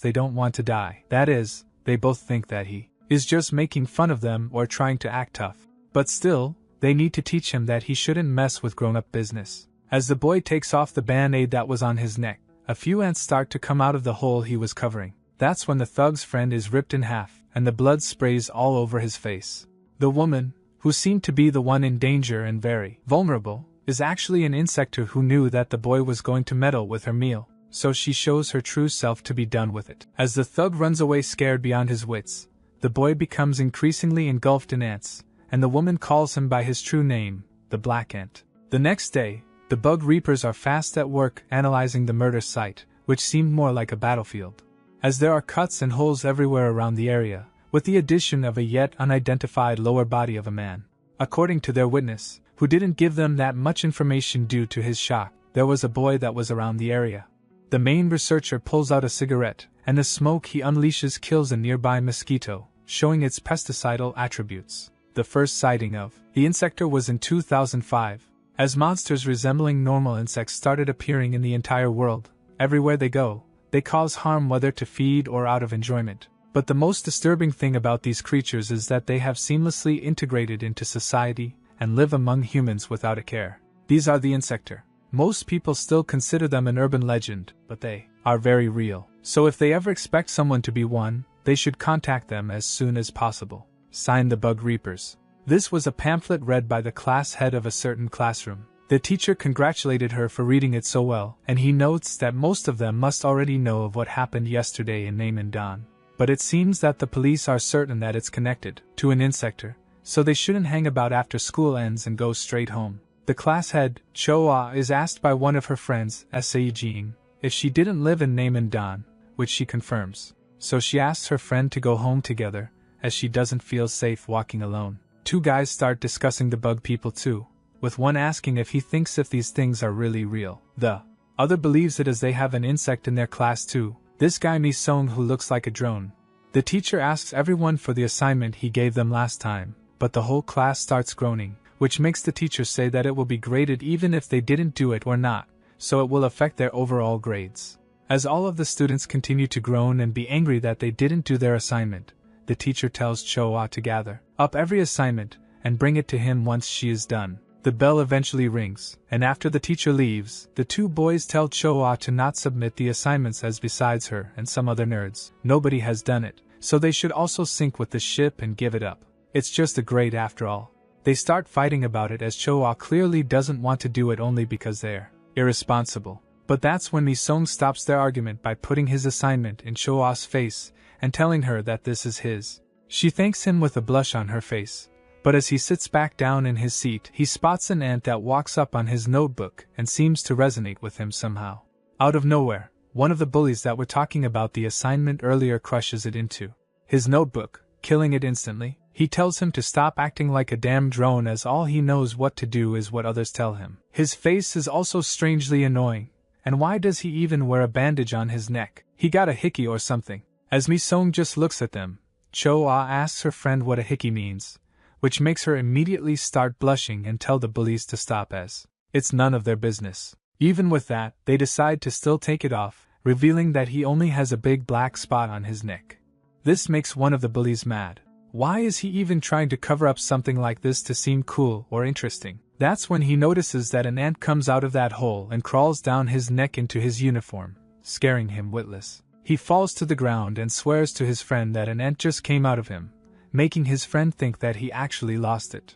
they don't want to die. That is, they both think that he is just making fun of them or trying to act tough. But still, they need to teach him that he shouldn't mess with grown-up business. As the boy takes off the band-aid that was on his neck, a few ants start to come out of the hole he was covering. That's when the thug's friend is ripped in half, and the blood sprays all over his face. The woman, who seemed to be the one in danger and very vulnerable, is actually an insector who knew that the boy was going to meddle with her meal, so she shows her true self to be done with it. As the thug runs away scared beyond his wits, the boy becomes increasingly engulfed in ants, and the woman calls him by his true name, the Black Ant. The next day, the bug reapers are fast at work analyzing the murder site, which seemed more like a battlefield. As there are cuts and holes everywhere around the area, with the addition of a yet unidentified lower body of a man. According to their witness, who didn't give them that much information due to his shock, there was a boy that was around the area. The main researcher pulls out a cigarette, and the smoke he unleashes kills a nearby mosquito, showing its pesticidal attributes. The first sighting of the insector was in 2005, as monsters resembling normal insects started appearing in the entire world. Everywhere they go, they cause harm whether to feed or out of enjoyment. But the most disturbing thing about these creatures is that they have seamlessly integrated into society and live among humans without a care. These are the insector. Most people still consider them an urban legend, but they are very real. So if they ever expect someone to be one, they should contact them as soon as possible. Signed, the Bug Reapers. This was a pamphlet read by the class head of a certain classroom. The teacher congratulated her for reading it so well, and he notes that most of them must already know of what happened yesterday in Name-and-Dawn. But it seems that the police are certain that it's connected to an insector, so they shouldn't hang about after school ends and go straight home. The class head, Choa, is asked by one of her friends, Jing, if she didn't live in Name-and-Dawn, which she confirms. So she asks her friend to go home together, as she doesn't feel safe walking alone. Two guys start discussing the bug people too, with one asking if he thinks if these things are really real. The other believes it as they have an insect in their class too, this guy Mi-sung who looks like a drone. The teacher asks everyone for the assignment he gave them last time, but the whole class starts groaning, which makes the teacher say that it will be graded even if they didn't do it or not, so it will affect their overall grades. As all of the students continue to groan and be angry that they didn't do their assignment, the teacher tells Choa to gather up every assignment and bring it to him once she is done. The bell eventually rings, and after the teacher leaves, the two boys tell Choa to not submit the assignments as besides her and some other nerds, nobody has done it, so they should also sink with the ship and give it up. It's just a grade after all. They start fighting about it as Choa clearly doesn't want to do it only because they're irresponsible. But that's when Mi-sung stops their argument by putting his assignment in Choa's face and telling her that this is his. She thanks him with a blush on her face. But as he sits back down in his seat, he spots an ant that walks up on his notebook and seems to resonate with him somehow. Out of nowhere, one of the bullies that were talking about the assignment earlier crushes it into his notebook, killing it instantly. He tells him to stop acting like a damn drone as all he knows what to do is what others tell him. His face is also strangely annoying. And why does he even wear a bandage on his neck? He got a hickey or something. As Mi-sung just looks at them, Choa asks her friend what a hickey means, which makes her immediately start blushing and tell the bullies to stop as it's none of their business. Even with that, they decide to still take it off, revealing that he only has a big black spot on his neck. This makes one of the bullies mad. Why is he even trying to cover up something like this to seem cool or interesting? That's when he notices that an ant comes out of that hole and crawls down his neck into his uniform, scaring him witless. He falls to the ground and swears to his friend that an ant just came out of him, making his friend think that he actually lost it.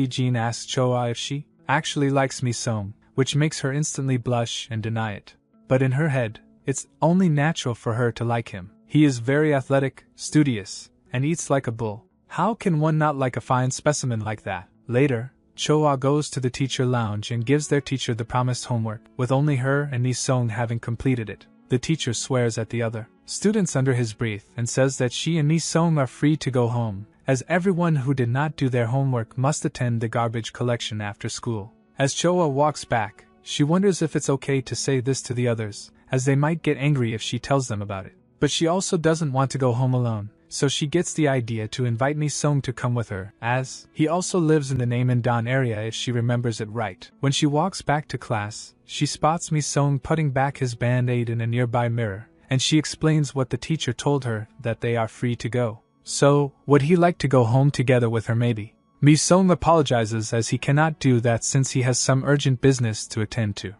Jin asks Choa if she actually likes Mi-sung, which makes her instantly blush and deny it. But in her head, it's only natural for her to like him. He is very athletic, studious, and eats like a bull. How can one not like a fine specimen like that? Later, Choa goes to the teacher lounge and gives their teacher the promised homework, with only her and Mi-sung having completed it. The teacher swears at the other students under his breath and says that she and Mi-sung are free to go home, as everyone who did not do their homework must attend the garbage collection after school. As Choa walks back, she wonders if it's okay to say this to the others, as they might get angry if she tells them about it. But she also doesn't want to go home alone, so she gets the idea to invite Mi-sung to come with her, as he also lives in the Name-and-Dawn area if she remembers it right. When she walks back to class, she spots Mi-sung putting back his band-aid in a nearby mirror, and she explains what the teacher told her, that they are free to go. So, would he like to go home together with her maybe? Mi-sung apologizes as he cannot do that since he has some urgent business to attend to.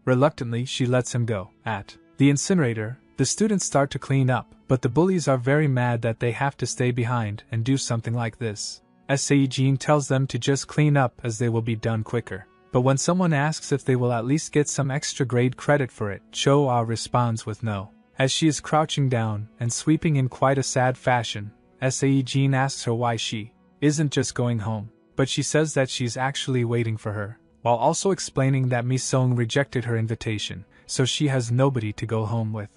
Reluctantly, she lets him go. At the incinerator, the students start to clean up, but the bullies are very mad that they have to stay behind and do something like this. Sae-jin tells them to just clean up as they will be done quicker. But when someone asks if they will at least get some extra grade credit for it, Cho-ah responds with no. As she is crouching down and sweeping in quite a sad fashion, Sae-jin asks her why she isn't just going home, but she says that she's actually waiting for her, while also explaining that Mi-sung rejected her invitation, so she has nobody to go home with.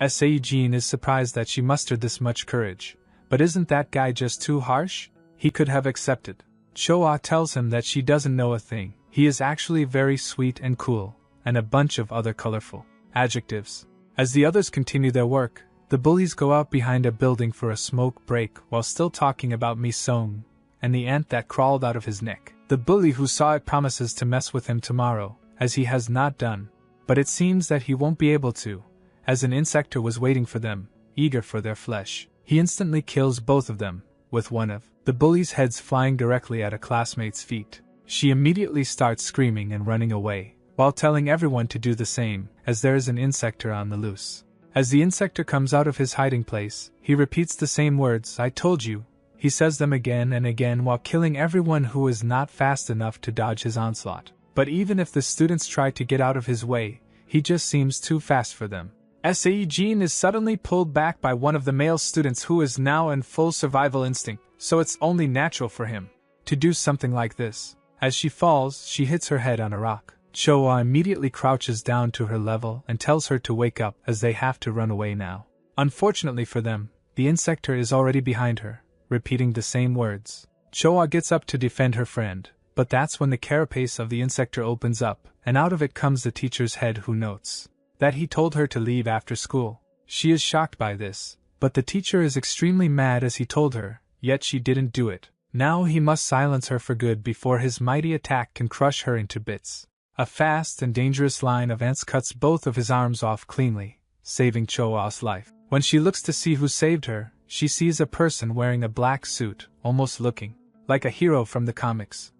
Sae-jin is surprised that she mustered this much courage, but isn't that guy just too harsh? He could have accepted. Cho-ah tells him that she doesn't know a thing. He is actually very sweet and cool, and a bunch of other colorful adjectives. As the others continue their work, the bullies go out behind a building for a smoke break while still talking about Mi-sung and the ant that crawled out of his neck. The bully who saw it promises to mess with him tomorrow, as he has not done, but it seems that he won't be able to, as an insector was waiting for them, eager for their flesh. He instantly kills both of them, with one of the bullies' heads flying directly at a classmate's feet. She immediately starts screaming and running away, while telling everyone to do the same, as there is an insector on the loose. As the insector comes out of his hiding place, he repeats the same words, "I told you." He says them again and again while killing everyone who is not fast enough to dodge his onslaught. But even if the students try to get out of his way, he just seems too fast for them. Sae-jin is suddenly pulled back by one of the male students who is now in full survival instinct, so it's only natural for him to do something like this. As she falls, she hits her head on a rock. Cho-ah immediately crouches down to her level and tells her to wake up as they have to run away now. Unfortunately for them, the insector is already behind her, repeating the same words. Cho-ah gets up to defend her friend, but that's when the carapace of the insector opens up, and out of it comes the teacher's head, who notes that he told her to leave after school. She is shocked by this, but the teacher is extremely mad as he told her, yet she didn't do it. Now he must silence her for good before his mighty attack can crush her into bits. A fast and dangerous line of ants cuts both of his arms off cleanly, saving Cho-ah's life. When she looks to see who saved her, she sees a person wearing a black suit, almost looking like a hero from the comics.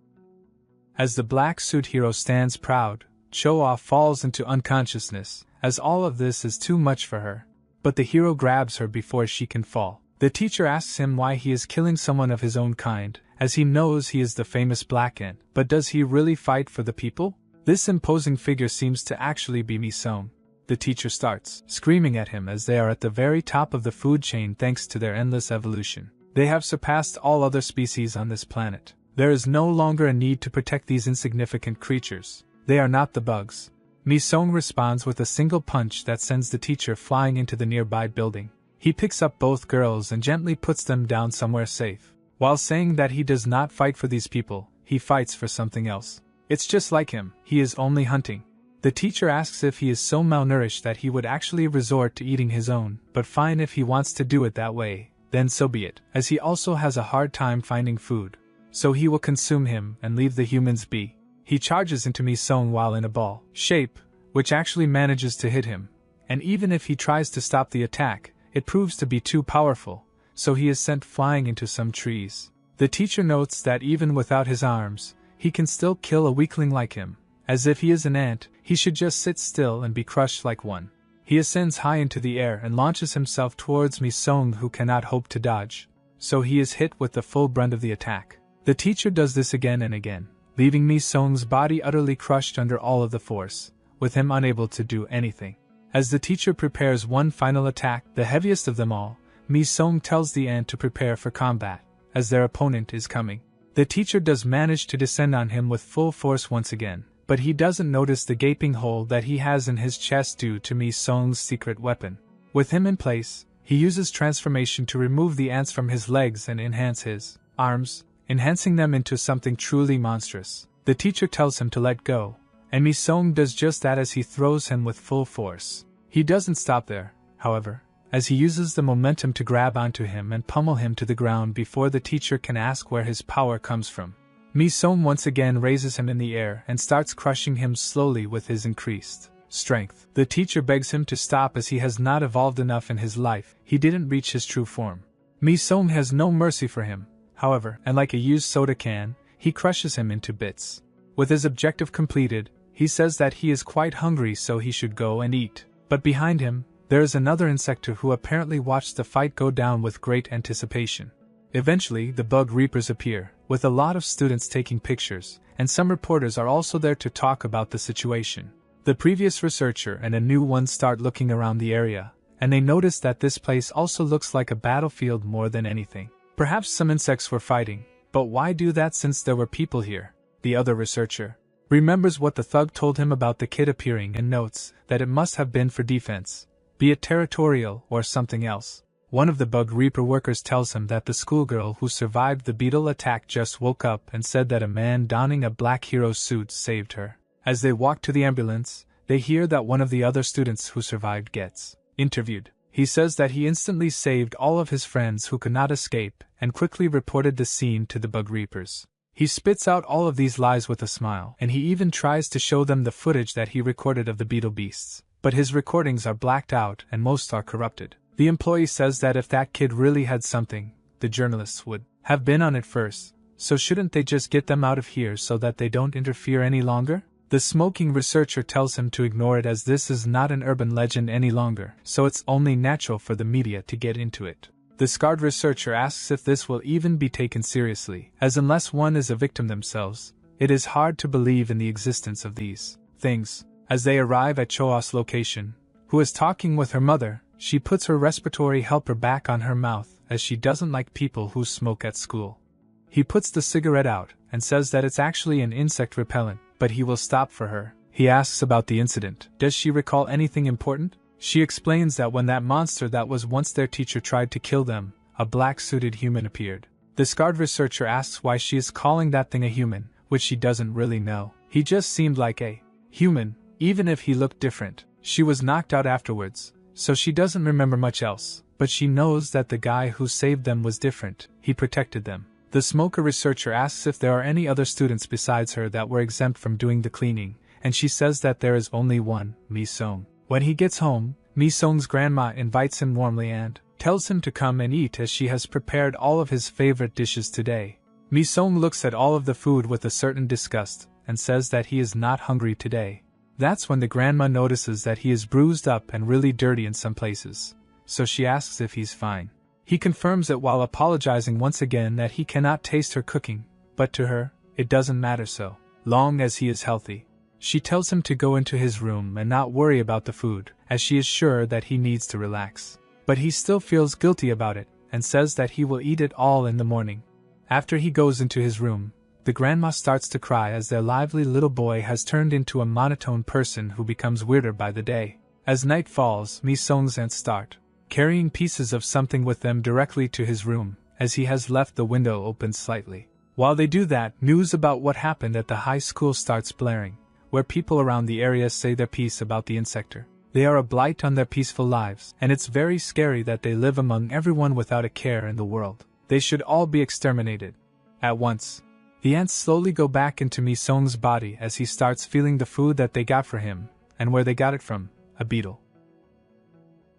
As the black suit hero stands proud, Cho-ah falls into unconsciousness, as all of this is too much for her. But the hero grabs her before she can fall. The teacher asks him why he is killing someone of his own kind, as he knows he is the famous black ant. But does he really fight for the people? This imposing figure seems to actually be Mi-sung. The teacher starts screaming at him as they are at the very top of the food chain thanks to their endless evolution. They have surpassed all other species on this planet. There is no longer a need to protect these insignificant creatures. They are not the bugs. Mi-sung responds with a single punch that sends the teacher flying into the nearby building. He picks up both girls and gently puts them down somewhere safe. While saying that he does not fight for these people, he fights for something else. It's just like him, he is only hunting. The teacher asks if he is so malnourished that he would actually resort to eating his own, but fine, if he wants to do it that way, then so be it, as he also has a hard time finding food. So he will consume him and leave the humans be. He charges into Mi-sung while in a ball shape, which actually manages to hit him, and even if he tries to stop the attack, it proves to be too powerful, so he is sent flying into some trees. The teacher notes that even without his arms, he can still kill a weakling like him. As if he is an ant, he should just sit still and be crushed like one. He ascends high into the air and launches himself towards Mi-sung, who cannot hope to dodge, so he is hit with the full brunt of the attack. The teacher does this again and again, leaving Mi-sung's body utterly crushed under all of the force, with him unable to do anything. As the teacher prepares one final attack, the heaviest of them all, Mi-sung tells the ant to prepare for combat, as their opponent is coming. The teacher does manage to descend on him with full force once again, but he doesn't notice the gaping hole that he has in his chest due to Mi-sung's secret weapon. With him in place, he uses transformation to remove the ants from his legs and enhance his arms, enhancing them into something truly monstrous. The teacher tells him to let go, and Mi-sung does just that as he throws him with full force. He doesn't stop there, however, as he uses the momentum to grab onto him and pummel him to the ground before the teacher can ask where his power comes from. Mi-sung once again raises him in the air and starts crushing him slowly with his increased strength. The teacher begs him to stop as he has not evolved enough in his life, he didn't reach his true form. Mi-sung has no mercy for him, however, and like a used soda can, he crushes him into bits. With his objective completed, he says that he is quite hungry so he should go and eat. But behind him, there is another insector who apparently watched the fight go down with great anticipation. Eventually, the bug reapers appear, with a lot of students taking pictures, and some reporters are also there to talk about the situation. The previous researcher and a new one start looking around the area, and they notice that this place also looks like a battlefield more than anything. Perhaps some insects were fighting, but why do that since there were people here? The other researcher remembers what the thug told him about the kid appearing and notes that it must have been for defense, be it territorial or something else. One of the bug reaper workers tells him that the schoolgirl who survived the beetle attack just woke up and said that a man donning a black hero suit saved her. As they walk to the ambulance, they hear that one of the other students who survived gets interviewed. He says that he instantly saved all of his friends who could not escape and quickly reported the scene to the bug reapers. He spits out all of these lies with a smile, and he even tries to show them the footage that he recorded of the beetle beasts, but his recordings are blacked out and most are corrupted. The employee says that if that kid really had something, the journalists would have been on it first, so shouldn't they just get them out of here so that they don't interfere any longer? The smoking researcher tells him to ignore it as this is not an urban legend any longer, so it's only natural for the media to get into it. The scarred researcher asks if this will even be taken seriously, as unless one is a victim themselves, it is hard to believe in the existence of these things. As they arrive at Choa's location, who is talking with her mother, she puts her respiratory helper back on her mouth as she doesn't like people who smoke at school. He puts the cigarette out and says that it's actually an insect repellent, but he will stop for her. He asks about the incident. Does she recall anything important? She explains that when that monster that was once their teacher tried to kill them, a black-suited human appeared. The scarred researcher asks why she is calling that thing a human, which she doesn't really know. He just seemed like a human, even if he looked different. She was knocked out afterwards, so she doesn't remember much else, but she knows that the guy who saved them was different. He protected them. The smoker researcher asks if there are any other students besides her that were exempt from doing the cleaning, and she says that there is only one, Mi-sung. When he gets home, Mi-sung's grandma invites him warmly and tells him to come and eat as she has prepared all of his favorite dishes today. Mi-sung looks at all of the food with a certain disgust and says that he is not hungry today. That's when the grandma notices that he is bruised up and really dirty in some places, so she asks if he's fine. He confirms it while apologizing once again that he cannot taste her cooking, but to her, it doesn't matter so long as he is healthy. She tells him to go into his room and not worry about the food, as she is sure that he needs to relax. But he still feels guilty about it, and says that he will eat it all in the morning. After he goes into his room, the grandma starts to cry as their lively little boy has turned into a monotone person who becomes weirder by the day. As night falls, Mi-sung's aunts start carrying pieces of something with them directly to his room, as he has left the window open slightly. While they do that, news about what happened at the high school starts blaring, where people around the area say their piece about the insector. They are a blight on their peaceful lives, and it's very scary that they live among everyone without a care in the world. They should all be exterminated. At once, the ants slowly go back into Mi-sung's body as he starts feeling the food that they got for him, and where they got it from, a beetle.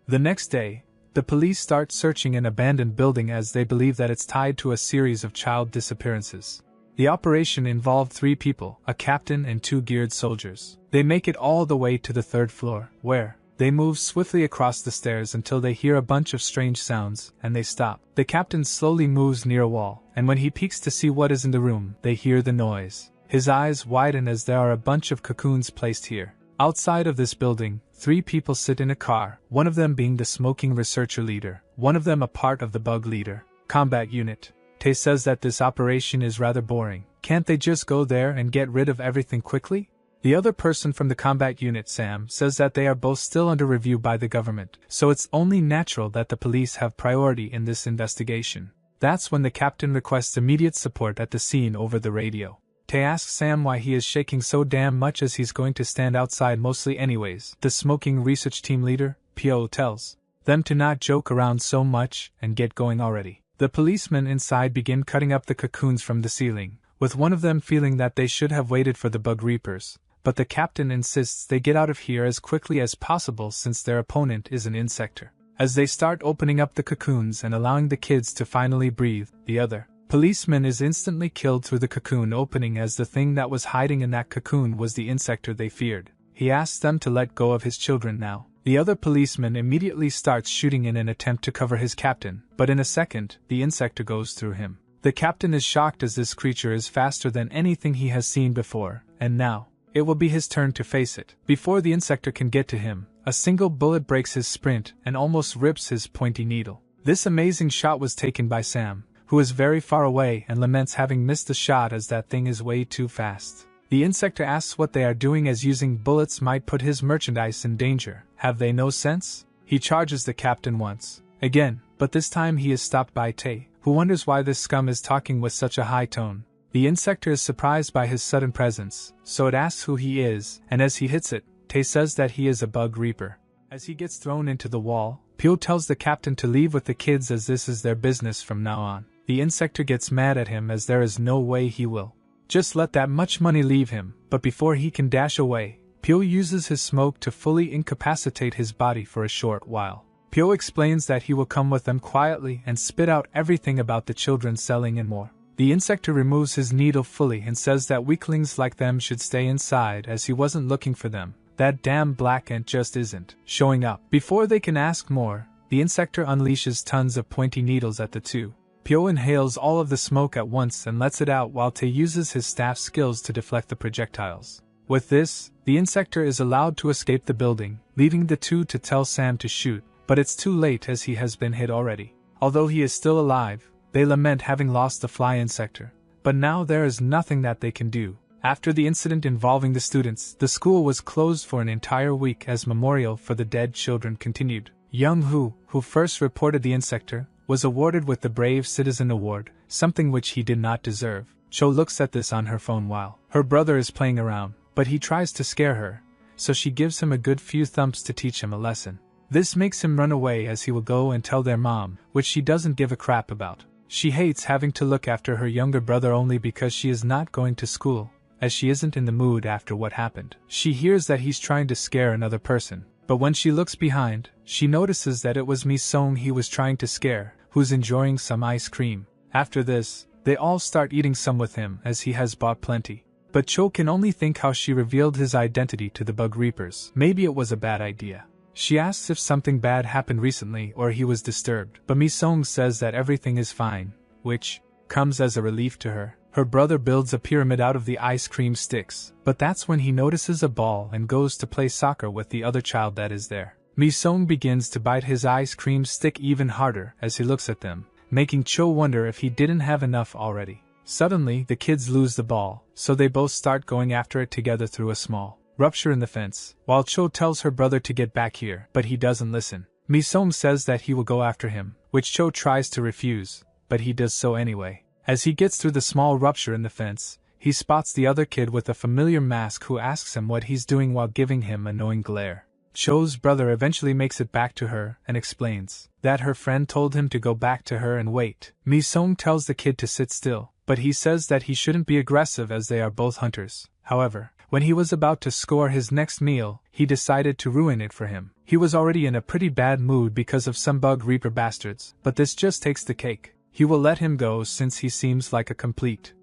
The next day, the police start searching an abandoned building as they believe that it's tied to a series of child disappearances. The operation involved 3 people, a captain and 2 geared soldiers. They make it all the way to the 3rd floor, where they move swiftly across the stairs until they hear a bunch of strange sounds, and they stop. The captain slowly moves near a wall, and when he peeks to see what is in the room, they hear the noise. His eyes widen as there are a bunch of cocoons placed here. Outside of this building, 3 people sit in a car, one of them being the smoking researcher leader, one of them a part of the bug leader combat unit. Tae says that this operation is rather boring. Can't they just go there and get rid of everything quickly? The other person from the combat unit, Sam, says that they are both still under review by the government, so it's only natural that the police have priority in this investigation. That's when the captain requests immediate support at the scene over the radio. Tae asks Sam why he is shaking so damn much as he's going to stand outside mostly anyways. The smoking research team leader, Pyo, tells them to not joke around so much and get going already. The policemen inside begin cutting up the cocoons from the ceiling, with one of them feeling that they should have waited for the bug reapers, but the captain insists they get out of here as quickly as possible since their opponent is an insector. As they start opening up the cocoons and allowing the kids to finally breathe, the other policeman is instantly killed through the cocoon opening, as the thing that was hiding in that cocoon was the insector they feared. He asks them to let go of his children now. The other policeman immediately starts shooting in an attempt to cover his captain, but in a second, the insector goes through him. The captain is shocked as this creature is faster than anything he has seen before, and now, it will be his turn to face it. Before the insector can get to him, a single bullet breaks his sprint and almost rips his pointy needle. This amazing shot was taken by Sam, who is very far away and laments having missed the shot as that thing is way too fast. The insector asks what they are doing, as using bullets might put his merchandise in danger. Have they no sense? He charges the captain once again, but this time he is stopped by Tay, who wonders why this scum is talking with such a high tone. The insector is surprised by his sudden presence, so it asks who he is, and as he hits it, Tay says that he is a bug reaper. As he gets thrown into the wall, Pyo tells the captain to leave with the kids as this is their business from now on. The insector gets mad at him as there is no way he will just let that much money leave him, but before he can dash away, Pyo uses his smoke to fully incapacitate his body for a short while. Pyo explains that he will come with them quietly and spit out everything about the children selling and more. The insector removes his needle fully and says that weaklings like them should stay inside as he wasn't looking for them. That damn black ant just isn't showing up. Before they can ask more, the insector unleashes tons of pointy needles at the two. Pyo inhales all of the smoke at once and lets it out while Tae uses his staff skills to deflect the projectiles. With this, the insector is allowed to escape the building, leaving the two to tell Sam to shoot, but it's too late as he has been hit already. Although he is still alive, they lament having lost the fly insector, but now there is nothing that they can do. After the incident involving the students, the school was closed for an entire week as memorial for the dead children continued. Young Hoo, who first reported the insector, was awarded with the Brave Citizen Award, something which he did not deserve. Cho looks at this on her phone while her brother is playing around, but he tries to scare her, so she gives him a good few thumps to teach him a lesson. This makes him run away as he will go and tell their mom, which she doesn't give a crap about. She hates having to look after her younger brother only because she is not going to school, as she isn't in the mood after what happened. She hears that he's trying to scare another person, but when she looks behind, she notices that it was Mi-sung he was trying to scare, who's enjoying some ice cream. After this, they all start eating some with him as he has bought plenty. But Cho can only think how she revealed his identity to the Bug Reapers. Maybe it was a bad idea. She asks if something bad happened recently or he was disturbed, but Mi-sung says that everything is fine, which comes as a relief to her. Her brother builds a pyramid out of the ice cream sticks, but that's when he notices a ball and goes to play soccer with the other child that is there. Mi-sung begins to bite his ice cream stick even harder as he looks at them, making Cho wonder if he didn't have enough already. Suddenly, the kids lose the ball, so they both start going after it together through a small rupture in the fence, while Cho tells her brother to get back here, but he doesn't listen. Mi-sung says that he will go after him, which Cho tries to refuse, but he does so anyway. As he gets through the small rupture in the fence, he spots the other kid with a familiar mask who asks him what he's doing while giving him a knowing glare. Cho's brother eventually makes it back to her and explains that her friend told him to go back to her and wait. Mi-sung tells the kid to sit still, but he says that he shouldn't be aggressive as they are both hunters. However, when he was about to score his next meal, he decided to ruin it for him. He was already in a pretty bad mood because of some Bug Reaper bastards, but this just takes the cake. He will let him go since he seems like a complete.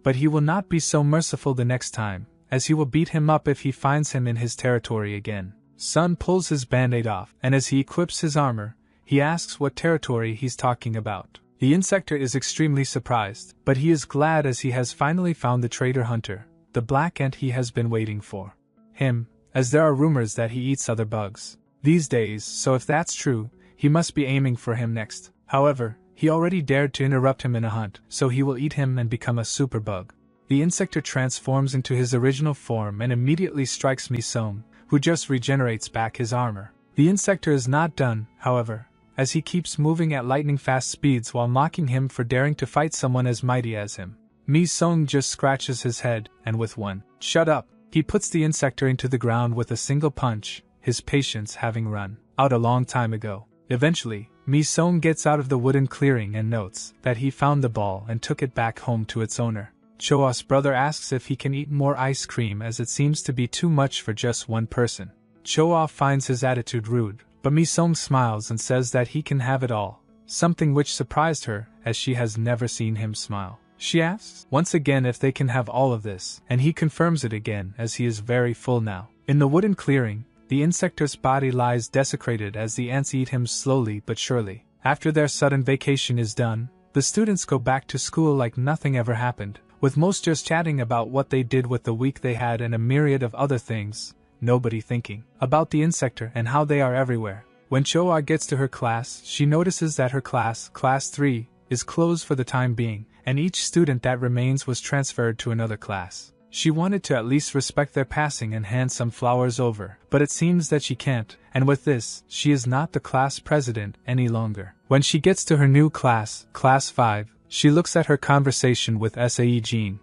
But he will not be so merciful the next time, as he will beat him up if he finds him in his territory again. Sun pulls his band-aid off, and as he equips his armor, he asks what territory he's talking about. The insector is extremely surprised, but he is glad as he has finally found the traitor hunter, the black ant he has been waiting for. Him, as there are rumors that he eats other bugs these days, so if that's true, he must be aiming for him next. However, he already dared to interrupt him in a hunt, so he will eat him and become a super bug. The insector transforms into his original form and immediately strikes Mi-sung, who just regenerates back his armor. The insector is not done, however, as he keeps moving at lightning-fast speeds while mocking him for daring to fight someone as mighty as him. Mi-sung just scratches his head, and with one "shut up," he puts the insector into the ground with a single punch, his patience having run out a long time ago. Eventually, Mi-sung gets out of the wooden clearing and notes that he found the ball and took it back home to its owner. Choa's brother asks if he can eat more ice cream as it seems to be too much for just one person. Choa finds his attitude rude, but Mi-sung smiles and says that he can have it all, something which surprised her as she has never seen him smile. She asks once again if they can have all of this, and he confirms it again as he is very full now. In the wooden clearing, the insector's body lies desecrated as the ants eat him slowly but surely. After their sudden vacation is done, the students go back to school like nothing ever happened, with most just chatting about what they did with the week they had and a myriad of other things, nobody thinking about the insector and how they are everywhere. When Choa gets to her class, she notices that her class, Class 3, is closed for the time being, and each student that remains was transferred to another class. She wanted to at least respect their passing and hand some flowers over, but it seems that she can't, and with this, she is not the class president any longer. When she gets to her new class, Class 5, she looks at her conversation with Sae Jean,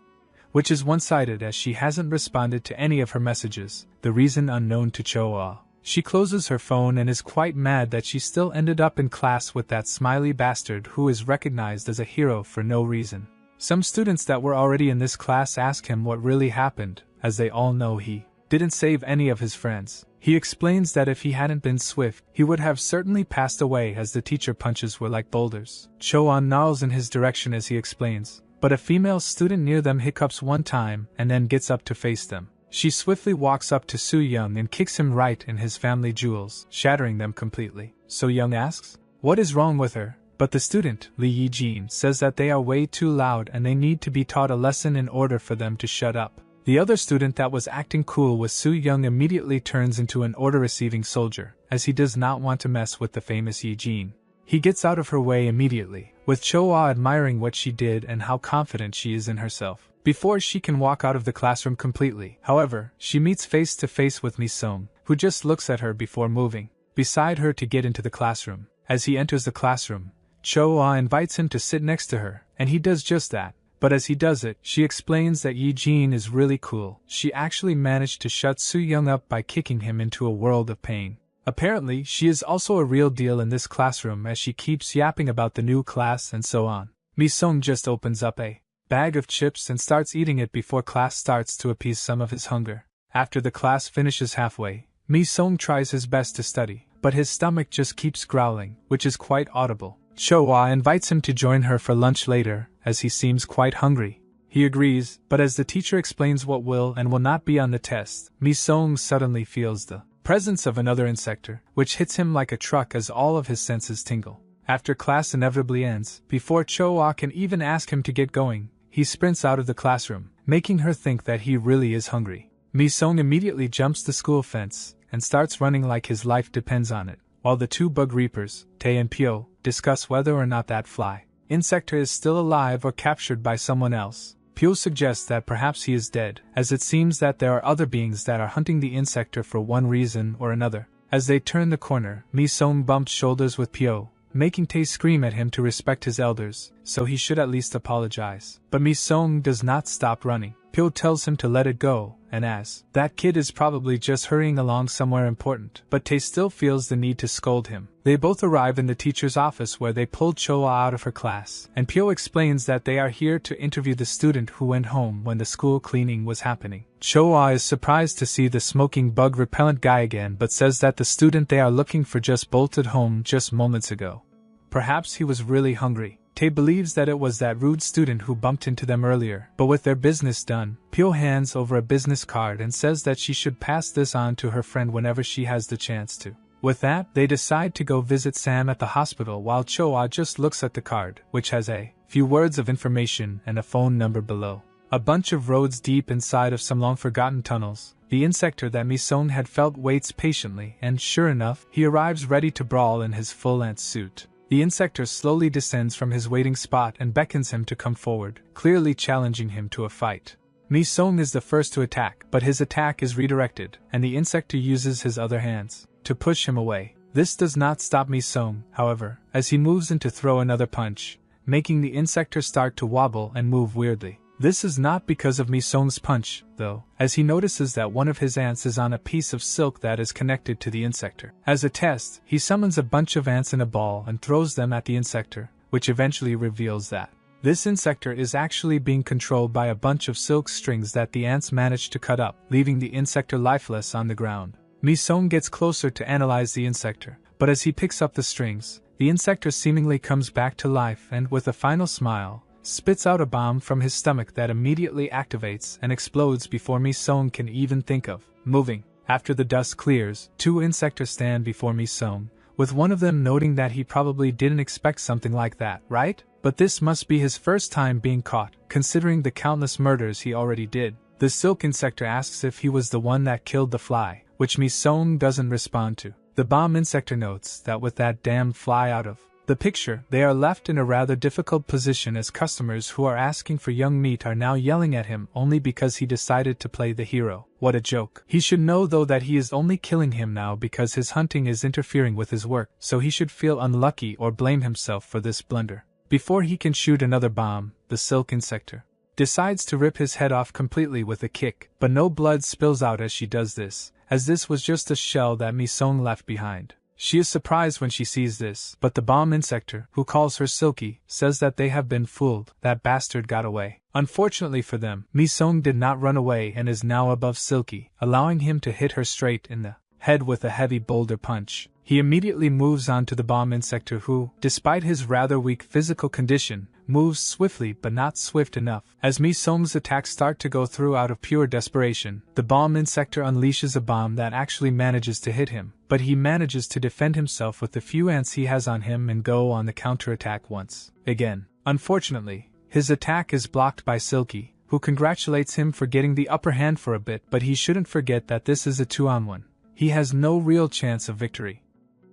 which is one-sided as she hasn't responded to any of her messages, the reason unknown to Choa. She closes her phone and is quite mad that she still ended up in class with that smiley bastard who is recognized as a hero for no reason. Some students that were already in this class ask him what really happened, as they all know he didn't save any of his friends. He explains that if he hadn't been swift, he would have certainly passed away as the teacher punches were like boulders. Choan gnarls in his direction as he explains, but a female student near them hiccups one time and then gets up to face them. She swiftly walks up to So Young and kicks him right in his family jewels, shattering them completely. So Young asks what is wrong with her, but the student, Lee Yi-jin, says that they are way too loud and they need to be taught a lesson in order for them to shut up. The other student that was acting cool with So Young immediately turns into an order-receiving soldier, as he does not want to mess with the famous Yi-jin. He gets out of her way immediately, with Choa admiring what she did and how confident she is in herself. Before she can walk out of the classroom completely, however, she meets face to face with Mi-sung, who just looks at her before moving beside her to get into the classroom. As he enters the classroom, Choa invites him to sit next to her, and he does just that. But as he does it, she explains that Yi-jin is really cool. She actually managed to shut So Young up by kicking him into a world of pain. Apparently, she is also a real deal in this classroom as she keeps yapping about the new class and so on. Mi-sung just opens up a bag of chips and starts eating it before class starts to appease some of his hunger. After the class finishes halfway, Mi-sung tries his best to study, but his stomach just keeps growling, which is quite audible. Choa invites him to join her for lunch later, as he seems quite hungry. He agrees, but as the teacher explains what will and will not be on the test, Mi-sung suddenly feels the presence of another insector, which hits him like a truck as all of his senses tingle. After class inevitably ends, before Choa can even ask him to get going, he sprints out of the classroom, making her think that he really is hungry. Mi-sung immediately jumps the school fence and starts running like his life depends on it, while the two bug reapers, Tae and Pyo, discuss whether or not that fly insector is still alive or captured by someone else. Pyo suggests that perhaps he is dead, as it seems that there are other beings that are hunting the insector for one reason or another. As they turn the corner, Mi-sung bumps shoulders with Pyo, making Tae scream at him to respect his elders, so he should at least apologize. But Mi-sung does not stop running. Pyo tells him to let it go, and as that kid is probably just hurrying along somewhere important, but Tae still feels the need to scold him. They both arrive in the teacher's office where they pulled Choa out of her class, and Pyo explains that they are here to interview the student who went home when the school cleaning was happening. Choa is surprised to see the smoking bug repellent guy again, but says that the student they are looking for just bolted home just moments ago. Perhaps he was really hungry. Tae believes that it was that rude student who bumped into them earlier, but with their business done, Pyo hands over a business card and says that she should pass this on to her friend whenever she has the chance to. With that, they decide to go visit Sam at the hospital while Choa just looks at the card, which has a few words of information and a phone number below. A bunch of roads deep inside of some long-forgotten tunnels, the insector that Mi-sung had felt waits patiently, and sure enough, he arrives ready to brawl in his full ant suit. The insector slowly descends from his waiting spot and beckons him to come forward, clearly challenging him to a fight. Mi-sung is the first to attack, but his attack is redirected, and the insector uses his other hands to push him away. This does not stop Mi-sung, however, as he moves in to throw another punch, making the insector start to wobble and move weirdly. This is not because of Mi-sung's punch, though, as he notices that one of his ants is on a piece of silk that is connected to the insector. As a test, he summons a bunch of ants in a ball and throws them at the insector, which eventually reveals that This insector is actually being controlled by a bunch of silk strings that the ants managed to cut up, leaving the insector lifeless on the ground. Mi-sung gets closer to analyze the insector, but as he picks up the strings, the insector seemingly comes back to life and, with a final smile, spits out a bomb from his stomach that immediately activates and explodes before Mi-sung can even think of moving. After the dust clears, two insectors stand before Mi-sung, with one of them noting that he probably didn't expect something like that, right? But this must be his first time being caught, considering the countless murders he already did. The silk insector asks if he was the one that killed the fly, which Mi-sung doesn't respond to. The bomb insector notes that with that damned fly out of the picture, they are left in a rather difficult position as customers who are asking for young meat are now yelling at him only because he decided to play the hero. What a joke. He should know though that he is only killing him now because his hunting is interfering with his work, so he should feel unlucky or blame himself for this blunder. Before he can shoot another bomb, the silk insector decides to rip his head off completely with a kick, but no blood spills out as she does this, as this was just a shell that Mi-sung left behind. She is surprised when she sees this, but the bomb insector, who calls her Silky, says that they have been fooled, that bastard got away. Unfortunately for them, Mi-sung did not run away and is now above Silky, allowing him to hit her straight in the head with a heavy boulder punch. He immediately moves on to the bomb insector who, despite his rather weak physical condition, moves swiftly but not swift enough. As Mi-sung's attacks start to go through out of pure desperation, the bomb insector unleashes a bomb that actually manages to hit him, but he manages to defend himself with the few ants he has on him and go on the counterattack once again. Unfortunately, his attack is blocked by Silky, who congratulates him for getting the upper hand for a bit, but he shouldn't forget that this is a 2-on-1. He has no real chance of victory.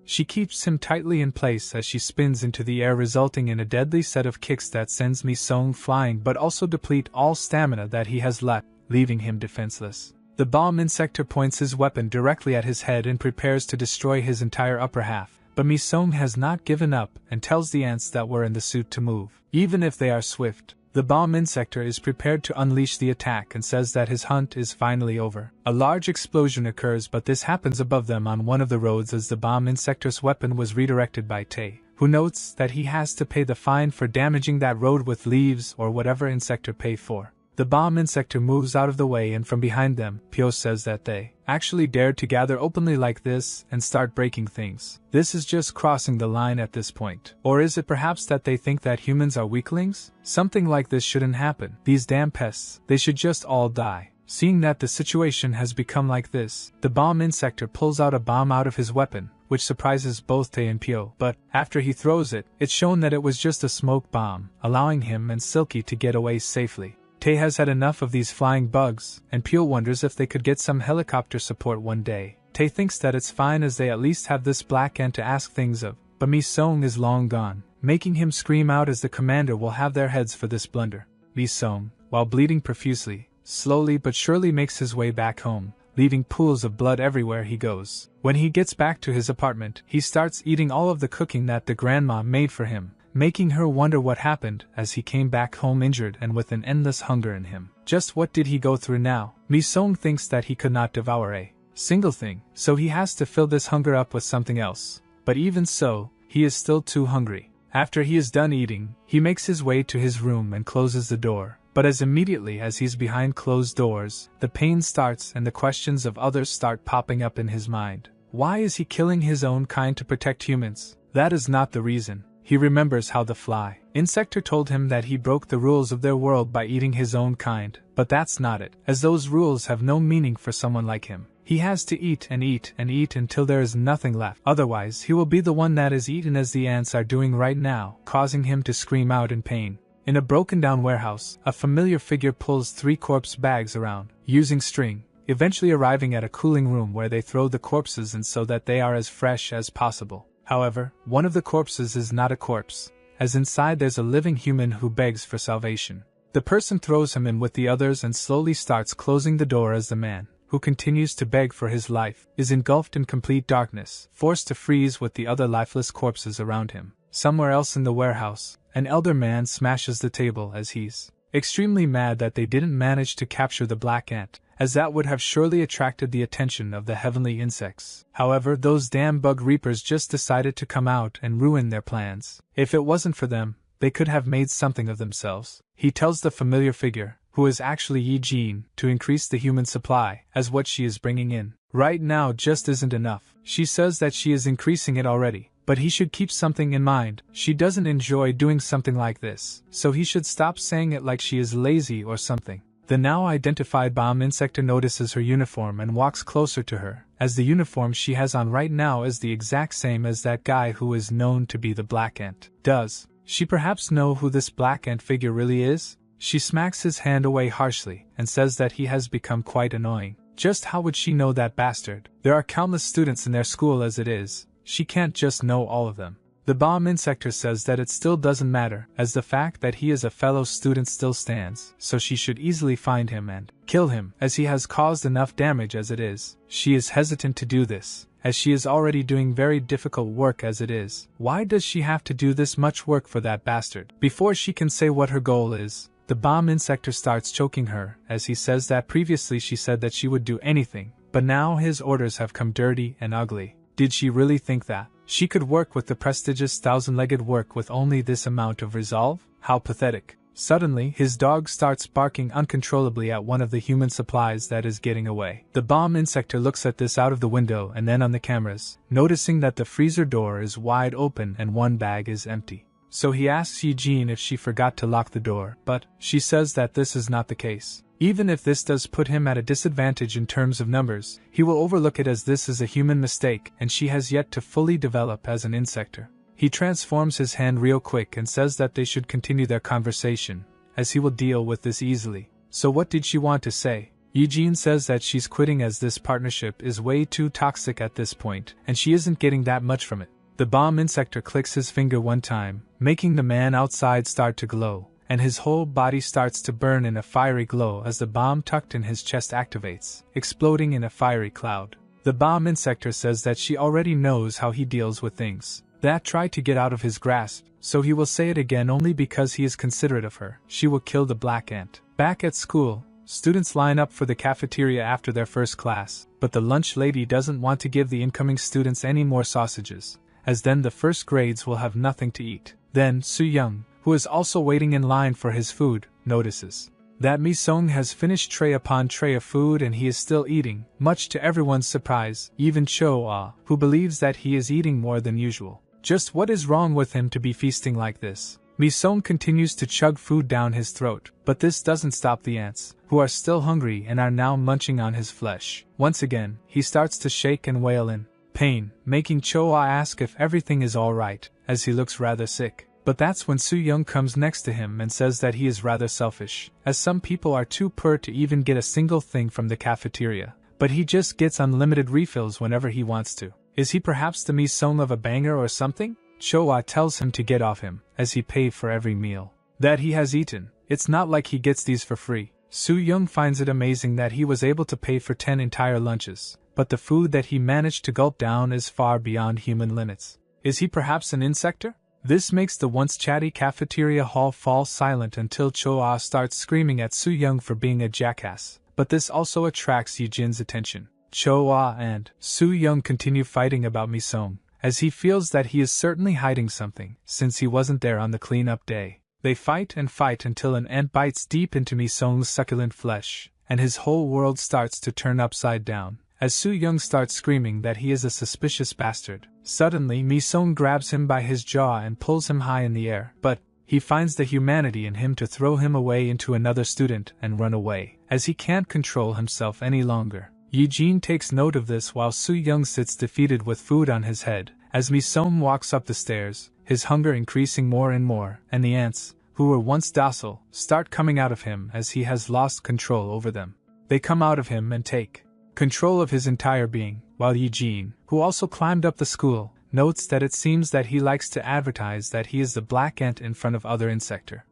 She keeps him tightly in place as she spins into the air, resulting in a deadly set of kicks that sends Mi-sung flying but also deplete all stamina that he has left, leaving him defenseless. The bomb insector points his weapon directly at his head and prepares to destroy his entire upper half, but Mi-sung has not given up and tells the ants that were in the suit to move, even if they are swift. The bomb insector is prepared to unleash the attack and says that his hunt is finally over. A large explosion occurs, but this happens above them on one of the roads as the bomb insector's weapon was redirected by Tae, who notes that he has to pay the fine for damaging that road with leaves or whatever insector pay for. The bomb insector moves out of the way, and from behind them, Pyo says that they actually dared to gather openly like this and start breaking things. This is just crossing the line at this point. Or is it perhaps that they think that humans are weaklings? Something like this shouldn't happen. These damn pests, they should just all die. Seeing that the situation has become like this, the bomb insector pulls out a bomb out of his weapon, which surprises both Tae and Pyo, but after he throws it, it's shown that it was just a smoke bomb, allowing him and Silky to get away safely. Tae has had enough of these flying bugs, and Pyo wonders if they could get some helicopter support one day. Tae thinks that it's fine as they at least have this black ant to ask things of, but Mi-sung is long gone, making him scream out as the commander will have their heads for this blunder. Mi-sung, while bleeding profusely, slowly but surely makes his way back home, leaving pools of blood everywhere he goes. When he gets back to his apartment, he starts eating all of the cooking that the grandma made for him, making her wonder what happened as he came back home injured and with an endless hunger in him. Just what did he go through now? Mi-sung thinks that he could not devour a single thing, so he has to fill this hunger up with something else. But even so, he is still too hungry. After he is done eating, he makes his way to his room and closes the door. But as immediately as he's behind closed doors, the pain starts and the questions of others start popping up in his mind. Why is he killing his own kind to protect humans? That is not the reason. He remembers how the fly insector told him that he broke the rules of their world by eating his own kind, but that's not it, as those rules have no meaning for someone like him. He has to eat and eat and eat until there is nothing left, otherwise he will be the one that is eaten as the ants are doing right now, causing him to scream out in pain. In a broken-down warehouse, a familiar figure pulls 3 corpse bags around, using string, eventually arriving at a cooling room where they throw the corpses in so that they are as fresh as possible. However, one of the corpses is not a corpse, as inside there's a living human who begs for salvation. The person throws him in with the others and slowly starts closing the door as the man, who continues to beg for his life, is engulfed in complete darkness, forced to freeze with the other lifeless corpses around him. Somewhere else in the warehouse, an elder man smashes the table as he's extremely mad that they didn't manage to capture the black ant, as that would have surely attracted the attention of the heavenly insects. However, those damn bug reapers just decided to come out and ruin their plans. If it wasn't for them, they could have made something of themselves. He tells the familiar figure, who is actually Eugene, to increase the human supply, as what she is bringing in right now just isn't enough. She says that she is increasing it already, but he should keep something in mind. She doesn't enjoy doing something like this, so he should stop saying it like she is lazy or something. The now identified bomb insector notices her uniform and walks closer to her, as the uniform she has on right now is the exact same as that guy who is known to be the Black Ant. Does she perhaps know who this Black Ant figure really is? She smacks his hand away harshly and says that he has become quite annoying. Just how would she know that bastard? There are countless students in their school as it is. She can't just know all of them. The bomb insector says that it still doesn't matter, as the fact that he is a fellow student still stands, so she should easily find him and kill him, as he has caused enough damage as it is. She is hesitant to do this, as she is already doing very difficult work as it is. Why does she have to do this much work for that bastard? Before she can say what her goal is, the bomb insector starts choking her, as he says that previously she said that she would do anything, but now his orders have come dirty and ugly. Did she really think that she could work with the prestigious thousand-legged work with only this amount of resolve? How pathetic. Suddenly, his dog starts barking uncontrollably at one of the human supplies that is getting away. The bomb insector looks at this out of the window and then on the cameras, noticing that the freezer door is wide open and one bag is empty. So he asks Eugene if she forgot to lock the door, but she says that this is not the case. Even if this does put him at a disadvantage in terms of numbers, he will overlook it as this is a human mistake and she has yet to fully develop as an insector. He transforms his hand real quick and says that they should continue their conversation, as he will deal with this easily. So what did she want to say? Eugene says that she's quitting as this partnership is way too toxic at this point, and she isn't getting that much from it. The bomb insector clicks his finger one time, making the man outside start to glow, and his whole body starts to burn in a fiery glow as the bomb tucked in his chest activates, exploding in a fiery cloud. The bomb insector says that she already knows how he deals with things that try to get out of his grasp, so he will say it again only because he is considerate of her. She will kill the Black Ant. Back at school, students line up for the cafeteria after their first class, but the lunch lady doesn't want to give the incoming students any more sausages, as then the first grades will have nothing to eat. Then Soo-young, who is also waiting in line for his food, notices that Mi-sung has finished tray upon tray of food and he is still eating, much to everyone's surprise, even Cho-ah, who believes that he is eating more than usual. Just what is wrong with him to be feasting like this? Mi-sung continues to chug food down his throat, but this doesn't stop the ants, who are still hungry and are now munching on his flesh. Once again, he starts to shake and wail in pain, making Cho-ah ask if everything is alright, as he looks rather sick. But that's when Soo-young comes next to him and says that he is rather selfish, as some people are too poor to even get a single thing from the cafeteria, but he just gets unlimited refills whenever he wants to. Is he perhaps the Mi-sung of a banger or something? Cho-ah tells him to get off him, as he pays for every meal that he has eaten. It's not like he gets these for free. Soo-young finds it amazing that he was able to pay for 10 entire lunches, but the food that he managed to gulp down is far beyond human limits. Is he perhaps an insector? This makes the once chatty cafeteria hall fall silent until Cho-ah starts screaming at Soo-young for being a jackass, but this also attracts Eugene's attention. Cho-ah and Soo-young continue fighting about Mi-sung, as he feels that he is certainly hiding something, since he wasn't there on the cleanup day. They fight and fight until an ant bites deep into Mi-sung's succulent flesh, and his whole world starts to turn upside down, as Soo-young starts screaming that he is a suspicious bastard. Suddenly Mi-sung grabs him by his jaw and pulls him high in the air, but he finds the humanity in him to throw him away into another student and run away, as he can't control himself any longer. Eugene takes note of this while Soo-young sits defeated with food on his head, as Mi-sung walks up the stairs, his hunger increasing more and more, and the ants, who were once docile, start coming out of him as he has lost control over them. They come out of him and take control of his entire being, while Eugene, who also climbed up the school, notes that it seems that he likes to advertise that he is the Black Ant in front of other insector.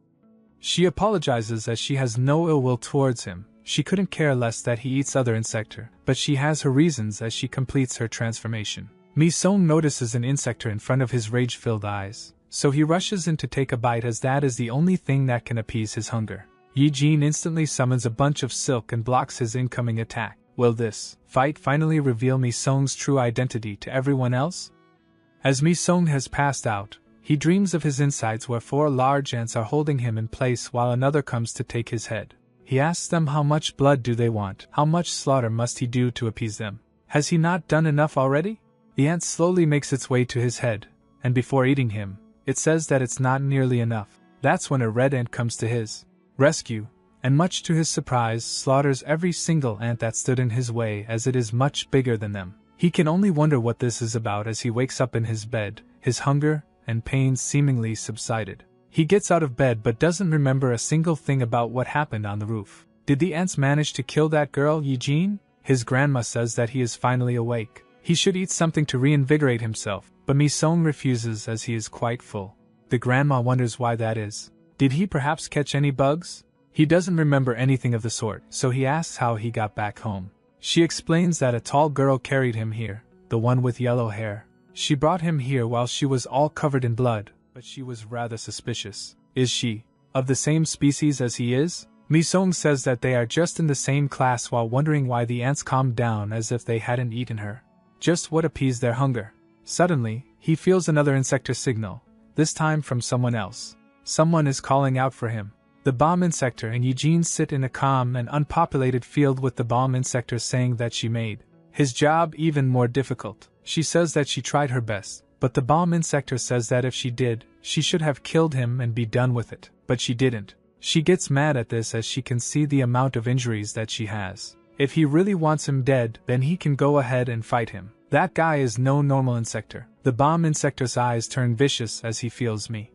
She apologizes as she has no ill will towards him. She couldn't care less that he eats other insector, but she has her reasons as she completes her transformation. Mi-sung notices an insector in front of his rage-filled eyes, so he rushes in to take a bite as that is the only thing that can appease his hunger. Eugene instantly summons a bunch of silk and blocks his incoming attack. Will this fight finally reveal Mi-sung's true identity to everyone else? As Mi-sung has passed out, He dreams of his insides where 4 large ants are holding him in place while another comes to take his head. He asks them how much blood do they want, how much slaughter must he do to appease them. Has he not done enough already? The ant slowly makes its way to his head, and before eating him, it says that it's not nearly enough. That's when a red ant comes to his rescue, and much to his surprise slaughters every single ant that stood in his way as it is much bigger than them. He can only wonder what this is about as he wakes up in his bed, his hunger and pain seemingly subsided. He gets out of bed but doesn't remember a single thing about what happened on the roof. Did the ants manage to kill that girl, Eugene? His grandma says that he is finally awake. He should eat something to reinvigorate himself, but Mi-sung refuses as he is quite full. The grandma wonders why that is. Did he perhaps catch any bugs? He doesn't remember anything of the sort, so he asks how he got back home. She explains that a tall girl carried him here, the one with yellow hair. She brought him here while she was all covered in blood, but she was rather suspicious. Is she of the same species as he is? Mi-sung says that they are just in the same class while wondering why the ants calmed down as if they hadn't eaten her. Just what appeased their hunger. Suddenly, he feels another insector signal, this time from someone else. Someone is calling out for him. The bomb insector and Eugene sit in a calm and unpopulated field with the bomb insector saying that she made his job even more difficult. She says that she tried her best, but the bomb insector says that if she did, she should have killed him and be done with it, but she didn't. She gets mad at this as she can see the amount of injuries that she has. If he really wants him dead, then he can go ahead and fight him. That guy is no normal insector. The bomb insector's eyes turn vicious as he feels me,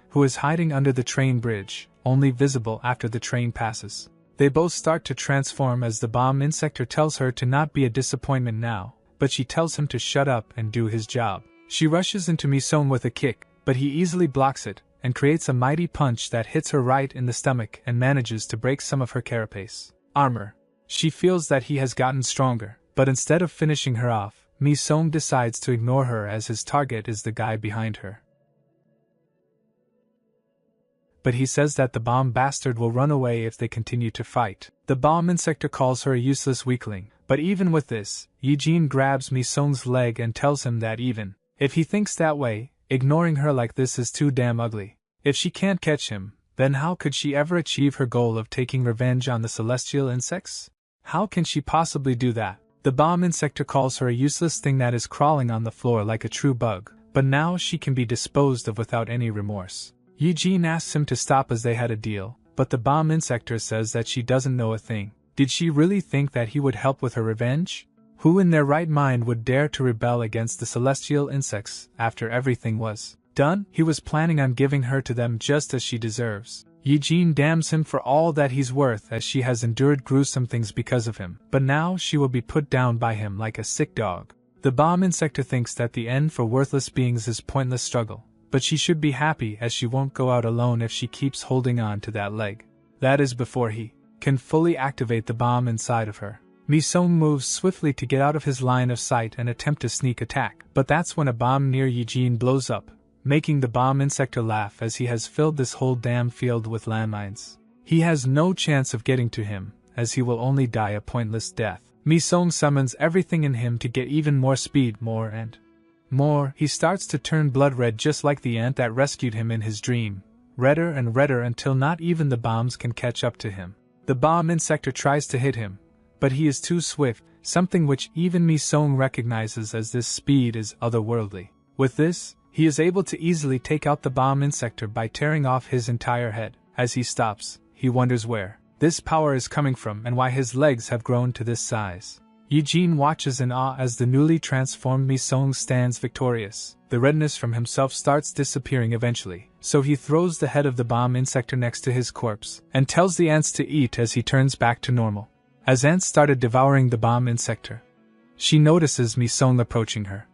who is hiding under the train bridge, only visible after the train passes. They both start to transform as the bomb insector tells her to not be a disappointment now, but she tells him to shut up and do his job. She rushes into Mi-sung with a kick, but he easily blocks it, and creates a mighty punch that hits her right in the stomach and manages to break some of her carapace armor. She feels that he has gotten stronger, but instead of finishing her off, Mi-sung decides to ignore her as his target is the guy behind her. But he says that the bomb bastard will run away if they continue to fight. The bomb insector calls her a useless weakling, but even with this, Eugene grabs Mi-sung's leg and tells him that even if he thinks that way, ignoring her like this is too damn ugly. If she can't catch him, then how could she ever achieve her goal of taking revenge on the celestial insects? How can she possibly do that? The bomb insector calls her a useless thing that is crawling on the floor like a true bug, but now she can be disposed of without any remorse. Eugene asks him to stop as they had a deal, but the bomb insector says that she doesn't know a thing. Did she really think that he would help with her revenge? Who in their right mind would dare to rebel against the celestial insects after everything was done? He was planning on giving her to them just as she deserves. Eugene damns him for all that he's worth as she has endured gruesome things because of him, but now she will be put down by him like a sick dog. The bomb insector thinks that the end for worthless beings is pointless struggle, but she should be happy as she won't go out alone if she keeps holding on to that leg. That is before he can fully activate the bomb inside of her. Mi-sung moves swiftly to get out of his line of sight and attempt to sneak attack, but that's when a bomb near Eugene blows up, making the bomb insector laugh as he has filled this whole damn field with landmines. He has no chance of getting to him, as he will only die a pointless death. Mi-sung summons everything in him to get even more speed, more and more. He starts to turn blood red just like the ant that rescued him in his dream, redder and redder until not even the bombs can catch up to him. The bomb insector tries to hit him, but he is too swift, something which even Mi-sung recognizes as this speed is otherworldly. With this, he is able to easily take out the bomb insector by tearing off his entire head. As he stops, he wonders where this power is coming from and why his legs have grown to this size. Eugene watches in awe as the newly transformed Mi-sung stands victorious. The redness from himself starts disappearing eventually, so he throws the head of the bomb insector next to his corpse and tells the ants to eat as he turns back to normal. As ants started devouring the bomb insector, she notices Mi-sung approaching her.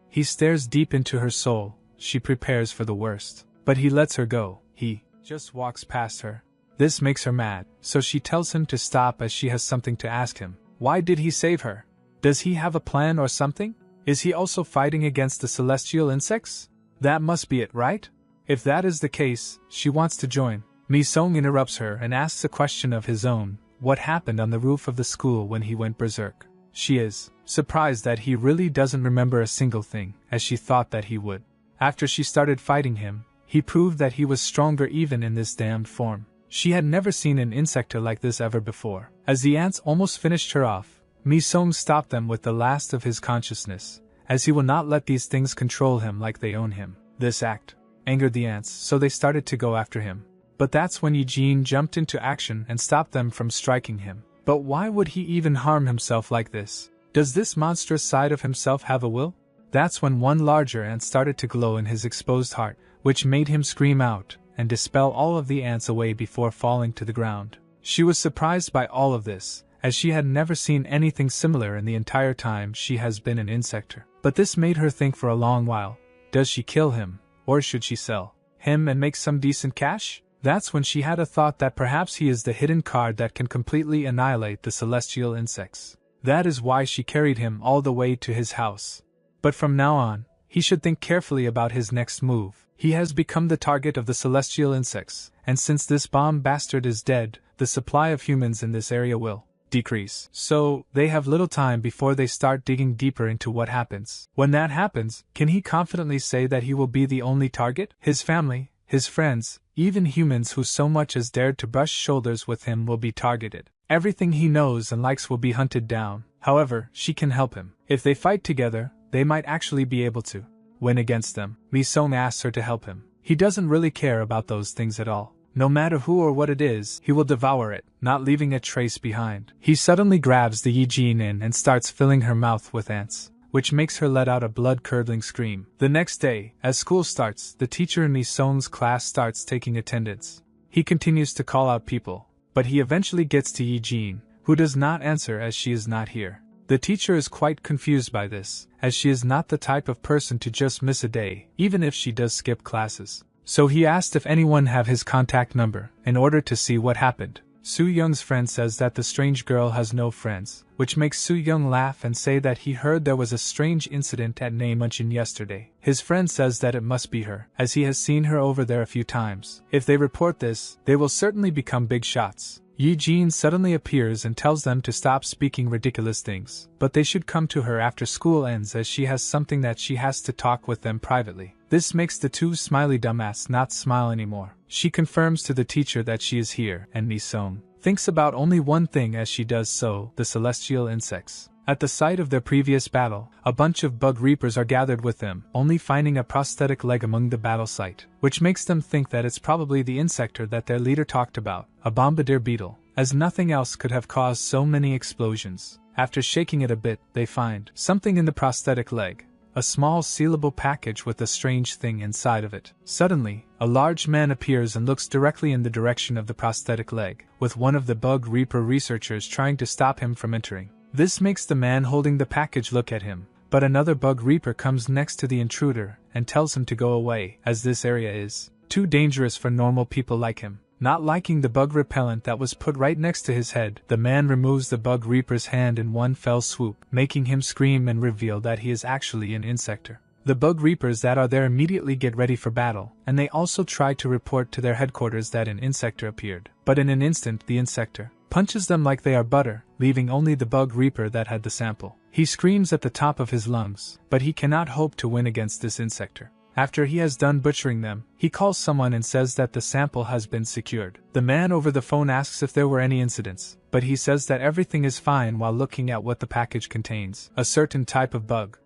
He stares deep into her soul. She prepares for the worst, but he lets her go. He just walks past her. This makes her mad, so she tells him to stop as she has something to ask him. Why did he save her? Does he have a plan or something? Is he also fighting against the celestial insects? That must be it, right? If that is the case, she wants to join. Mi-sung interrupts her and asks a question of his own. What happened on the roof of the school when he went berserk? She is surprised that he really doesn't remember a single thing, as she thought that he would. After she started fighting him, he proved that he was stronger even in this damned form. She had never seen an insector like this ever before. As the ants almost finished her off, Mi-sung stopped them with the last of his consciousness, as he will not let these things control him like they own him. This act angered the ants, so they started to go after him. But that's when Eugene jumped into action and stopped them from striking him. But why would he even harm himself like this? Does this monstrous side of himself have a will? That's when one larger ant started to glow in his exposed heart, which made him scream out and dispel all of the ants away before falling to the ground. She was surprised by all of this, as she had never seen anything similar in the entire time she has been an insector. But this made her think for a long while. Does she kill him, or should she sell him and make some decent cash? That's when she had a thought that perhaps he is the hidden card that can completely annihilate the celestial insects. That is why she carried him all the way to his house. But from now on, he should think carefully about his next move. He has become the target of the celestial insects, and since this bomb bastard is dead, the supply of humans in this area will decrease. So, they have little time before they start digging deeper into what happens. When that happens, can he confidently say that he will be the only target? His family, his friends, even humans who so much as dared to brush shoulders with him will be targeted. Everything he knows and likes will be hunted down. However, she can help him. If they fight together, they might actually be able to win against them. Mi-sung asks her to help him. He doesn't really care about those things at all. No matter who or what it is, he will devour it, not leaving a trace behind. He suddenly grabs the Eugene in and starts filling her mouth with ants, which makes her let out a blood-curdling scream. The next day, as school starts, the teacher in Mi-sung's class starts taking attendance. He continues to call out people, but he eventually gets to Eugene, who does not answer as she is not here. The teacher is quite confused by this, as she is not the type of person to just miss a day, even if she does skip classes. So he asked if anyone have his contact number, in order to see what happened. Soo-young's friend says that the strange girl has no friends, which makes Soo-young laugh and say that he heard there was a strange incident at Naemuncheon yesterday. His friend says that it must be her, as he has seen her over there a few times. If they report this, they will certainly become big shots. Eugene suddenly appears and tells them to stop speaking ridiculous things, but they should come to her after school ends as she has something that she has to talk with them privately. This makes the two smiley dumbass not smile anymore. She confirms to the teacher that she is here, and Mi-sung thinks about only one thing as she does so: the celestial insects. At the site of their previous battle, a bunch of bug reapers are gathered with them, only finding a prosthetic leg among the battle site, which makes them think that it's probably the insector that their leader talked about, a bombardier beetle, as nothing else could have caused so many explosions. After shaking it a bit, they find something in the prosthetic leg, a small sealable package with a strange thing inside of it. Suddenly, a large man appears and looks directly in the direction of the prosthetic leg, with one of the bug reaper researchers trying to stop him from entering. This makes the man holding the package look at him, but another bug reaper comes next to the intruder and tells him to go away, as this area is too dangerous for normal people like him. Not liking the bug repellent that was put right next to his head, the man removes the bug reaper's hand in one fell swoop, making him scream and reveal that he is actually an insector. The bug reapers that are there immediately get ready for battle, and they also try to report to their headquarters that an insector appeared. But in an instant, the insector punches them like they are butter, leaving only the bug reaper that had the sample. He screams at the top of his lungs, but he cannot hope to win against this insector. After he has done butchering them, he calls someone and says that the sample has been secured. The man over the phone asks if there were any incidents, but he says that everything is fine while looking at what the package contains, a certain type of bug.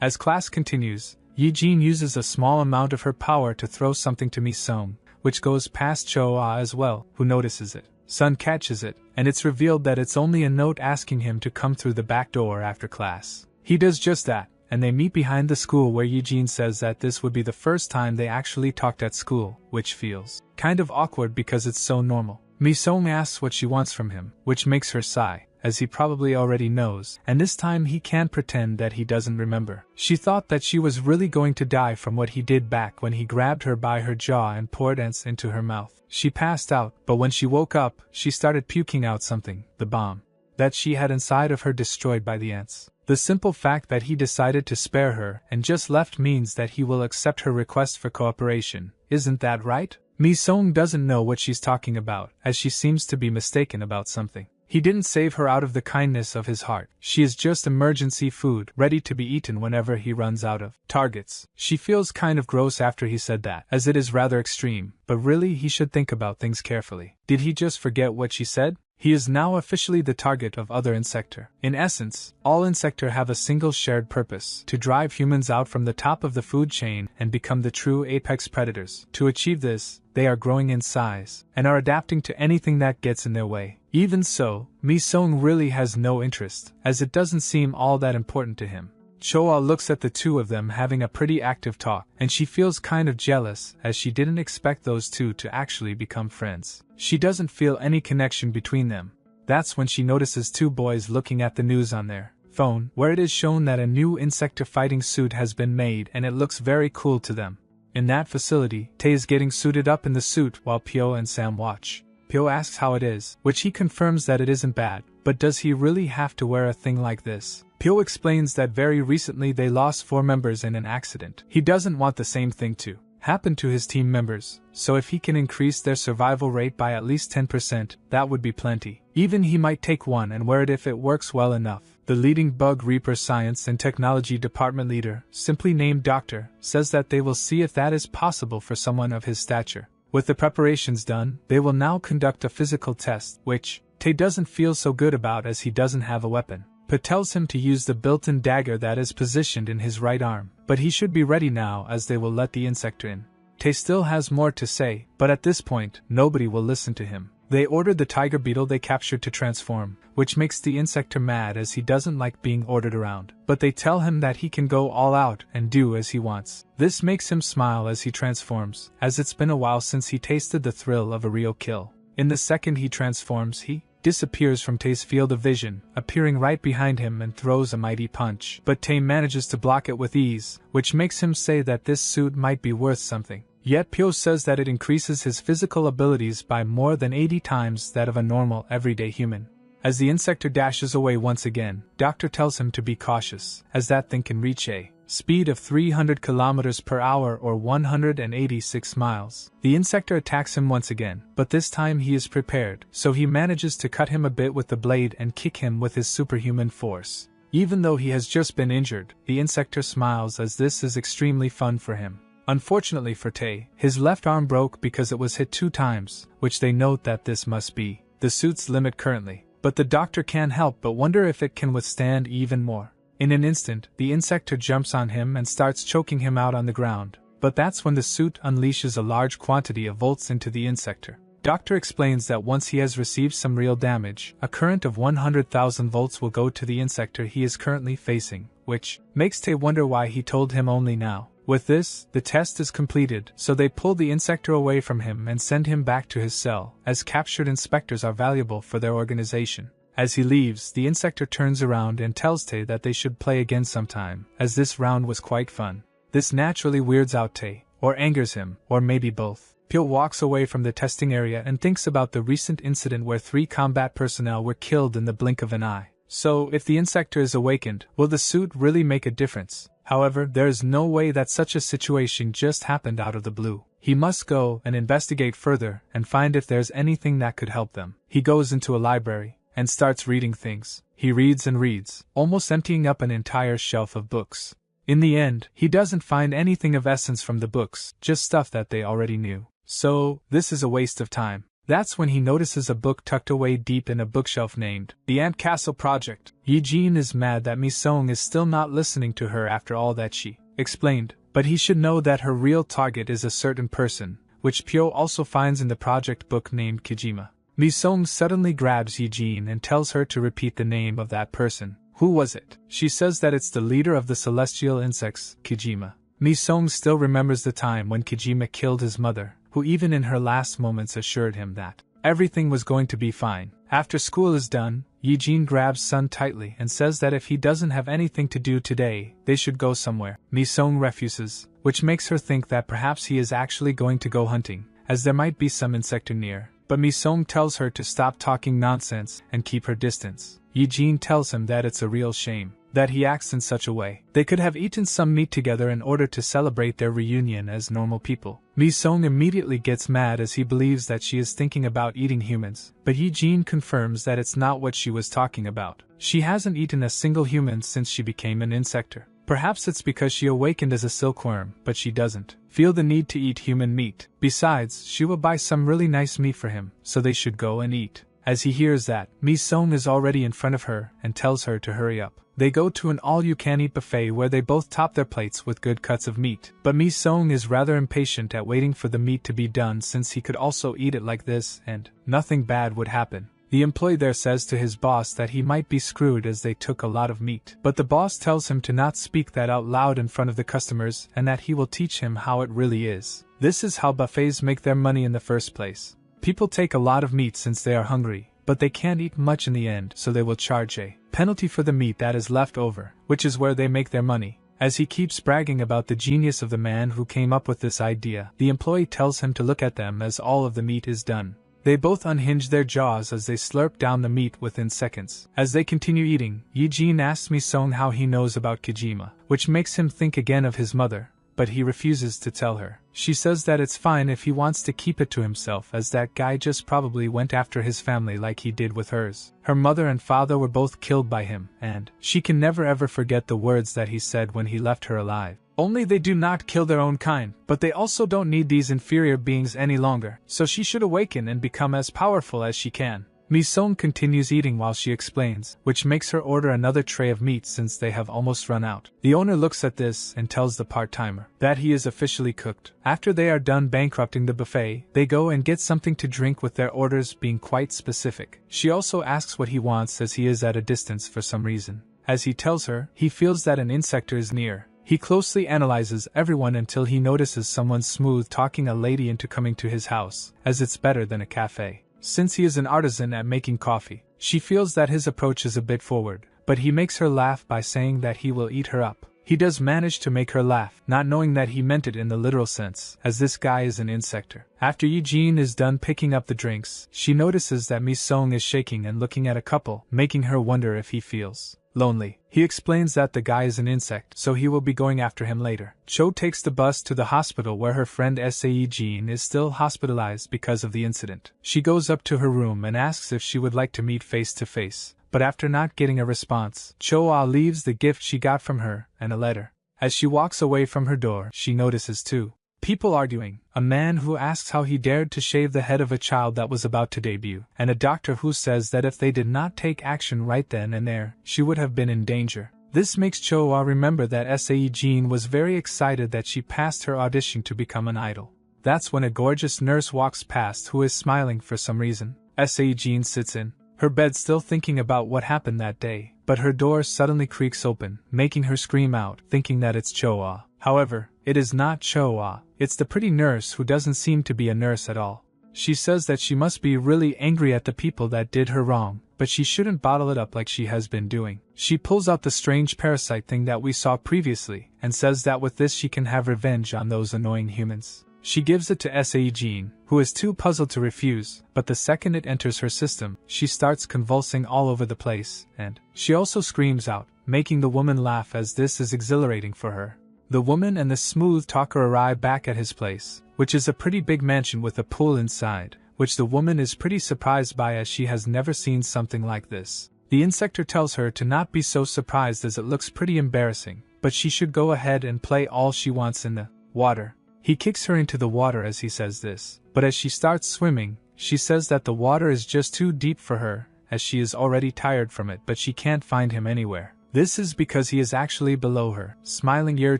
As class continues, Eugene uses a small amount of her power to throw something to Mi-sung, which goes past Cho-ah as well, who notices it. Sun catches it, and it's revealed that it's only a note asking him to come through the back door after class. He does just that, and they meet behind the school where Eugene says that this would be the first time they actually talked at school, which feels kind of awkward because it's so normal. Mi-sung asks what she wants from him, which makes her sigh, as he probably already knows, and this time he can't pretend that he doesn't remember. She thought that she was really going to die from what he did back when he grabbed her by her jaw and poured ants into her mouth. She passed out, but when she woke up, she started puking out something, the bomb that she had inside of her destroyed by the ants. The simple fact that he decided to spare her and just left means that he will accept her request for cooperation. Isn't that right? Mi-sung doesn't know what she's talking about, as she seems to be mistaken about something. He didn't save her out of the kindness of his heart. She is just emergency food, ready to be eaten whenever he runs out of targets. She feels kind of gross after he said that, as it is rather extreme, but really he should think about things carefully. Did he just forget what she said? He is now officially the target of other insector. In essence, all insector have a single shared purpose: to drive humans out from the top of the food chain and become the true apex predators. To achieve this, they are growing in size, and are adapting to anything that gets in their way. Even so, Mi-sung really has no interest, as it doesn't seem all that important to him. Choa looks at the two of them having a pretty active talk, and she feels kind of jealous, as she didn't expect those two to actually become friends. She doesn't feel any connection between them. That's when she notices two boys looking at the news on their phone, where it is shown that a new insector fighting suit has been made and it looks very cool to them. In that facility, Tae is getting suited up in the suit while Pyo and Sam watch. Pyo asks how it is, which he confirms that it isn't bad, but does he really have to wear a thing like this? Pyo explains that very recently they lost 4 members in an accident. He doesn't want the same thing to happen to his team members, so if he can increase their survival rate by at least 10%, that would be plenty. Even he might take one and wear it if it works well enough. The leading Bug Reaper Science and Technology Department leader, simply named Doctor, says that they will see if that is possible for someone of his stature. With the preparations done, they will now conduct a physical test, which Tae doesn't feel so good about as he doesn't have a weapon. But tells him to use the built-in dagger that is positioned in his right arm, but he should be ready now as they will let the insector in. Tae still has more to say, but at this point, nobody will listen to him. They ordered the tiger beetle they captured to transform, which makes the insector mad as he doesn't like being ordered around. But they tell him that he can go all out and do as he wants. This makes him smile as he transforms, as it's been a while since he tasted the thrill of a real kill. In the second he transforms, he disappears from Tae's field of vision, appearing right behind him and throws a mighty punch. But Tae manages to block it with ease, which makes him say that this suit might be worth something. Yet Pyo says that it increases his physical abilities by more than 80 times that of a normal, everyday human. As the insector dashes away once again, Doctor tells him to be cautious, as that thing can reach a speed of 300 km per hour or 186 miles. The insector attacks him once again, but this time he is prepared, so he manages to cut him a bit with the blade and kick him with his superhuman force. Even though he has just been injured, the insector smiles as this is extremely fun for him. Unfortunately for Tae, his left arm broke because it was hit 2 times, which they note that this must be the suit's limit currently. But the doctor can't help but wonder if it can withstand even more. In an instant, the insector jumps on him and starts choking him out on the ground, but that's when the suit unleashes a large quantity of volts into the insector. Doctor explains that once he has received some real damage, a current of 100,000 volts will go to the insector he is currently facing, which makes Tae wonder why he told him only now. With this, the test is completed, so they pull the insector away from him and send him back to his cell, as captured inspectors are valuable for their organization. As he leaves, the insector turns around and tells Tae that they should play again sometime, as this round was quite fun. This naturally weirds out Tae, or angers him, or maybe both. Pyo walks away from the testing area and thinks about the recent incident where 3 combat personnel were killed in the blink of an eye. So, if the insector is awakened, will the suit really make a difference? However, there is no way that such a situation just happened out of the blue. He must go and investigate further and find if there's anything that could help them. He goes into a library and starts reading things. He reads and reads, almost emptying up an entire shelf of books. In the end, he doesn't find anything of essence from the books, just stuff that they already knew. So, this is a waste of time. That's when he notices a book tucked away deep in a bookshelf named The Ant Castle Project. Eugene is mad that Mi-sung is still not listening to her after all that she explained, but he should know that her real target is a certain person, which Pyo also finds in the project book named Kijima. Mi-sung suddenly grabs Eugene and tells her to repeat the name of that person. Who was it? She says that it's the leader of the celestial insects, Kijima. Mi-sung still remembers the time when Kijima killed his mother, who even in her last moments assured him that everything was going to be fine. After school is done, Eugene grabs Sun tightly and says that if he doesn't have anything to do today, they should go somewhere. Mi-sung refuses, which makes her think that perhaps he is actually going to go hunting, as there might be some insector near. But Mi-sung tells her to stop talking nonsense and keep her distance. Eugene tells him that it's a real shame. that he acts in such a way. They could have eaten some meat together in order to celebrate their reunion as normal people. Mi-sung immediately gets mad as he believes that she is thinking about eating humans, but Yi-jin confirms that it's not what she was talking about. She hasn't eaten a single human since she became an insector. Perhaps it's because she awakened as a silkworm, but she doesn't feel the need to eat human meat. Besides, she will buy some really nice meat for him, so they should go and eat. As he hears that, Mi-sung is already in front of her and tells her to hurry up. They go to an all-you-can-eat buffet where they both top their plates with good cuts of meat. But Mi-sung is rather impatient at waiting for the meat to be done since he could also eat it like this and nothing bad would happen. The employee there says to his boss that he might be screwed as they took a lot of meat. But the boss tells him to not speak that out loud in front of the customers and that he will teach him how it really is. This is how buffets make their money in the first place. People take a lot of meat since they are hungry, but they can't eat much in the end, so they will charge a penalty for the meat that is left over, which is where they make their money. As he keeps bragging about the genius of the man who came up with this idea, the employee tells him to look at them as all of the meat is done. They both unhinge their jaws as they slurp down the meat within seconds. As they continue eating, Yi-jin asks Mi-sung how he knows about Kojima, which makes him think again of his mother, but he refuses to tell her. She says that it's fine if he wants to keep it to himself as that guy just probably went after his family like he did with hers. Her mother and father were both killed by him, and she can never ever forget the words that he said when he left her alive. Only they do not kill their own kind, but they also don't need these inferior beings any longer, so she should awaken and become as powerful as she can. Mi-sung continues eating while she explains, which makes her order another tray of meat since they have almost run out. The owner looks at this and tells the part-timer that he is officially cooked. After they are done bankrupting the buffet, they go and get something to drink with their orders being quite specific. She also asks what he wants as he is at a distance for some reason. As he tells her, he feels that an insector is near. He closely analyzes everyone until he notices someone smooth talking a lady into coming to his house, as it's better than a cafe. Since he is an artisan at making coffee, she feels that his approach is a bit forward, but he makes her laugh by saying that he will eat her up. He does manage to make her laugh, not knowing that he meant it in the literal sense, as this guy is an insector. After Yi-jin is done picking up the drinks, she notices that Mi-sung is shaking and looking at a couple, making her wonder if he feels lonely. He explains that the guy is an insect, so he will be going after him later. Cho takes the bus to the hospital where her friend Yi-jin is still hospitalized because of the incident. She goes up to her room and asks if she would like to meet face to face, but after not getting a response, Cho leaves the gift she got from her and a letter. As she walks away from her door, she notices two people arguing, a man who asks how he dared to shave the head of a child that was about to debut, and a doctor who says that if they did not take action right then and there, she would have been in danger. This makes Cho remember that Yi-jin was very excited that she passed her audition to become an idol. That's when a gorgeous nurse walks past who is smiling for some reason. Yi-jin sits in her bed still thinking about what happened that day, but her door suddenly creaks open, making her scream out, thinking that it's Cho. However, it is not Cho, it's the pretty nurse who doesn't seem to be a nurse at all. She says that she must be really angry at the people that did her wrong, but she shouldn't bottle it up like she has been doing. She pulls out the strange parasite thing that we saw previously, and says that with this she can have revenge on those annoying humans. She gives it to Yi-jin, who is too puzzled to refuse, but the second it enters her system, she starts convulsing all over the place, and she also screams out, making the woman laugh as this is exhilarating for her. The woman and the smooth talker arrive back at his place, which is a pretty big mansion with a pool inside, which the woman is pretty surprised by as she has never seen something like this. The insector tells her to not be so surprised as it looks pretty embarrassing, but she should go ahead and play all she wants in the water. He kicks her into the water as he says this, but as she starts swimming, she says that the water is just too deep for her, as she is already tired from it, but she can't find him anywhere. This is because he is actually below her, smiling ear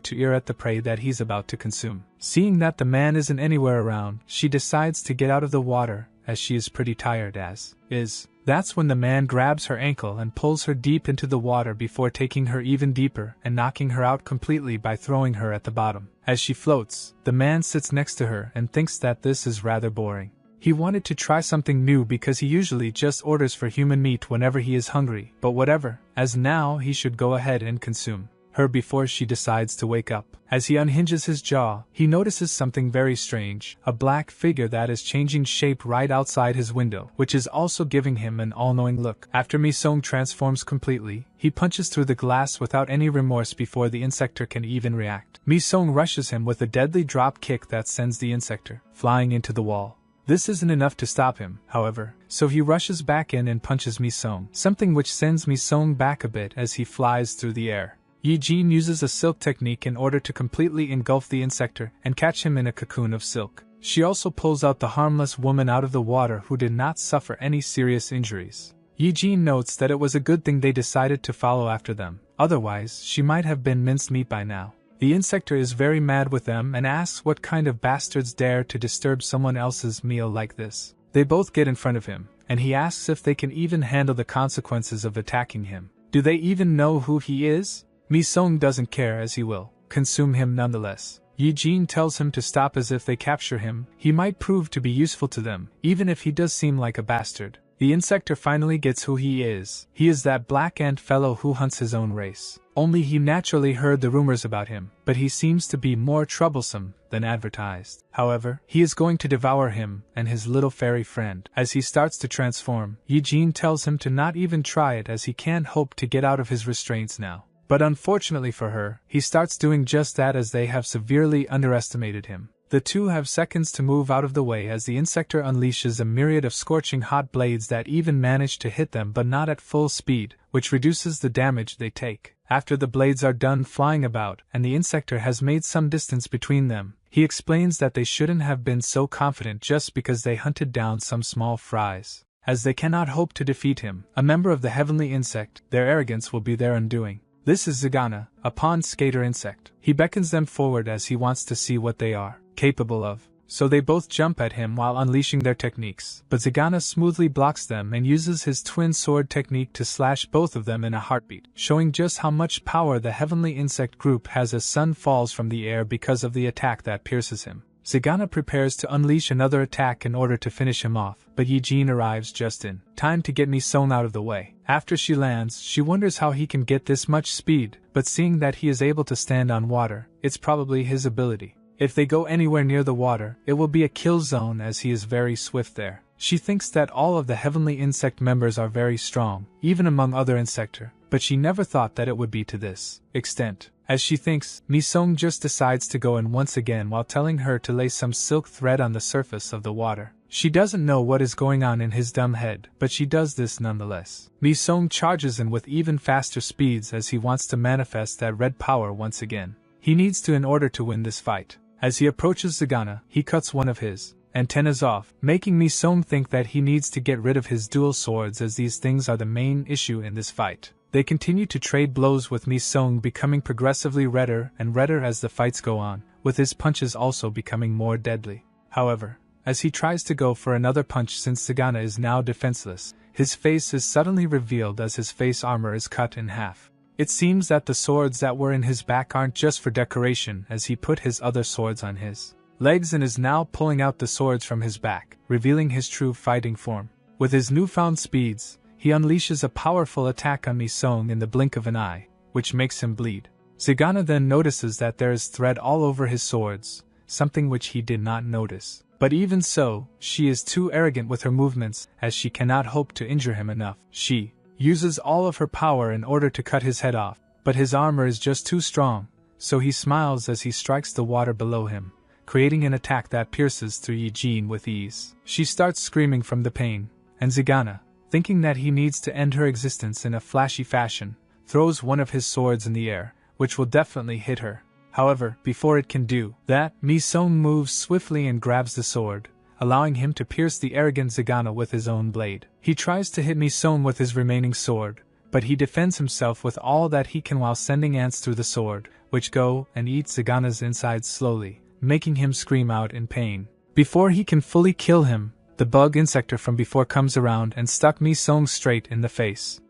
to ear at the prey that he's about to consume. Seeing that the man isn't anywhere around, she decides to get out of the water, as she is pretty tired as is. That's when the man grabs her ankle and pulls her deep into the water before taking her even deeper and knocking her out completely by throwing her at the bottom. As she floats, the man sits next to her and thinks that this is rather boring. He wanted to try something new because he usually just orders for human meat whenever he is hungry, but whatever, as now he should go ahead and consume. her before she decides to wake up. As he unhinges his jaw, he notices something very strange, a black figure that is changing shape right outside his window, which is also giving him an all-knowing look. After Mi-sung transforms completely, he punches through the glass without any remorse before the insector can even react. Mi-sung rushes him with a deadly drop kick that sends the insector flying into the wall. This isn't enough to stop him, however, so he rushes back in and punches Mi-sung, something which sends Mi-sung back a bit as he flies through the air. Yi-jin uses a silk technique in order to completely engulf the insector and catch him in a cocoon of silk. She also pulls out the harmless woman out of the water who did not suffer any serious injuries. Yi-jin notes that it was a good thing they decided to follow after them, otherwise she might have been minced meat by now. The insector is very mad with them and asks what kind of bastards dare to disturb someone else's meal like this. They both get in front of him, and he asks if they can even handle the consequences of attacking him. Do they even know who he is? Mi-sung doesn't care as he will consume him nonetheless. Yi-jin tells him to stop as if they capture him, he might prove to be useful to them, even if he does seem like a bastard. The insector finally gets who he is. He is that black ant fellow who hunts his own race. Only he naturally heard the rumors about him, but he seems to be more troublesome than advertised. However, he is going to devour him and his little fairy friend. As he starts to transform, Yi-jin tells him to not even try it as he can't hope to get out of his restraints now. But unfortunately for her, he starts doing just that as they have severely underestimated him. The two have seconds to move out of the way as the insector unleashes a myriad of scorching hot blades that even manage to hit them but not at full speed, which reduces the damage they take. After the blades are done flying about and the insector has made some distance between them, he explains that they shouldn't have been so confident just because they hunted down some small fries. As they cannot hope to defeat him, a member of the heavenly insect, their arrogance will be their undoing. This is Zagana, a pond skater insect. He beckons them forward as he wants to see what they are capable of. So they both jump at him while unleashing their techniques, but Zagana smoothly blocks them and uses his twin sword technique to slash both of them in a heartbeat, showing just how much power the heavenly insect group has as Sun falls from the air because of the attack that pierces him. Zagana prepares to unleash another attack in order to finish him off, but Yi-jin arrives just in time to get Mi-sung out of the way. After she lands, she wonders how he can get this much speed, but seeing that he is able to stand on water, it's probably his ability. If they go anywhere near the water, it will be a kill zone as he is very swift there. She thinks that all of the heavenly insect members are very strong, even among other insector, but she never thought that it would be to this extent. As she thinks, Mi-sung just decides to go in once again while telling her to lay some silk thread on the surface of the water. She doesn't know what is going on in his dumb head, but she does this nonetheless. Mi-sung charges in with even faster speeds as he wants to manifest that red power once again. He needs to in order to win this fight. As he approaches Zagana, he cuts one of his antennas off, making Mi-sung think that he needs to get rid of his dual swords as these things are the main issue in this fight. They continue to trade blows with Mi-sung becoming progressively redder and redder as the fights go on, with his punches also becoming more deadly. However, as he tries to go for another punch since Zagana is now defenseless, his face is suddenly revealed as his face armor is cut in half. It seems that the swords that were in his back aren't just for decoration as he put his other swords on his legs and is now pulling out the swords from his back, revealing his true fighting form. With his newfound speeds, he unleashes a powerful attack on Mi-sung in the blink of an eye, which makes him bleed. Zagana then notices that there is thread all over his swords, something which he did not notice. But even so, she is too arrogant with her movements as she cannot hope to injure him enough. She uses all of her power in order to cut his head off, but his armor is just too strong, so he smiles as he strikes the water below him, creating an attack that pierces through Yi-jin with ease. She starts screaming from the pain, and Zagana, thinking that he needs to end her existence in a flashy fashion, throws one of his swords in the air, which will definitely hit her. However, before it can do that, Mi-sung moves swiftly and grabs the sword, allowing him to pierce the arrogant Zagana with his own blade. He tries to hit Mi-sung with his remaining sword, but he defends himself with all that he can while sending ants through the sword, which go and eat Zagana's insides slowly, making him scream out in pain. Before he can fully kill him, the bug insector from before comes around and stuck Mi-sung straight in the face,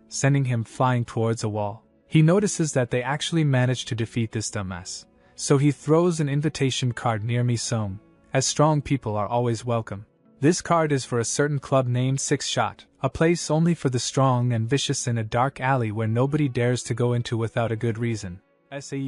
sending him flying towards a wall. He notices that they actually managed to defeat this dumbass, so he throws an invitation card near Mi-sung, as strong people are always welcome. This card is for a certain club named Six Shot, a place only for the strong and vicious in a dark alley where nobody dares to go into without a good reason.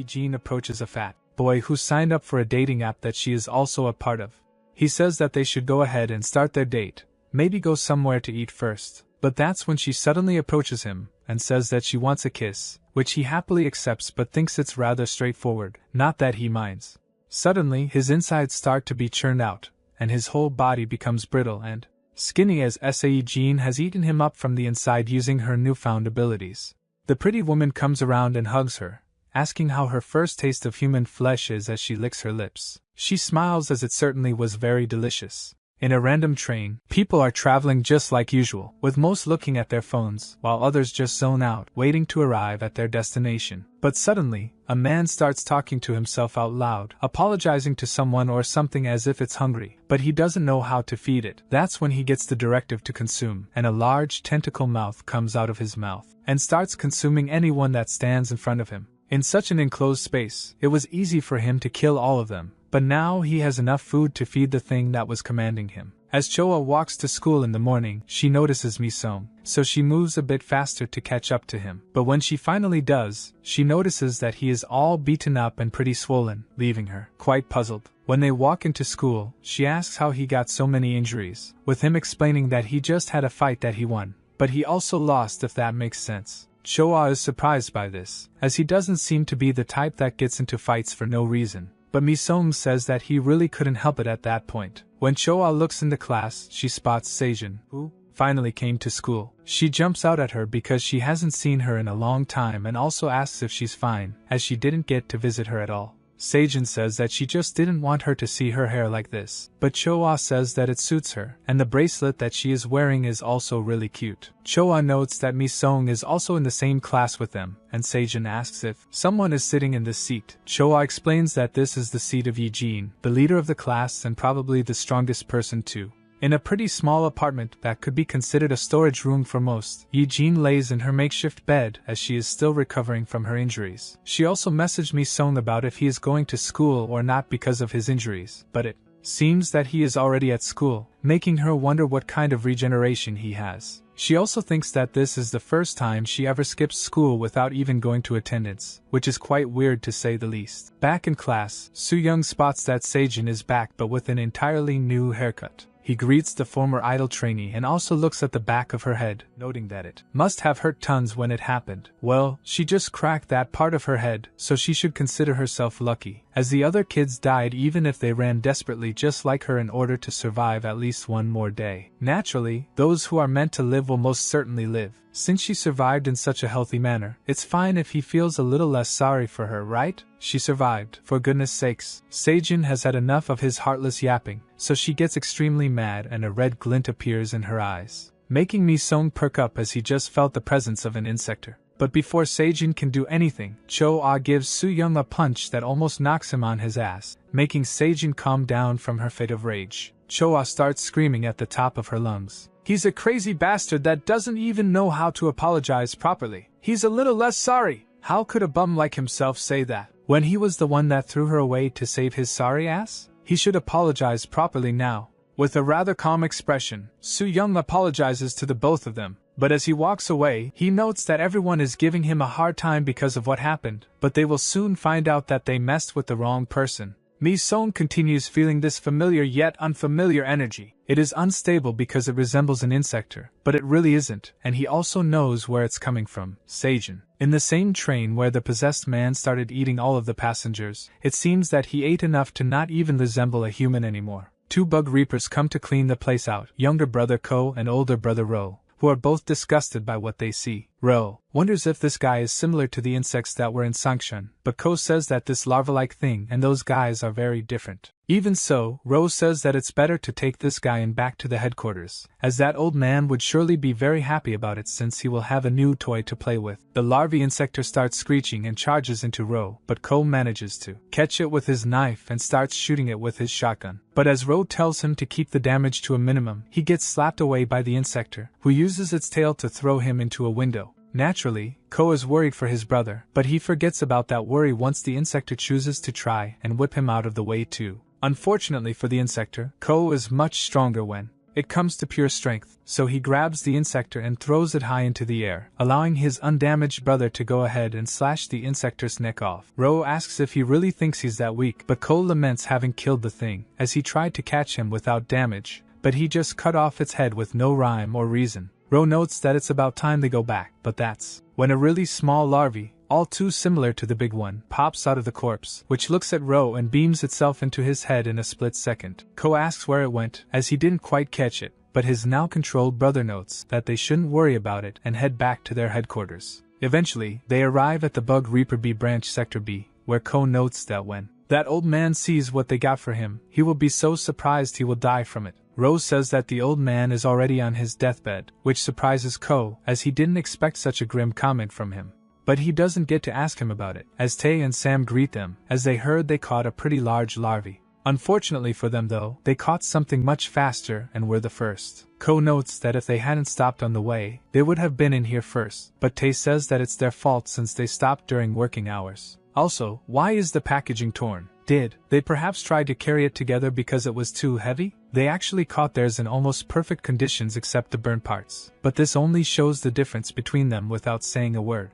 Jean approaches a fat boy who signed up for a dating app that she is also a part of. He says that they should go ahead and start their date, maybe go somewhere to eat first. But that's when she suddenly approaches him and says that she wants a kiss, which he happily accepts but thinks it's rather straightforward, not that he minds. Suddenly his insides start to be churned out, and his whole body becomes brittle and skinny as Jean has eaten him up from the inside using her newfound abilities. The pretty woman comes around and hugs her, asking how her first taste of human flesh is as she licks her lips. She smiles as it certainly was very delicious. In a random train, people are traveling just like usual, with most looking at their phones, while others just zone out, waiting to arrive at their destination. But suddenly, a man starts talking to himself out loud, apologizing to someone or something as if it's hungry, but he doesn't know how to feed it. That's when he gets the directive to consume, and a large tentacle mouth comes out of his mouth, and starts consuming anyone that stands in front of him. In such an enclosed space, it was easy for him to kill all of them. But now he has enough food to feed the thing that was commanding him. As Choa walks to school in the morning, she notices Mi-sung, so she moves a bit faster to catch up to him. But when she finally does, she notices that he is all beaten up and pretty swollen, leaving her quite puzzled. When they walk into school, she asks how he got so many injuries, with him explaining that he just had a fight that he won, but he also lost, if that makes sense. Choa is surprised by this, as he doesn't seem to be the type that gets into fights for no reason. But Mi-sung says that he really couldn't help it at that point. When Choa looks into class, she spots Sejin, who finally came to school. She jumps out at her because she hasn't seen her in a long time and also asks if she's fine, as she didn't get to visit her at all. Sejin says that she just didn't want her to see her hair like this, but Choa says that it suits her, and the bracelet that she is wearing is also really cute. Choa notes that Mi-sung is also in the same class with them, and Sejin asks if someone is sitting in this seat. Choa explains that this is the seat of Eugene, the leader of the class and probably the strongest person too. In a pretty small apartment that could be considered a storage room for most, Eugene lays in her makeshift bed as she is still recovering from her injuries. She also messaged Mi-sung about if he is going to school or not because of his injuries, but it seems that he is already at school, making her wonder what kind of regeneration he has. She also thinks that this is the first time she ever skips school without even going to attendance, which is quite weird to say the least. Back in class, Soo-young spots that Sejin is back but with an entirely new haircut. He greets the former idol trainee and also looks at the back of her head, noting that it must have hurt tons when it happened. Well, she just cracked that part of her head, so she should consider herself lucky, as the other kids died even if they ran desperately just like her in order to survive at least one more day. Naturally, those who are meant to live will most certainly live. Since she survived in such a healthy manner, it's fine if he feels a little less sorry for her, right? She survived, for goodness sakes. Sejin has had enough of his heartless yapping, so she gets extremely mad and a red glint appears in her eyes, making Mi-sung perk up as he just felt the presence of an insector. But before Sejin can do anything, Cho-ah gives Soo-young a punch that almost knocks him on his ass, making Sejin calm down from her fit of rage. Cho-ah starts screaming at the top of her lungs. He's a crazy bastard that doesn't even know how to apologize properly. He's a little less sorry. How could a bum like himself say that, when he was the one that threw her away to save his sorry ass? He should apologize properly now. With a rather calm expression, Soo-young apologizes to the both of them. But as he walks away, he notes that everyone is giving him a hard time because of what happened, but they will soon find out that they messed with the wrong person. Mi-sung continues feeling this familiar yet unfamiliar energy. It is unstable because it resembles an insector, but it really isn't, and he also knows where it's coming from. Sejin. In the same train where the possessed man started eating all of the passengers, it seems that he ate enough to not even resemble a human anymore. Two bug reapers come to clean the place out, younger brother Ko and older brother Ro, who are both disgusted by what they see. Ro wonders if this guy is similar to the insects that were in Sangshan, but Ko says that this larva-like thing and those guys are very different. Even so, Ro says that it's better to take this guy in back to the headquarters, as that old man would surely be very happy about it since he will have a new toy to play with. The larvae insector starts screeching and charges into Ro, but Ko manages to catch it with his knife and starts shooting it with his shotgun. But as Ro tells him to keep the damage to a minimum, he gets slapped away by the insector, who uses its tail to throw him into a window. Naturally, Ko is worried for his brother, but he forgets about that worry once the insector chooses to try and whip him out of the way too. Unfortunately for the insector, Ko is much stronger when it comes to pure strength, so he grabs the insector and throws it high into the air, allowing his undamaged brother to go ahead and slash the insector's neck off. Ro asks if he really thinks he's that weak, but Ko laments having killed the thing, as he tried to catch him without damage, but he just cut off its head with no rhyme or reason. Ro notes that it's about time they go back, but that's when a really small larvae, all too similar to the big one, pops out of the corpse, which looks at Ro and beams itself into his head in a split second. Ko asks where it went, as he didn't quite catch it, but his now controlled brother notes that they shouldn't worry about it and head back to their headquarters. Eventually, they arrive at the Bug Reaper B branch Sector B, where Ko notes that when that old man sees what they got for him, he will be so surprised he will die from it. Rose says that the old man is already on his deathbed, which surprises Ko, as he didn't expect such a grim comment from him. But he doesn't get to ask him about it, as Tae and Sam greet them, as they heard they caught a pretty large larvae. Unfortunately for them though, they caught something much faster and were the first. Ko notes that if they hadn't stopped on the way, they would have been in here first, but Tae says that it's their fault since they stopped during working hours. Also, why is the packaging torn? Did they perhaps try to carry it together because it was too heavy? They actually caught theirs in almost perfect conditions except the burnt parts, but this only shows the difference between them without saying a word.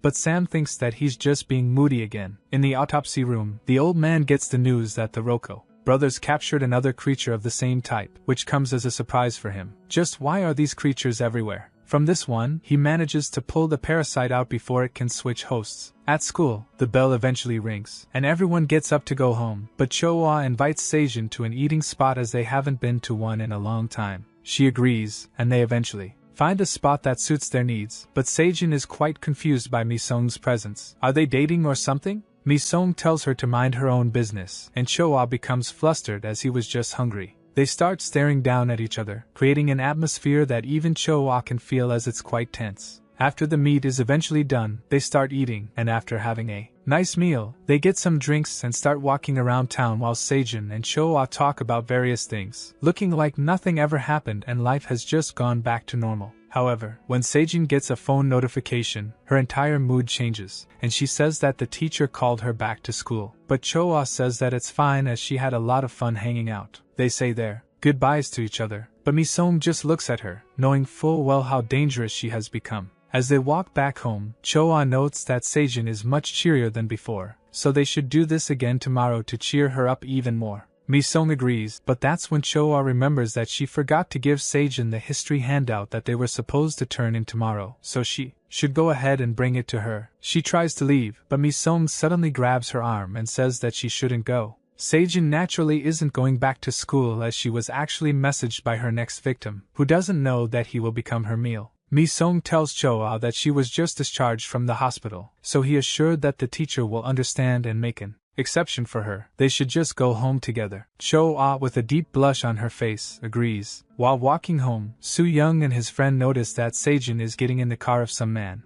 But Sam thinks that he's just being moody again. In the autopsy room, the old man gets the news that the Roko brothers captured another creature of the same type, which comes as a surprise for him. Just why are these creatures everywhere? From this one, he manages to pull the parasite out before it can switch hosts. At school, the bell eventually rings, and everyone gets up to go home, but Choa invites Seijin to an eating spot as they haven't been to one in a long time. She agrees, and they eventually find a spot that suits their needs, but Seijin is quite confused by Mi-sung's presence. Are they dating or something? Mi-sung tells her to mind her own business, and Choa becomes flustered as he was just hungry. They start staring down at each other, creating an atmosphere that even Choa can feel as it's quite tense. After the meat is eventually done, they start eating, and after having a nice meal, they get some drinks and start walking around town while Seijin and Choa talk about various things, looking like nothing ever happened and life has just gone back to normal. However, when Seijin gets a phone notification, her entire mood changes, and she says that the teacher called her back to school. But Choa says that it's fine as she had a lot of fun hanging out. They say their goodbyes to each other, but Mi-sung just looks at her, knowing full well how dangerous she has become. As they walk back home, Choa notes that Seijin is much cheerier than before, so they should do this again tomorrow to cheer her up even more. Mi-sung agrees, but that's when Choa remembers that she forgot to give Seijin the history handout that they were supposed to turn in tomorrow, so she should go ahead and bring it to her. She tries to leave, but Mi-sung suddenly grabs her arm and says that she shouldn't go. Seijin naturally isn't going back to school as she was actually messaged by her next victim, who doesn't know that he will become her meal. Mi-sung tells Choa that she was just discharged from the hospital, so he assured that the teacher will understand and make an exception for her. They should just go home together. Choa, with a deep blush on her face, agrees. While walking home, Soo-young and his friend notice that Seijin is getting in the car of some man.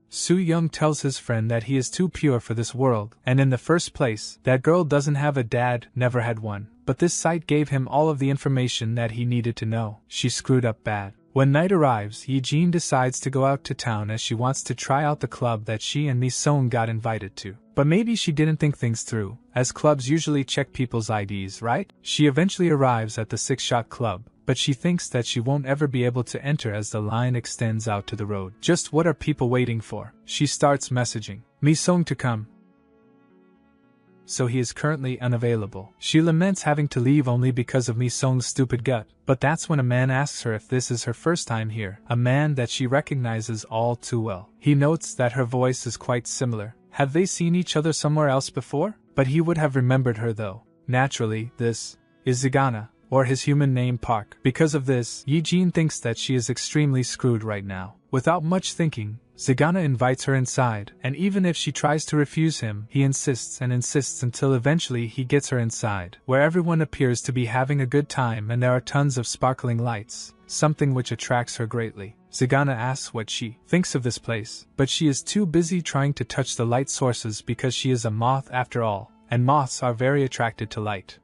Soo-young tells his friend that he is too pure for this world, and in the first place, that girl doesn't have a dad, never had one. But this sight gave him all of the information that he needed to know. She screwed up bad. When night arrives, Yijin decides to go out to town as she wants to try out the club that she and Mi-sung got invited to. But maybe she didn't think things through, as clubs usually check people's IDs, right? She eventually arrives at the six-shot club, but she thinks that she won't ever be able to enter as the line extends out to the road. Just what are people waiting for? She starts messaging Mi-sung to come, so he is currently unavailable. She laments having to leave only because of Mi-sung's stupid gut, but that's when a man asks her if this is her first time here, a man that she recognizes all too well. He notes that her voice is quite similar. Have they seen each other somewhere else before? But he would have remembered her though. Naturally, this is Zagana, or his human name Park. Because of this, Yijin thinks that she is extremely screwed right now. Without much thinking, Zagana invites her inside, and even if she tries to refuse him, he insists and insists until eventually he gets her inside, where everyone appears to be having a good time and there are tons of sparkling lights, something which attracts her greatly. Zagana asks what she thinks of this place, but she is too busy trying to touch the light sources because she is a moth after all, and moths are very attracted to light.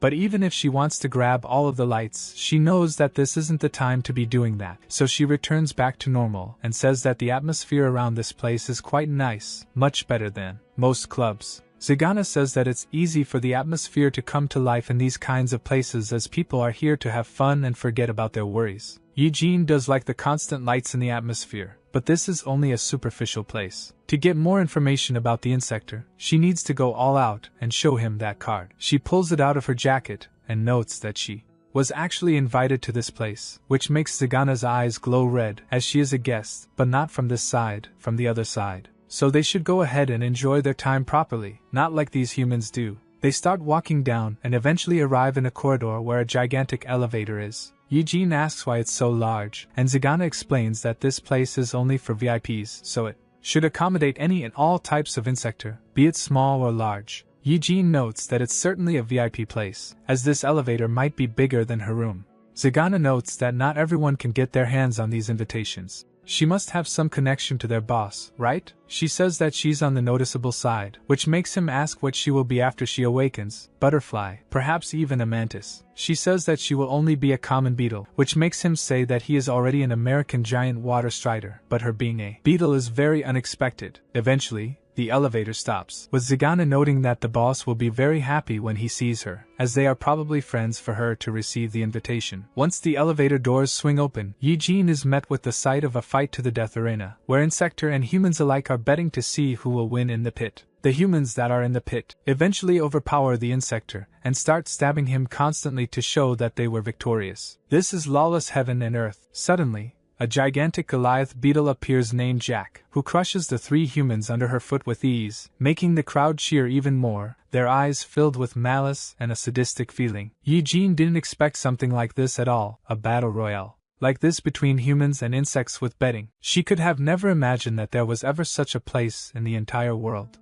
But even if she wants to grab all of the lights, she knows that this isn't the time to be doing that. So she returns back to normal and says that the atmosphere around this place is quite nice, much better than most clubs. Zagana says that it's easy for the atmosphere to come to life in these kinds of places as people are here to have fun and forget about their worries. Eugene does like the constant lights in the atmosphere, but this is only a superficial place. To get more information about the insector, she needs to go all out and show him that card. She pulls it out of her jacket and notes that she was actually invited to this place, which makes Zagana's eyes glow red as she is a guest, but not from this side, from the other side. So they should go ahead and enjoy their time properly, not like these humans do. They start walking down and eventually arrive in a corridor where a gigantic elevator is. Eugene asks why it's so large, and Zagana explains that this place is only for VIPs, so it should accommodate any and all types of insector, be it small or large. Eugene notes that it's certainly a VIP place, as this elevator might be bigger than her room. Zagana notes that not everyone can get their hands on these invitations. She must have some connection to their boss, right? She says that she's on the noticeable side, which makes him ask what she will be after she awakens. Butterfly, perhaps even a mantis. She says that she will only be a common beetle, which makes him say that he is already an American giant water strider, but her being a beetle is very unexpected. Eventually, the elevator stops, with Zagana noting that the boss will be very happy when he sees her, as they are probably friends for her to receive the invitation. Once the elevator doors swing open, Eugene is met with the sight of a fight to the death arena, where insector and humans alike are betting to see who will win in the pit. The humans that are in the pit eventually overpower the insector and start stabbing him constantly to show that they were victorious. This is lawless heaven and earth. Suddenly, a gigantic Goliath beetle appears named Jack, who crushes the three humans under her foot with ease, making the crowd cheer even more, their eyes filled with malice and a sadistic feeling. Eugene didn't expect something like this at all, a battle royale like this between humans and insects with betting. She could have never imagined that there was ever such a place in the entire world.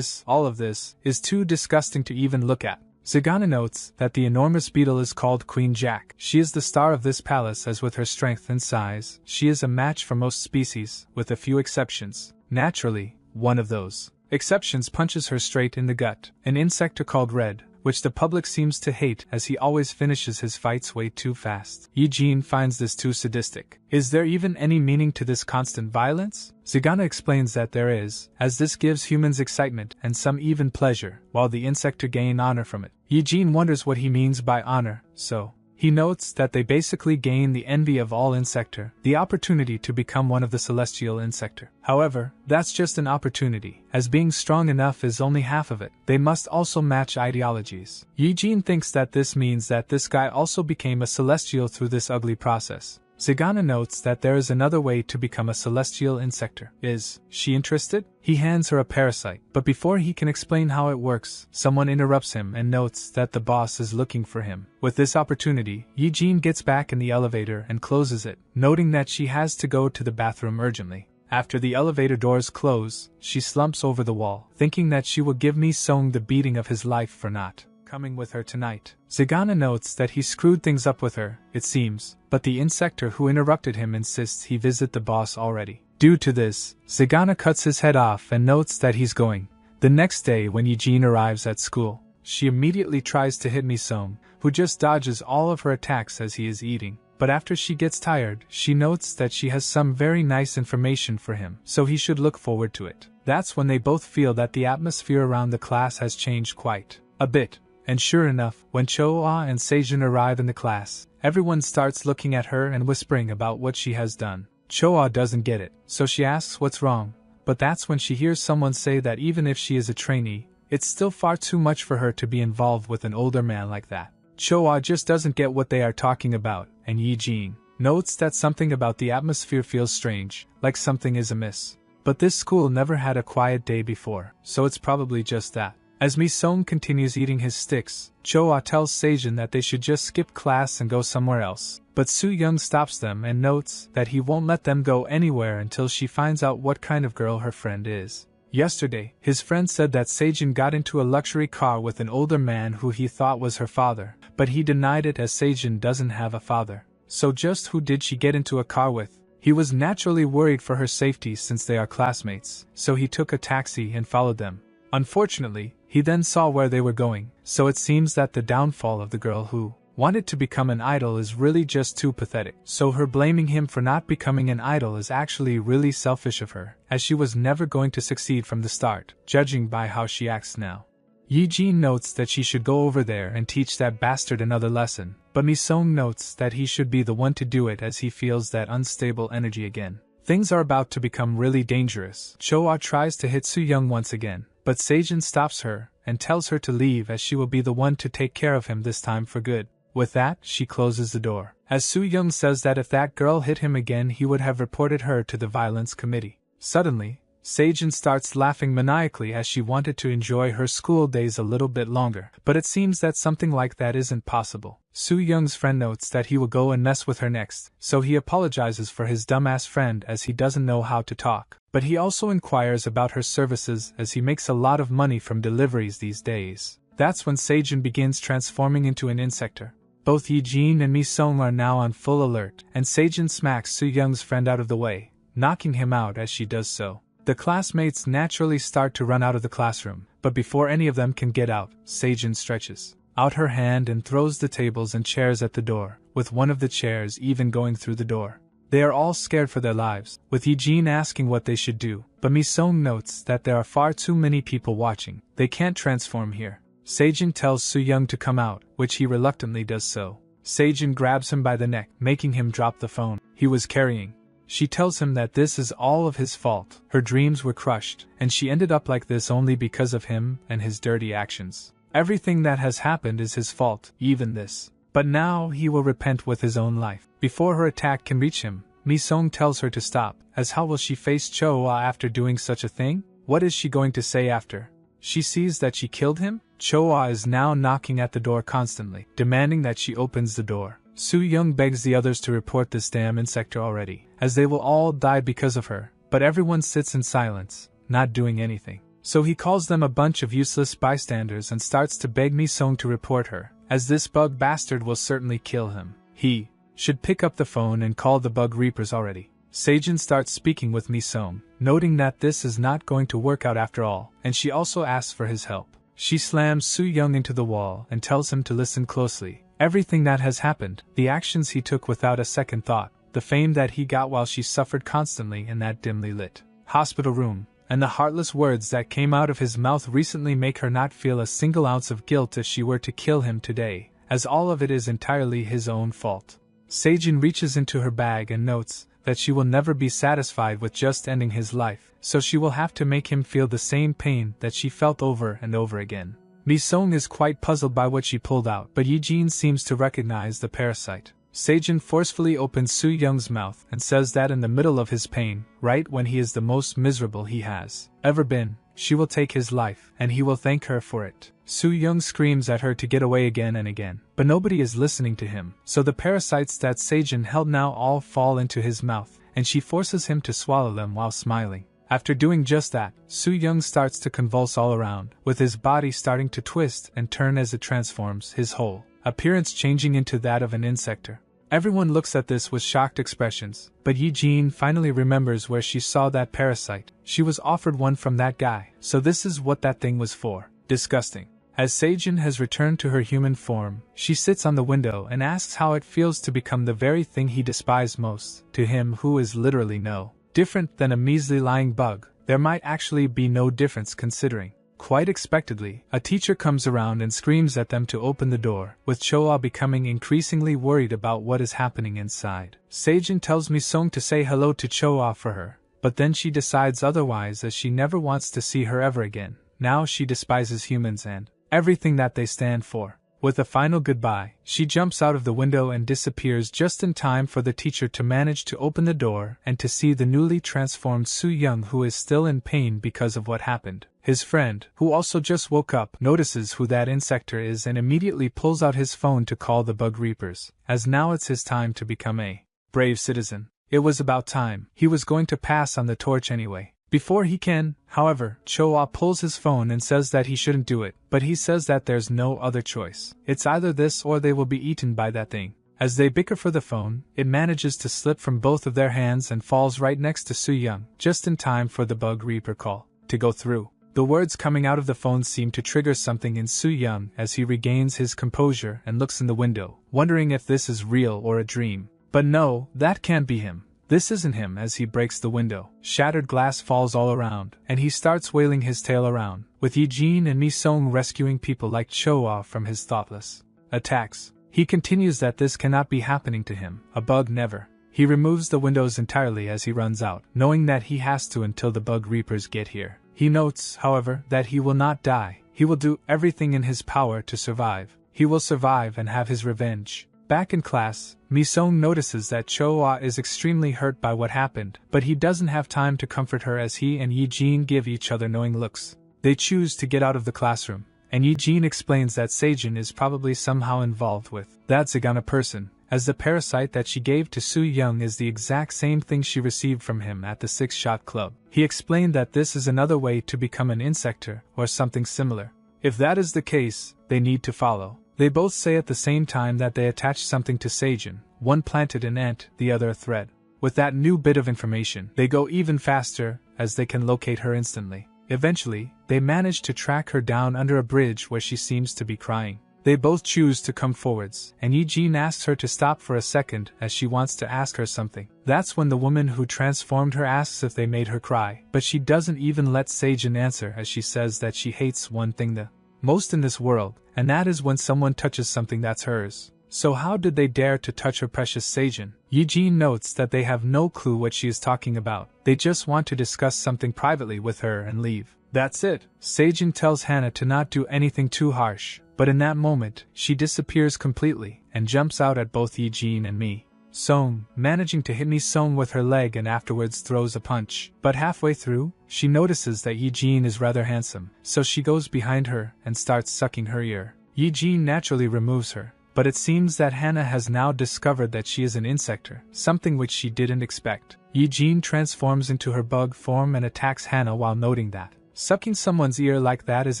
All of this, is too disgusting to even look at. Zagana notes that the enormous beetle is called Queen Jack. She is the star of this palace as with her strength and size, she is a match for most species, with a few exceptions. Naturally, one of those exceptions punches her straight in the gut, an insector called Red, which the public seems to hate as he always finishes his fights way too fast. Eugene finds this too sadistic. Is there even any meaning to this constant violence? Zagana explains that there is, as this gives humans excitement and some even pleasure, while the insector gain honor from it. Eugene wonders what he means by honor, so he notes that they basically gain the envy of all insector, the opportunity to become one of the celestial insector. However, that's just an opportunity, as being strong enough is only half of it. They must also match ideologies. Eugene thinks that this means that this guy also became a celestial through this ugly process. Zagana notes that there is another way to become a celestial insector. Is she interested? He hands her a parasite, but before he can explain how it works, someone interrupts him and notes that the boss is looking for him. With this opportunity, Eugene gets back in the elevator and closes it, noting that she has to go to the bathroom urgently. After the elevator doors close, she slumps over the wall, thinking that she will give Mi-sung the beating of his life for not coming with her tonight. Zagana notes that he screwed things up with her, it seems, but the insector who interrupted him insists he visit the boss already. Due to this, Zagana cuts his head off and notes that he's going. The next day when Eugene arrives at school, she immediately tries to hit Mi-sung, who just dodges all of her attacks as he is eating. But after she gets tired, she notes that she has some very nice information for him, so he should look forward to it. That's when they both feel that the atmosphere around the class has changed quite a bit. And sure enough, when Choa and Seijun arrive in the class, everyone starts looking at her and whispering about what she has done. Choa doesn't get it, so she asks what's wrong, but that's when she hears someone say that even if she is a trainee, it's still far too much for her to be involved with an older man like that. Choa just doesn't get what they are talking about, and Eugene notes that something about the atmosphere feels strange, like something is amiss. But this school never had a quiet day before, so it's probably just that. As Mi-sung continues eating his sticks, Choa tells Seijun that they should just skip class and go somewhere else. But Soo-young stops them and notes that he won't let them go anywhere until she finds out what kind of girl her friend is. Yesterday, his friend said that Seijun got into a luxury car with an older man who he thought was her father, but he denied it as Seijun doesn't have a father. So just who did she get into a car with? He was naturally worried for her safety since they are classmates, so he took a taxi and followed them. Unfortunately, He then saw where they were going, so it seems that the downfall of the girl who wanted to become an idol is really just too pathetic. So her blaming him for not becoming an idol is actually really selfish of her, as she was never going to succeed from the start, judging by how she acts now. Yi-jin notes that she should go over there and teach that bastard another lesson, but Mi-sung notes that he should be the one to do it as he feels that unstable energy again. Things are about to become really dangerous. Cho-ah tries to hit Soo-young once again, but Sejin stops her and tells her to leave as she will be the one to take care of him this time for good. With that, she closes the door, as Soo-young says that if that girl hit him again he would have reported her to the violence committee. Suddenly, Sejin starts laughing maniacally as she wanted to enjoy her school days a little bit longer, but it seems that something like that isn't possible. Soo-young's friend notes that he will go and mess with her next, so he apologizes for his dumbass friend as he doesn't know how to talk, but he also inquires about her services as he makes a lot of money from deliveries these days. That's when Sejin begins transforming into an insector. Both Yi-jin and Mi-sung are now on full alert, and Sejin smacks Soo-young's friend out of the way, knocking him out as she does so. The classmates naturally start to run out of the classroom, but before any of them can get out, Sejin stretches out her hand and throws the tables and chairs at the door, with one of the chairs even going through the door. They are all scared for their lives, with Yi-jin asking what they should do, but Mi-sung notes that there are far too many people watching. They can't transform here. Sejin tells Soo-young to come out, which he reluctantly does so. Sejin grabs him by the neck, making him drop the phone he was carrying. She tells him that this is all of his fault. Her dreams were crushed, and she ended up like this only because of him and his dirty actions. Everything that has happened is his fault, even this. But now he will repent with his own life. Before her attack can reach him, Mi-sung tells her to stop, as how will she face Cho-ah after doing such a thing? What is she going to say after she sees that she killed him? Cho-ah is now knocking at the door constantly, demanding that she opens the door. Soo-young begs the others to report this damn insector already, as they will all die because of her, but everyone sits in silence, not doing anything. So he calls them a bunch of useless bystanders and starts to beg Mi-sung to report her, as this bug bastard will certainly kill him. He should pick up the phone and call the bug reapers already. Sejin starts speaking with Mi-sung, noting that this is not going to work out after all, and she also asks for his help. She slams Soo-young into the wall and tells him to listen closely. Everything that has happened, the actions he took without a second thought, the fame that he got while she suffered constantly in that dimly lit hospital room, and the heartless words that came out of his mouth recently make her not feel a single ounce of guilt if she were to kill him today, as all of it is entirely his own fault. Sejin reaches into her bag and notes that she will never be satisfied with just ending his life, so she will have to make him feel the same pain that she felt over and over again. Mi-sung is quite puzzled by what she pulled out, but Yi-jin seems to recognize the parasite. Sejin forcefully opens Soo-young's mouth and says that in the middle of his pain, right when he is the most miserable he has ever been, she will take his life, and he will thank her for it. Soo-young screams at her to get away again and again, but nobody is listening to him, so the parasites that Sejin held now all fall into his mouth, and she forces him to swallow them while smiling. After doing just that, Soo-young starts to convulse all around, with his body starting to twist and turn as it transforms, his whole appearance changing into that of an insector. Everyone looks at this with shocked expressions, but Yi-jin finally remembers where she saw that parasite. She was offered one from that guy, so this is what that thing was for. Disgusting. As Sejin has returned to her human form, she sits on the window and asks how it feels to become the very thing he despised most, to him who is literally no different than a measly lying bug. There might actually be no difference considering. Quite expectedly, a teacher comes around and screams at them to open the door, with Cho-ah becoming increasingly worried about what is happening inside. Sejin tells Mi-sung to say hello to Cho-ah for her, but then she decides otherwise as she never wants to see her ever again. Now she despises humans and everything that they stand for. With a final goodbye, she jumps out of the window and disappears just in time for the teacher to manage to open the door and to see the newly transformed Soo-young, who is still in pain because of what happened. His friend, who also just woke up, notices who that insector is and immediately pulls out his phone to call the bug reapers, as now it's his time to become a brave citizen. It was about time. He was going to pass on the torch anyway. Before he can, however, Cho-ah pulls his phone and says that he shouldn't do it, but he says that there's no other choice. It's either this or they will be eaten by that thing. As they bicker for the phone, it manages to slip from both of their hands and falls right next to Soo-young, just in time for the bug reaper call to go through. The words coming out of the phone seem to trigger something in Soo-young as he regains his composure and looks in the window, wondering if this is real or a dream. But no, that can't be him. This isn't him. As he breaks the window, shattered glass falls all around, and he starts wailing his tail around, with Eugene and Mi-sung rescuing people like Choa from his thoughtless attacks. He continues that this cannot be happening to him, a bug never. He removes the windows entirely as he runs out, knowing that he has to until the bug reapers get here. He notes, however, that he will not die. He will do everything in his power to survive. He will survive and have his revenge. Back in class, Mi-sung notices that Choa is extremely hurt by what happened, but he doesn't have time to comfort her as he and Eugene give each other knowing looks. They choose to get out of the classroom, and Eugene explains that Seijin is probably somehow involved with that Zagana person, as the parasite that she gave to Soo-young is the exact same thing she received from him at the six-shot club. He explained that this is another way to become an insector or something similar. If that is the case, they need to follow. They both say at the same time that they attach something to Seijin, one planted an ant, the other a thread. With that new bit of information, they go even faster, as they can locate her instantly. Eventually, they manage to track her down under a bridge where she seems to be crying. They both choose to come forwards, and Eugene asks her to stop for a second as she wants to ask her something. That's when the woman who transformed her asks if they made her cry, but she doesn't even let Seijin answer as she says that she hates one thing the most in this world, and that is when someone touches something that's hers. So how did they dare to touch her precious Seijin? Eugene notes that they have no clue what she is talking about. They just want to discuss something privately with her and leave. That's it. Seijin tells Hana to not do anything too harsh, but in that moment, she disappears completely and jumps out at both Eugene and Mi-sung, managing to hit Mi-sung with her leg and afterwards throws a punch. But halfway through, she notices that Eugene is rather handsome, so she goes behind her and starts sucking her ear. Eugene naturally removes her, but it seems that Hana has now discovered that she is an insector, something which she didn't expect. Eugene transforms into her bug form and attacks Hana while noting that sucking someone's ear like that is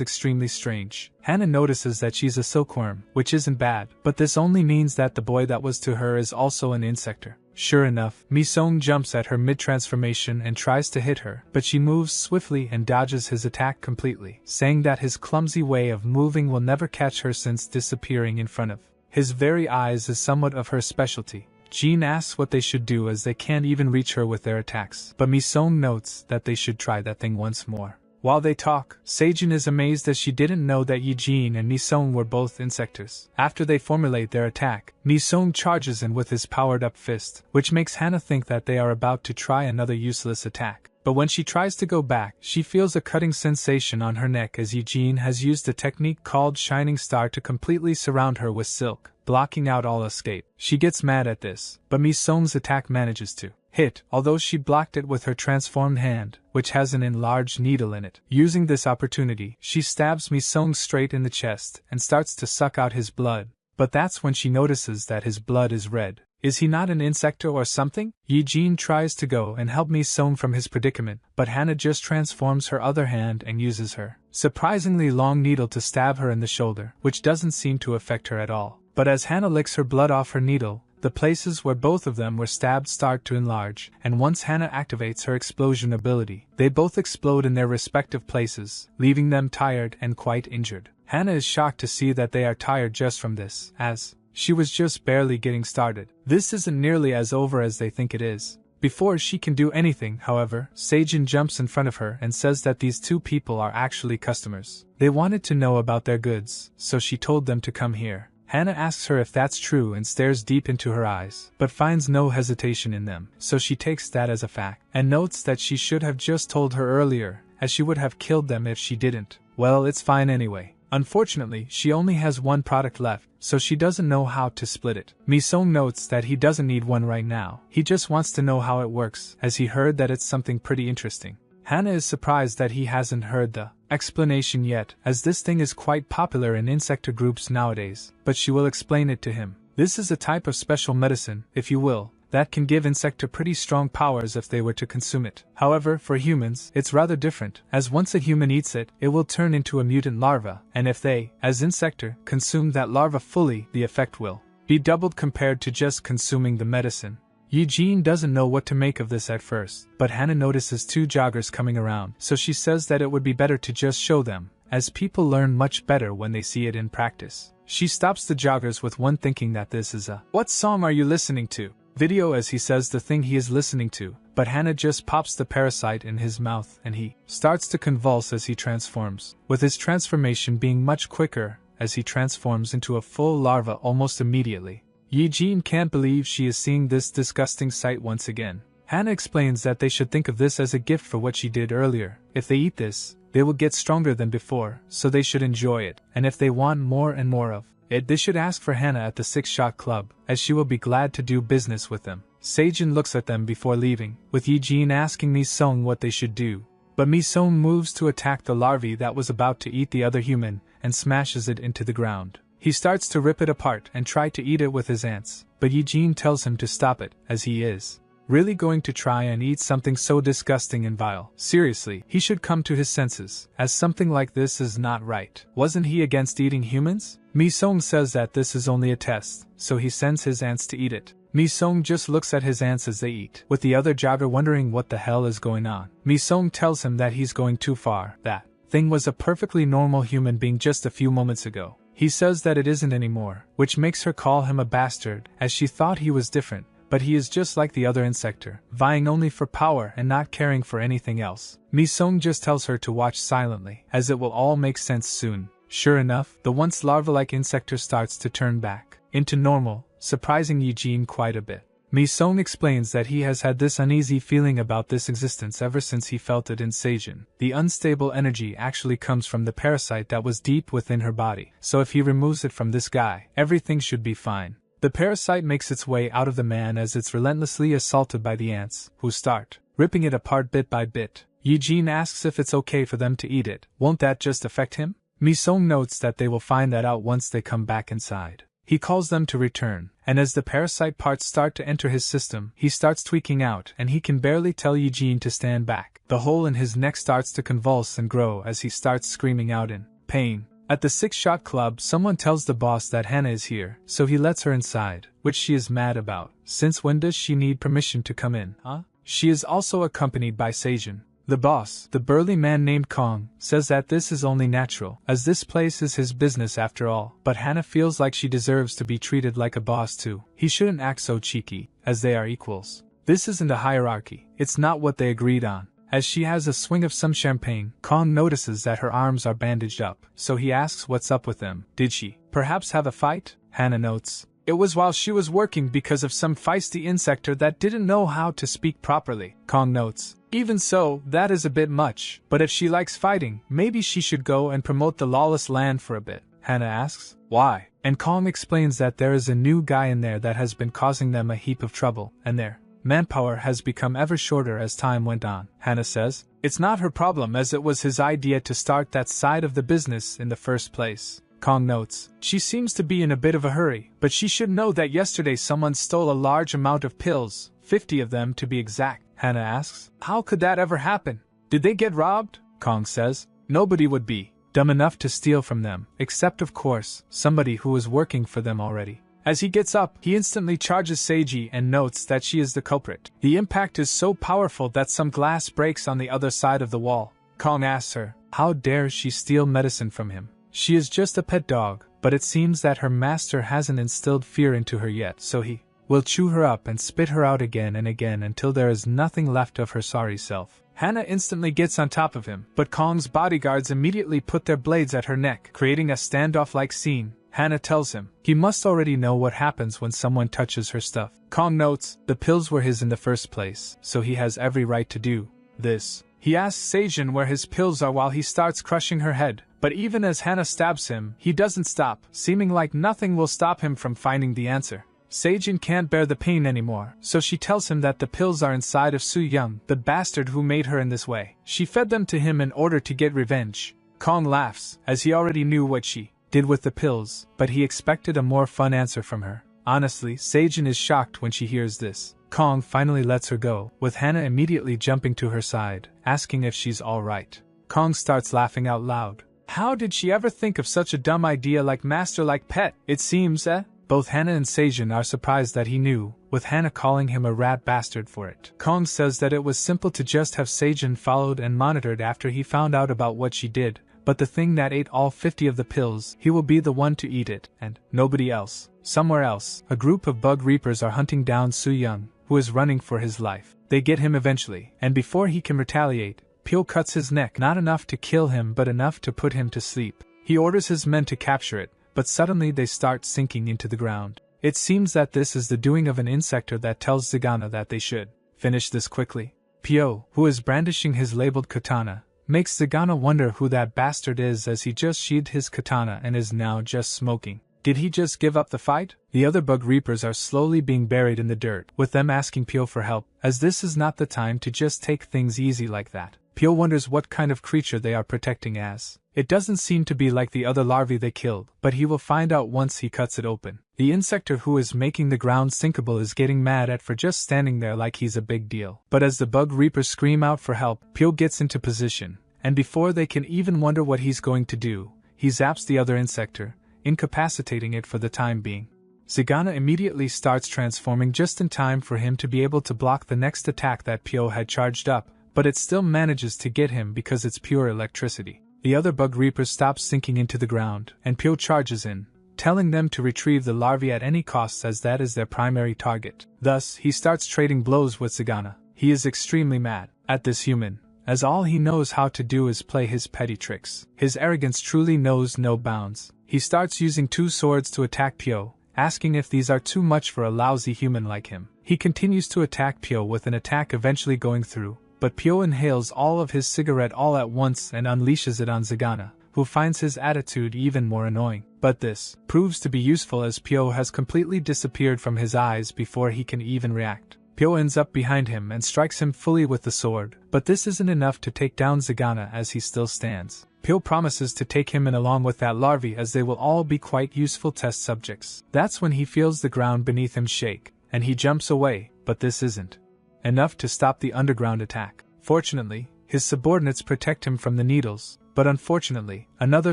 extremely strange. Hana notices that she's a silkworm, which isn't bad, but this only means that the boy that was to her is also an insector. Sure enough, Mi-sung jumps at her mid-transformation and tries to hit her, but she moves swiftly and dodges his attack completely, saying that his clumsy way of moving will never catch her since disappearing in front of his very eyes is somewhat of her specialty. Jean asks what they should do as they can't even reach her with their attacks, but Mi-sung notes that they should try that thing once more. While they talk, Seijin is amazed as she didn't know that Eugene and Mi-sung were both insectors. After they formulate their attack, Mi-sung charges in with his powered-up fist, which makes Hana think that they are about to try another useless attack. But when she tries to go back, she feels a cutting sensation on her neck as Eugene has used a technique called Shining Star to completely surround her with silk, blocking out all escape. She gets mad at this, but Mi-sung's attack manages to hit, although she blocked it with her transformed hand, which has an enlarged needle in it. Using this opportunity, she stabs Mi-sung straight in the chest and starts to suck out his blood. But that's when she notices that his blood is red. Is he not an insector or something? Eugene tries to go and help Mi-sung from his predicament, but Hana just transforms her other hand and uses her surprisingly long needle to stab her in the shoulder, which doesn't seem to affect her at all. But as Hana licks her blood off her needle, the places where both of them were stabbed start to enlarge, and once Hana activates her explosion ability, they both explode in their respective places, leaving them tired and quite injured. Hana is shocked to see that they are tired just from this, as she was just barely getting started. This isn't nearly as over as they think it is. Before she can do anything, however, Seijin jumps in front of her and says that these two people are actually customers. They wanted to know about their goods, so she told them to come here. Hana asks her if that's true and stares deep into her eyes, but finds no hesitation in them, so she takes that as a fact, and notes that she should have just told her earlier, as she would have killed them if she didn't. Well, it's fine anyway. Unfortunately, she only has one product left, so she doesn't know how to split it. Mi-sung notes that he doesn't need one right now, he just wants to know how it works, as he heard that it's something pretty interesting. Hana is surprised that he hasn't heard the explanation yet, as this thing is quite popular in insector groups nowadays, but she will explain it to him. This is a type of special medicine, if you will, that can give insector pretty strong powers if they were to consume it. However, for humans, it's rather different, as once a human eats it, it will turn into a mutant larva, and if they, as insector, consume that larva fully, the effect will be doubled compared to just consuming the medicine. Eugene doesn't know what to make of this at first, but Hannah notices 2 joggers coming around, so she says that it would be better to just show them, as people learn much better when they see it in practice. She stops the joggers with one thinking that this is a "What song are you listening to?" video as he says the thing he is listening to, but Hannah just pops the parasite in his mouth and he starts to convulse as he transforms, with his transformation being much quicker as he transforms into a full larva almost immediately. Eugene can't believe she is seeing this disgusting sight once again. Hannah explains that they should think of this as a gift for what she did earlier. If they eat this, they will get stronger than before, so they should enjoy it, and if they want more and more of it, they should ask for Hannah at the 6-shot club, as she will be glad to do business with them. Seijin looks at them before leaving, with Eugene asking Mi-sung what they should do. But Mi-sung moves to attack the larvae that was about to eat the other human, and smashes it into the ground. He starts to rip it apart and try to eat it with his ants, but Eugene tells him to stop it, as he is really going to try and eat something so disgusting and vile. Seriously, he should come to his senses, as something like this is not right. Wasn't he against eating humans? Mi-sung says that this is only a test, so he sends his ants to eat it. Mi-sung just looks at his ants as they eat, with the other jogger wondering what the hell is going on. Mi-sung tells him that he's going too far. That thing was a perfectly normal human being just a few moments ago. He says that it isn't anymore, which makes her call him a bastard, as she thought he was different, but he is just like the other insector, vying only for power and not caring for anything else. Mi-sung just tells her to watch silently, as it will all make sense soon. Sure enough, the once larva-like insector starts to turn back into normal, surprising Eugene quite a bit. Mi-sung explains that he has had this uneasy feeling about this existence ever since he felt it in Seijin. The unstable energy actually comes from the parasite that was deep within her body, so if he removes it from this guy, everything should be fine. The parasite makes its way out of the man as it's relentlessly assaulted by the ants, who start ripping it apart bit by bit. Eugene asks if it's okay for them to eat it. Won't that just affect him? Mi-sung notes that they will find that out once they come back inside. He calls them to return, and as the parasite parts start to enter his system, he starts tweaking out and he can barely tell Eugene to stand back. The hole in his neck starts to convulse and grow as he starts screaming out in pain. At the 6-shot club, someone tells the boss that Hannah is here, so he lets her inside, which she is mad about. Since when does she need permission to come in, huh? She is also accompanied by Seijin. The boss, the burly man named Kong, says that this is only natural, as this place is his business after all, but Hannah feels like she deserves to be treated like a boss too. He shouldn't act so cheeky, as they are equals. This isn't a hierarchy, it's not what they agreed on. As she has a swing of some champagne, Kong notices that her arms are bandaged up, so he asks what's up with them. Did she perhaps have a fight? Hannah notes. It was while she was working because of some feisty insector that didn't know how to speak properly, Kong notes. Even so, that is a bit much, but if she likes fighting, maybe she should go and promote the lawless land for a bit. Hannah asks, why? And Kong explains that there is a new guy in there that has been causing them a heap of trouble, and their manpower has become ever shorter as time went on. Hannah says, it's not her problem as it was his idea to start that side of the business in the first place. Kong notes, she seems to be in a bit of a hurry, but she should know that yesterday someone stole a large amount of pills, 50 of them to be exact. Hannah asks, how could that ever happen? Did they get robbed? Kong says, nobody would be dumb enough to steal from them, except of course, somebody who was working for them already. As he gets up, he instantly charges Seiji and notes that she is the culprit. The impact is so powerful that some glass breaks on the other side of the wall. Kong asks her, how dare she steal medicine from him? She is just a pet dog, but it seems that her master hasn't instilled fear into her yet, so he will chew her up and spit her out again and again until there is nothing left of her sorry self. Hannah instantly gets on top of him, but Kong's bodyguards immediately put their blades at her neck, creating a standoff-like scene. Hannah tells him he must already know what happens when someone touches her stuff. Kong notes the pills were his in the first place, so he has every right to do this. He asks Seijin where his pills are while he starts crushing her head, but even as Hannah stabs him, he doesn't stop, seeming like nothing will stop him from finding the answer. Seijin can't bear the pain anymore, so she tells him that the pills are inside of Su-young, the bastard who made her in this way. She fed them to him in order to get revenge. Kong laughs, as he already knew what she did with the pills, but he expected a more fun answer from her. Honestly, Seijin is shocked when she hears this. Kong finally lets her go, with Hannah immediately jumping to her side, asking if she's alright. Kong starts laughing out loud. How did she ever think of such a dumb idea like master like pet? It seems, Both Hannah and Seijin are surprised that he knew with Hana calling him a rat bastard for it. Kong says that it was simple to just have Seijin followed and monitored after he found out about what she did, but the thing that ate all 50 of the pills, he will be the one to eat it, and nobody else. Somewhere else, a group of bug reapers are hunting down Su Young, who is running for his life. They get him eventually, and before he can retaliate, Pyo cuts his neck, not enough to kill him but enough to put him to sleep. He orders his men to capture it, but suddenly they start sinking into the ground. It seems that this is the doing of an insector that tells Zagana that they should finish this quickly. Pyo, who is brandishing his labeled katana, makes Zagana wonder who that bastard is as he just sheathed his katana and is now just smoking. Did he just give up the fight? The other bug reapers are slowly being buried in the dirt, with them asking Pyo for help, as this is not the time to just take things easy like that. Pyo wonders what kind of creature they are protecting as. It doesn't seem to be like the other larvae they killed, but he will find out once he cuts it open. The insector who is making the ground sinkable is getting mad at for just standing there like he's a big deal. But as the bug reapers scream out for help, Pyo gets into position, and before they can even wonder what he's going to do, he zaps the other insector, incapacitating it for the time being. Zagana immediately starts transforming just in time for him to be able to block the next attack that Pyo had charged up, but it still manages to get him because it's pure electricity. The other bug reapers stop sinking into the ground, and Pyo charges in, telling them to retrieve the larvae at any cost as that is their primary target. Thus, he starts trading blows with Zagana. He is extremely mad at this human, as all he knows how to do is play his petty tricks. His arrogance truly knows no bounds. He starts using 2 swords to attack Pyo, asking if these are too much for a lousy human like him. He continues to attack Pyo with an attack eventually going through, but Pyo inhales all of his cigarette all at once and unleashes it on Zagana, who finds his attitude even more annoying. But this proves to be useful as Pyo has completely disappeared from his eyes before he can even react. Pyo ends up behind him and strikes him fully with the sword, but this isn't enough to take down Zagana as he still stands. Pyo promises to take him in along with that larvae as they will all be quite useful test subjects. That's when he feels the ground beneath him shake, and he jumps away, but this isn't enough to stop the underground attack. Fortunately, his subordinates protect him from the needles, but unfortunately, another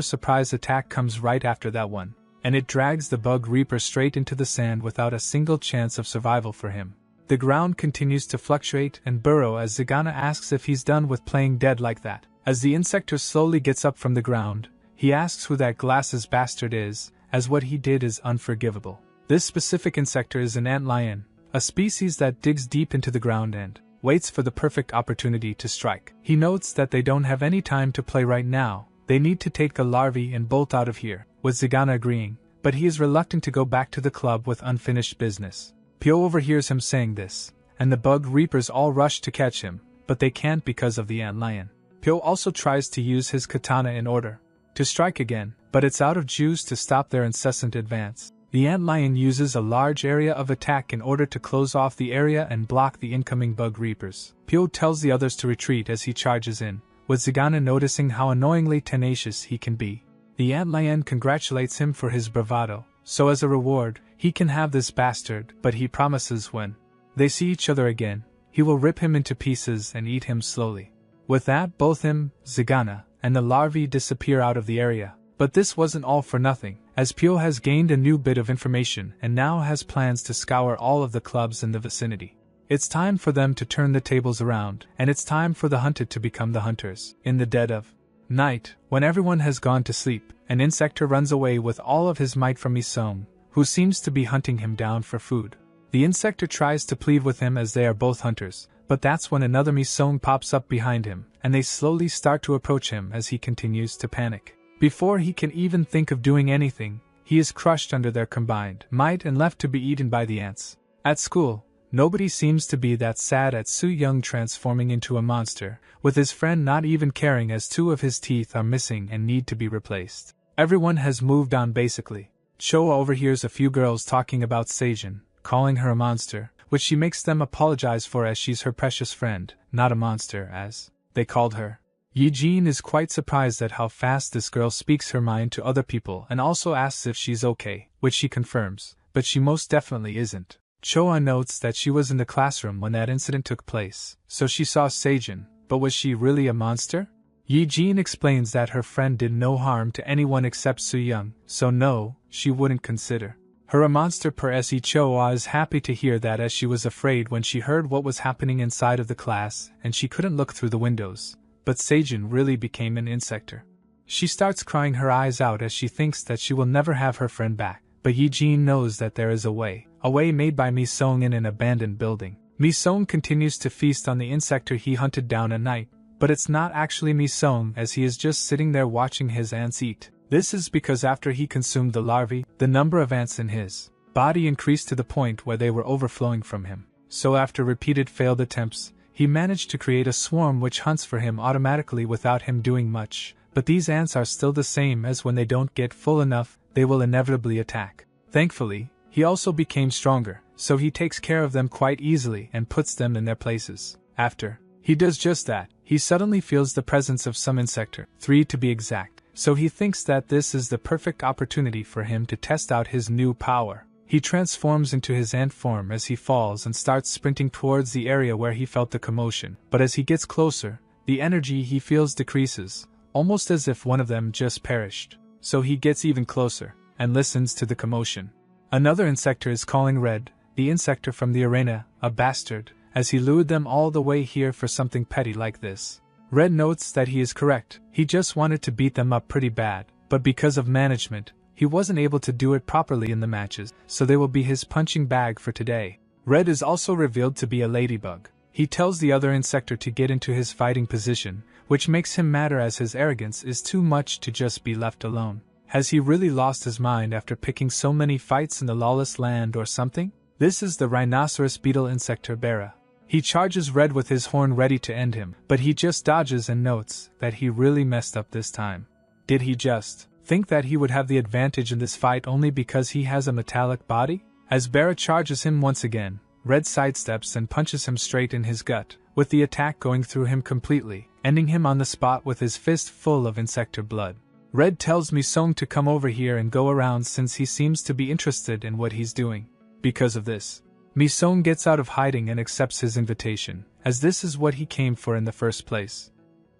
surprise attack comes right after that one, and it drags the bug reaper straight into the sand without a single chance of survival for him. The ground continues to fluctuate and burrow as Zagana asks if he's done with playing dead like that. As the insector slowly gets up from the ground, he asks who that glasses bastard is, as what he did is unforgivable. This specific insector is an antlion, a species that digs deep into the ground and waits for the perfect opportunity to strike. He notes that they don't have any time to play right now, they need to take the larvae and bolt out of here, with Zagana agreeing, but he is reluctant to go back to the club with unfinished business. Pyo overhears him saying this, and the bug reapers all rush to catch him, but they can't because of the antlion. Pyo also tries to use his katana in order to strike again, but it's out of juice to stop their incessant advance. The antlion uses a large area of attack in order to close off the area and block the incoming bug reapers. Pyo tells the others to retreat as he charges in, with Zagana noticing how annoyingly tenacious he can be. The antlion congratulates him for his bravado, so as a reward, he can have this bastard, but he promises when they see each other again, he will rip him into pieces and eat him slowly. With that, both him, Zagana, and the larvae disappear out of the area. But this wasn't all for nothing, as Pyo has gained a new bit of information and now has plans to scour all of the clubs in the vicinity. It's time for them to turn the tables around, and it's time for the hunted to become the hunters. In the dead of night, when everyone has gone to sleep, an insector runs away with all of his might from Misong, who seems to be hunting him down for food. The insector tries to plead with him as they are both hunters, but that's when another Misong pops up behind him, and they slowly start to approach him as he continues to panic. Before he can even think of doing anything, he is crushed under their combined might and left to be eaten by the ants. At school, nobody seems to be that sad at Su Young transforming into a monster, with his friend not even caring as 2 of his teeth are missing and need to be replaced. Everyone has moved on basically. Cho overhears a few girls talking about Seijin, calling her a monster, which she makes them apologize for as she's her precious friend, not a monster as they called her. Yi-jin is quite surprised at how fast this girl speaks her mind to other people and also asks if she's okay, which she confirms, but she most definitely isn't. Choa notes that she was in the classroom when that incident took place, so she saw Seijin, but was she really a monster? Yi-jin explains that her friend did no harm to anyone except Su Young, so no, she wouldn't consider Her a monster per se choa is happy to hear that, as she was afraid when she heard what was happening inside of the class and she couldn't look through the windows. But Seijin really became an insector. She starts crying her eyes out as she thinks that she will never have her friend back. But Yijin knows that there is a way made by Mi-sung in an abandoned building. Mi-sung continues to feast on the insector he hunted down at night, but it's not actually Mi-sung, as he is just sitting there watching his ants eat. This is because after he consumed the larvae, the number of ants in his body increased to the point where they were overflowing from him. So after repeated failed attempts, he managed to create a swarm which hunts for him automatically without him doing much. But these ants are still the same, as when they don't get full enough, they will inevitably attack. Thankfully, he also became stronger, so he takes care of them quite easily and puts them in their places. After he does just that, he suddenly feels the presence of some insector, 3 to be exact. So he thinks that this is the perfect opportunity for him to test out his new power. He transforms into his ant form as he falls and starts sprinting towards the area where he felt the commotion. But as he gets closer, the energy he feels decreases, almost as if one of them just perished. So he gets even closer and listens to the commotion. Another insector is calling Red, the insector from the arena, a bastard, as he lured them all the way here for something petty like this. Red notes that he is correct. He just wanted to beat them up pretty bad, but because of management, he wasn't able to do it properly in the matches, so they will be his punching bag for today. Red is also revealed to be a ladybug. He tells the other insector to get into his fighting position, which makes him madder as his arrogance is too much to just be left alone. Has he really lost his mind after picking so many fights in the lawless land or something? This is the rhinoceros beetle insector Bera. He charges Red with his horn ready to end him, but he just dodges and notes that he really messed up this time. Did he just think that he would have the advantage in this fight only because he has a metallic body? As Bera charges him once again, Red sidesteps and punches him straight in his gut, with the attack going through him completely, ending him on the spot with his fist full of insector blood. Red tells Mi-sung to come over here and go around since he seems to be interested in what he's doing. Because of this, Mi-sung gets out of hiding and accepts his invitation, as this is what he came for in the first place.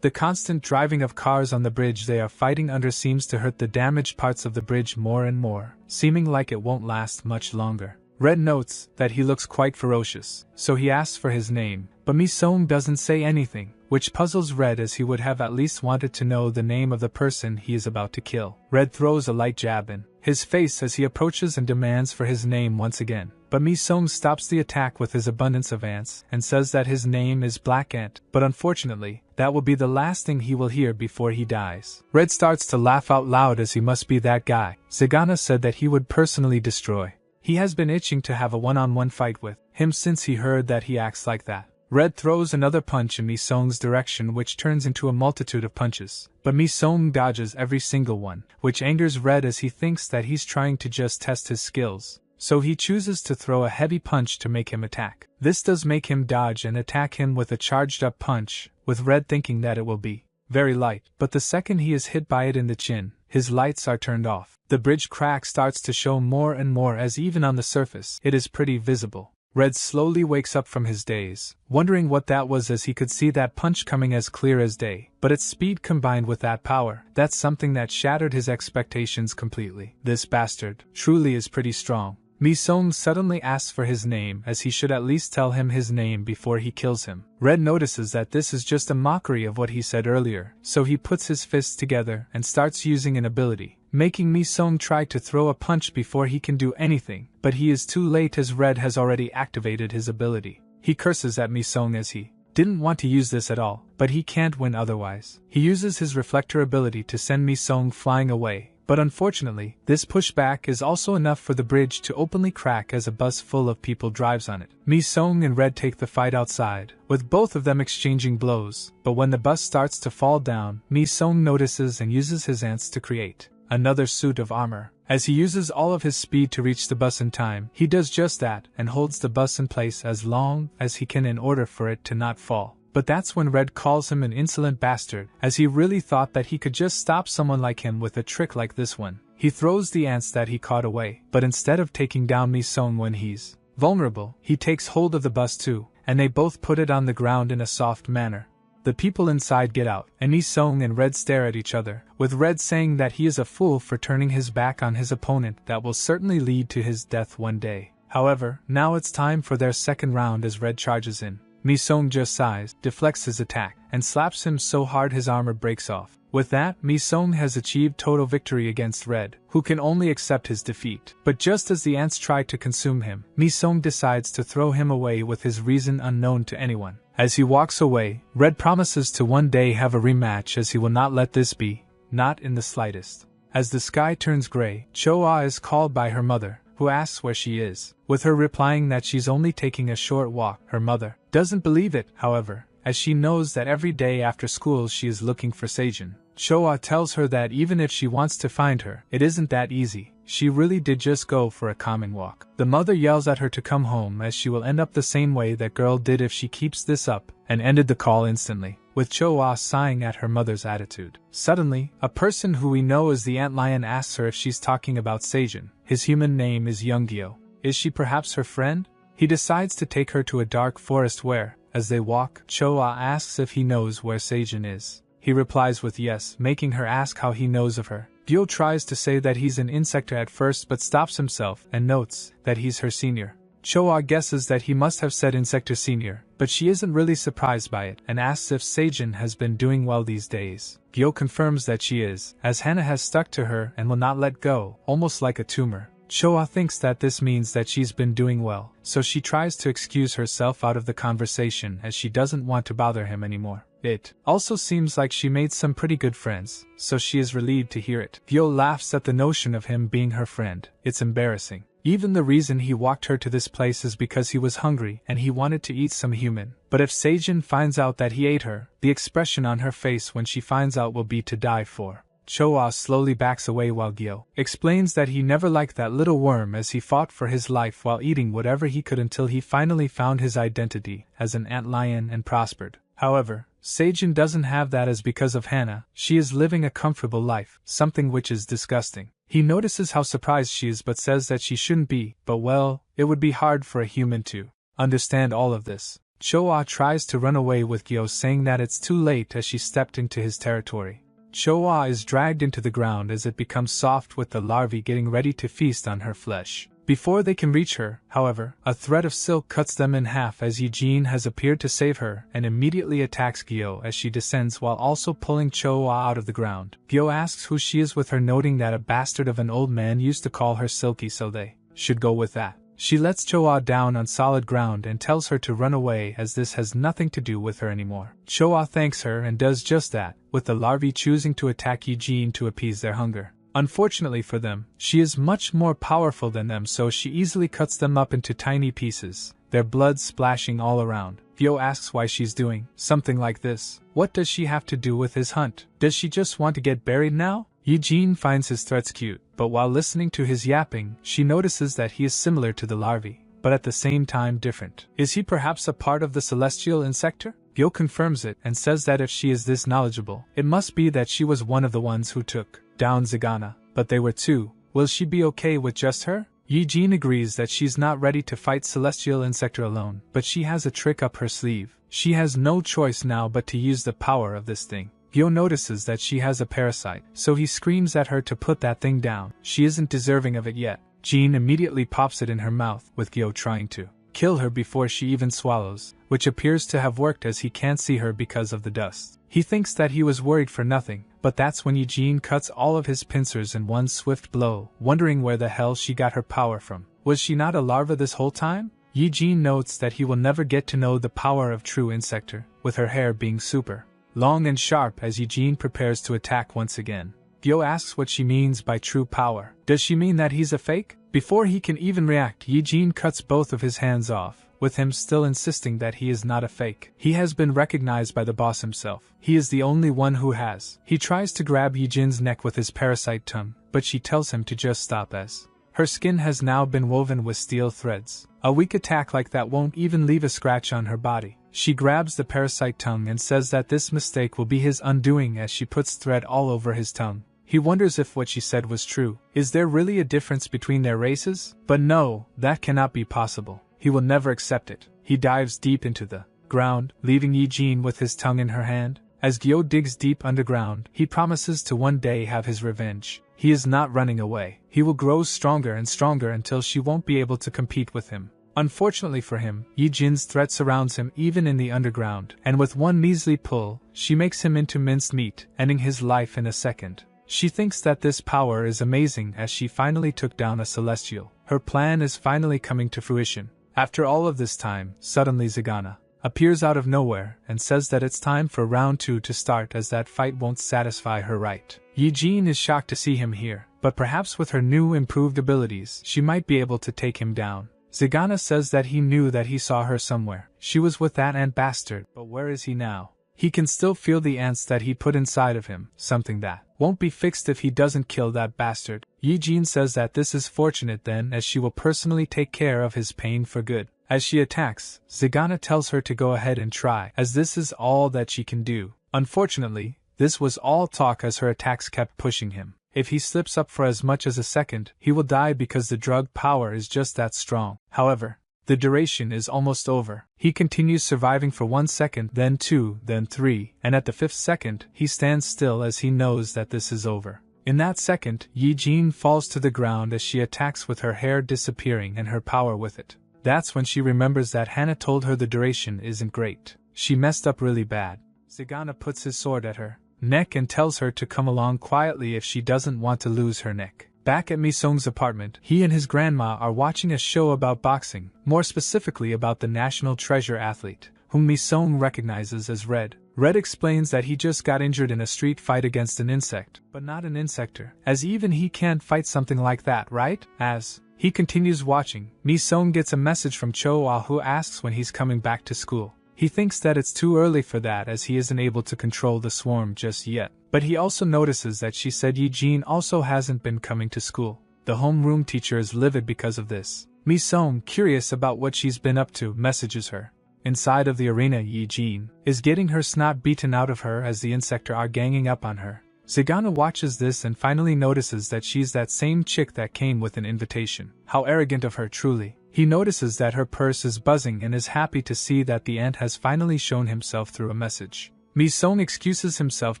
The constant driving of cars on the bridge they are fighting under seems to hurt the damaged parts of the bridge more and more, seeming like it won't last much longer. Red notes that he looks quite ferocious, so he asks for his name, but Mi-sung doesn't say anything, which puzzles Red as he would have at least wanted to know the name of the person he is about to kill. Red throws a light jab in his face as he approaches and demands for his name once again. But Mi-sung stops the attack with his abundance of ants and says that his name is Black Ant, but unfortunately, that will be the last thing he will hear before he dies. Red starts to laugh out loud as he must be that guy Zagana said that he would personally destroy. He has been itching to have a one-on-one fight with him since he heard that he acts like that. Red throws another punch in Mi-sung's direction, which turns into a multitude of punches, but Mi-sung dodges every single one, which angers Red as he thinks that he's trying to just test his skills. So he chooses to throw a heavy punch to make him attack. This does make him dodge and attack him with a charged-up punch, with Red thinking that it will be very light, but the second he is hit by it in the chin, his lights are turned off. The bridge crack starts to show more and more as even on the surface it is pretty visible. Red slowly wakes up from his daze, wondering what that was as he could see that punch coming as clear as day, but its speed combined with that power, that's something that shattered his expectations completely. This bastard truly is pretty strong. Mi-sung suddenly asks for his name as he should at least tell him his name before he kills him. Red notices that this is just a mockery of what he said earlier, so he puts his fists together and starts using an ability, making Mi-sung try to throw a punch before he can do anything, but he is too late as Red has already activated his ability. He curses at Mi-sung as he didn't want to use this at all, but he can't win otherwise. He uses his reflector ability to send Mi-sung flying away. But unfortunately, this pushback is also enough for the bridge to openly crack as a bus full of people drives on it. Mi-sung and Red take the fight outside, with both of them exchanging blows, but when the bus starts to fall down, Mi-sung notices and uses his ants to create another suit of armor. As he uses all of his speed to reach the bus in time, he does just that and holds the bus in place as long as he can in order for it to not fall. But that's when Red calls him an insolent bastard, as he really thought that he could just stop someone like him with a trick like this one. He throws the ants that he caught away, but instead of taking down Mi-sung when he's vulnerable, he takes hold of the bus too, and they both put it on the ground in a soft manner. The people inside get out, and Mi-sung and Red stare at each other, with Red saying that he is a fool for turning his back on his opponent that will certainly lead to his death one day. However, now it's time for their second round as Red charges in. Mi-sung just sighs, deflects his attack, and slaps him so hard his armor breaks off. With that, Mi-sung has achieved total victory against Red, who can only accept his defeat. But just as the ants try to consume him, Mi-sung decides to throw him away with his reason unknown to anyone. As he walks away, Red promises to one day have a rematch as he will not let this be, not in the slightest. As the sky turns gray, Cho-ah is called by her mother, who asks where she is, with her replying that she's only taking a short walk. Her mother doesn't believe it, however, as she knows that every day after school she is looking for Seijin. Cho-ah tells her that even if she wants to find her, it isn't that easy. She really did just go for a calming walk. The mother yells at her to come home as she will end up the same way that girl did if she keeps this up, and ended the call instantly, with Cho-ah sighing at her mother's attitude. Suddenly, a person who we know as the antlion asks her if she's talking about Seijin. His human name is Yoonggyo. Is she perhaps her friend? He decides to take her to a dark forest where, as they walk, Cho-ah asks if he knows where Seijin is. He replies with yes, making her ask how he knows of her. Gyo tries to say that he's an insector at first but stops himself and notes that he's her senior. Cho-ah guesses that he must have said insector senior, but she isn't really surprised by it and asks if Seijin has been doing well these days. Gyo confirms that she is, as Hana has stuck to her and will not let go, almost like a tumor. Cho-ah thinks that this means that she's been doing well, so she tries to excuse herself out of the conversation as she doesn't want to bother him anymore. It also seems like she made some pretty good friends, so she is relieved to hear it. Gyo laughs at the notion of him being her friend. It's embarrassing. Even the reason he walked her to this place is because he was hungry and he wanted to eat some human. But if Seijin finds out that he ate her, the expression on her face when she finds out will be to die for. Cho-ah slowly backs away while Gyo explains that he never liked that little worm as he fought for his life while eating whatever he could until he finally found his identity as an antlion and prospered. However, Seijin doesn't have that as because of Hana. She is living a comfortable life, something which is disgusting. He notices how surprised she is but says that she shouldn't be, but well, it would be hard for a human to understand all of this. Cho-ah tries to run away with Gyo saying that it's too late as she stepped into his territory. Cho-ah is dragged into the ground as it becomes soft with the larvae getting ready to feast on her flesh. Before they can reach her, however, a thread of silk cuts them in half as Eugene has appeared to save her and immediately attacks Gyo as she descends while also pulling Cho-ah out of the ground. Gyo asks who she is with her noting that a bastard of an old man used to call her Silky so they should go with that. She lets Cho-ah down on solid ground and tells her to run away as this has nothing to do with her anymore. Cho-ah thanks her and does just that, with the larvae choosing to attack Eugene to appease their hunger. Unfortunately for them, she is much more powerful than them so she easily cuts them up into tiny pieces, their blood splashing all around. Gyo asks why she's doing something like this. What does she have to do with his hunt? Does she just want to get buried now? Eugene finds his threats cute, but while listening to his yapping, she notices that he is similar to the larvae, but at the same time different. Is he perhaps a part of the celestial insector? Gyo confirms it and says that if she is this knowledgeable, it must be that she was one of the ones who took down Zagana, but they were two. Will she be okay with just her? Eugene agrees that she's not ready to fight Celestial Insector alone, but she has a trick up her sleeve. She has no choice now but to use the power of this thing. Gyo notices that she has a parasite, so he screams at her to put that thing down. She isn't deserving of it yet. Jean immediately pops it in her mouth, with Gyo trying to kill her before she even swallows, which appears to have worked as he can't see her because of the dust. He thinks that he was worried for nothing, but that's when Eugene cuts all of his pincers in one swift blow, wondering where the hell she got her power from. Was she not a larva this whole time? Eugene notes that he will never get to know the power of true Insector, with her hair being super long and sharp as Eugene prepares to attack once again. Gyo asks what she means by true power. Does she mean that he's a fake? Before he can even react, Eugene cuts both of his hands off, with him still insisting that he is not a fake. He has been recognized by the boss himself. He is the only one who has. He tries to grab Eugene's neck with his parasite tongue, but she tells him to just stop as her skin has now been woven with steel threads. A weak attack like that won't even leave a scratch on her body. She grabs the parasite tongue and says that this mistake will be his undoing as she puts thread all over his tongue. He wonders if what she said was true. Is there really a difference between their races? But no, that cannot be possible. He will never accept it. He dives deep into the ground, leaving Eugene with his tongue in her hand. As Gyo digs deep underground, he promises to one day have his revenge. He is not running away. He will grow stronger and stronger until she won't be able to compete with him. Unfortunately for him, Eugene's threat surrounds him even in the underground, and with one measly pull, she makes him into minced meat, ending his life in a second. She thinks that this power is amazing as she finally took down a celestial. Her plan is finally coming to fruition. After all of this time, suddenly Zagana appears out of nowhere and says that it's time for round 2 to start as that fight won't satisfy her right. Eugene is shocked to see him here, but perhaps with her new improved abilities she might be able to take him down. Zagana says that he knew that he saw her somewhere. She was with that ant bastard, but where is he now? He can still feel the ants that he put inside of him, something that won't be fixed if he doesn't kill that bastard. Eugene says that this is fortunate then, as she will personally take care of his pain for good. As she attacks, Zagana tells her to go ahead and try, as this is all that she can do. Unfortunately, this was all talk as her attacks kept pushing him. If he slips up for as much as a second, he will die because the drug power is just that strong. However, the duration is almost over. He continues surviving for 1 second, then 2, then 3, and at the 5th second, he stands still as he knows that this is over. In that second, Eugene falls to the ground as she attacks with her hair disappearing and her power with it. That's when she remembers that Hannah told her the duration isn't great. She messed up really bad. Zagana puts his sword at her neck and tells her to come along quietly if she doesn't want to lose her neck. Back at Mi-sung's apartment, he and his grandma are watching a show about boxing, more specifically about the national treasure athlete, whom Mi-sung recognizes as Red. Red explains that he just got injured in a street fight against an insect, but not an insector, as even he can't fight something like that, right? As he continues watching, Mi-sung gets a message from Cho-ah who asks when he's coming back to school. He thinks that it's too early for that as he isn't able to control the swarm just yet. But he also notices that she said Eugene also hasn't been coming to school. The homeroom teacher is livid because of this. Mi-sung, curious about what she's been up to, messages her. Inside of the arena, Eugene is getting her snot beaten out of her as the insector are ganging up on her. Zagana watches this and finally notices that she's that same chick that came with an invitation. How arrogant of her, truly. He notices that her purse is buzzing and is happy to see that the ant has finally shown himself through a message. Mi-sung excuses himself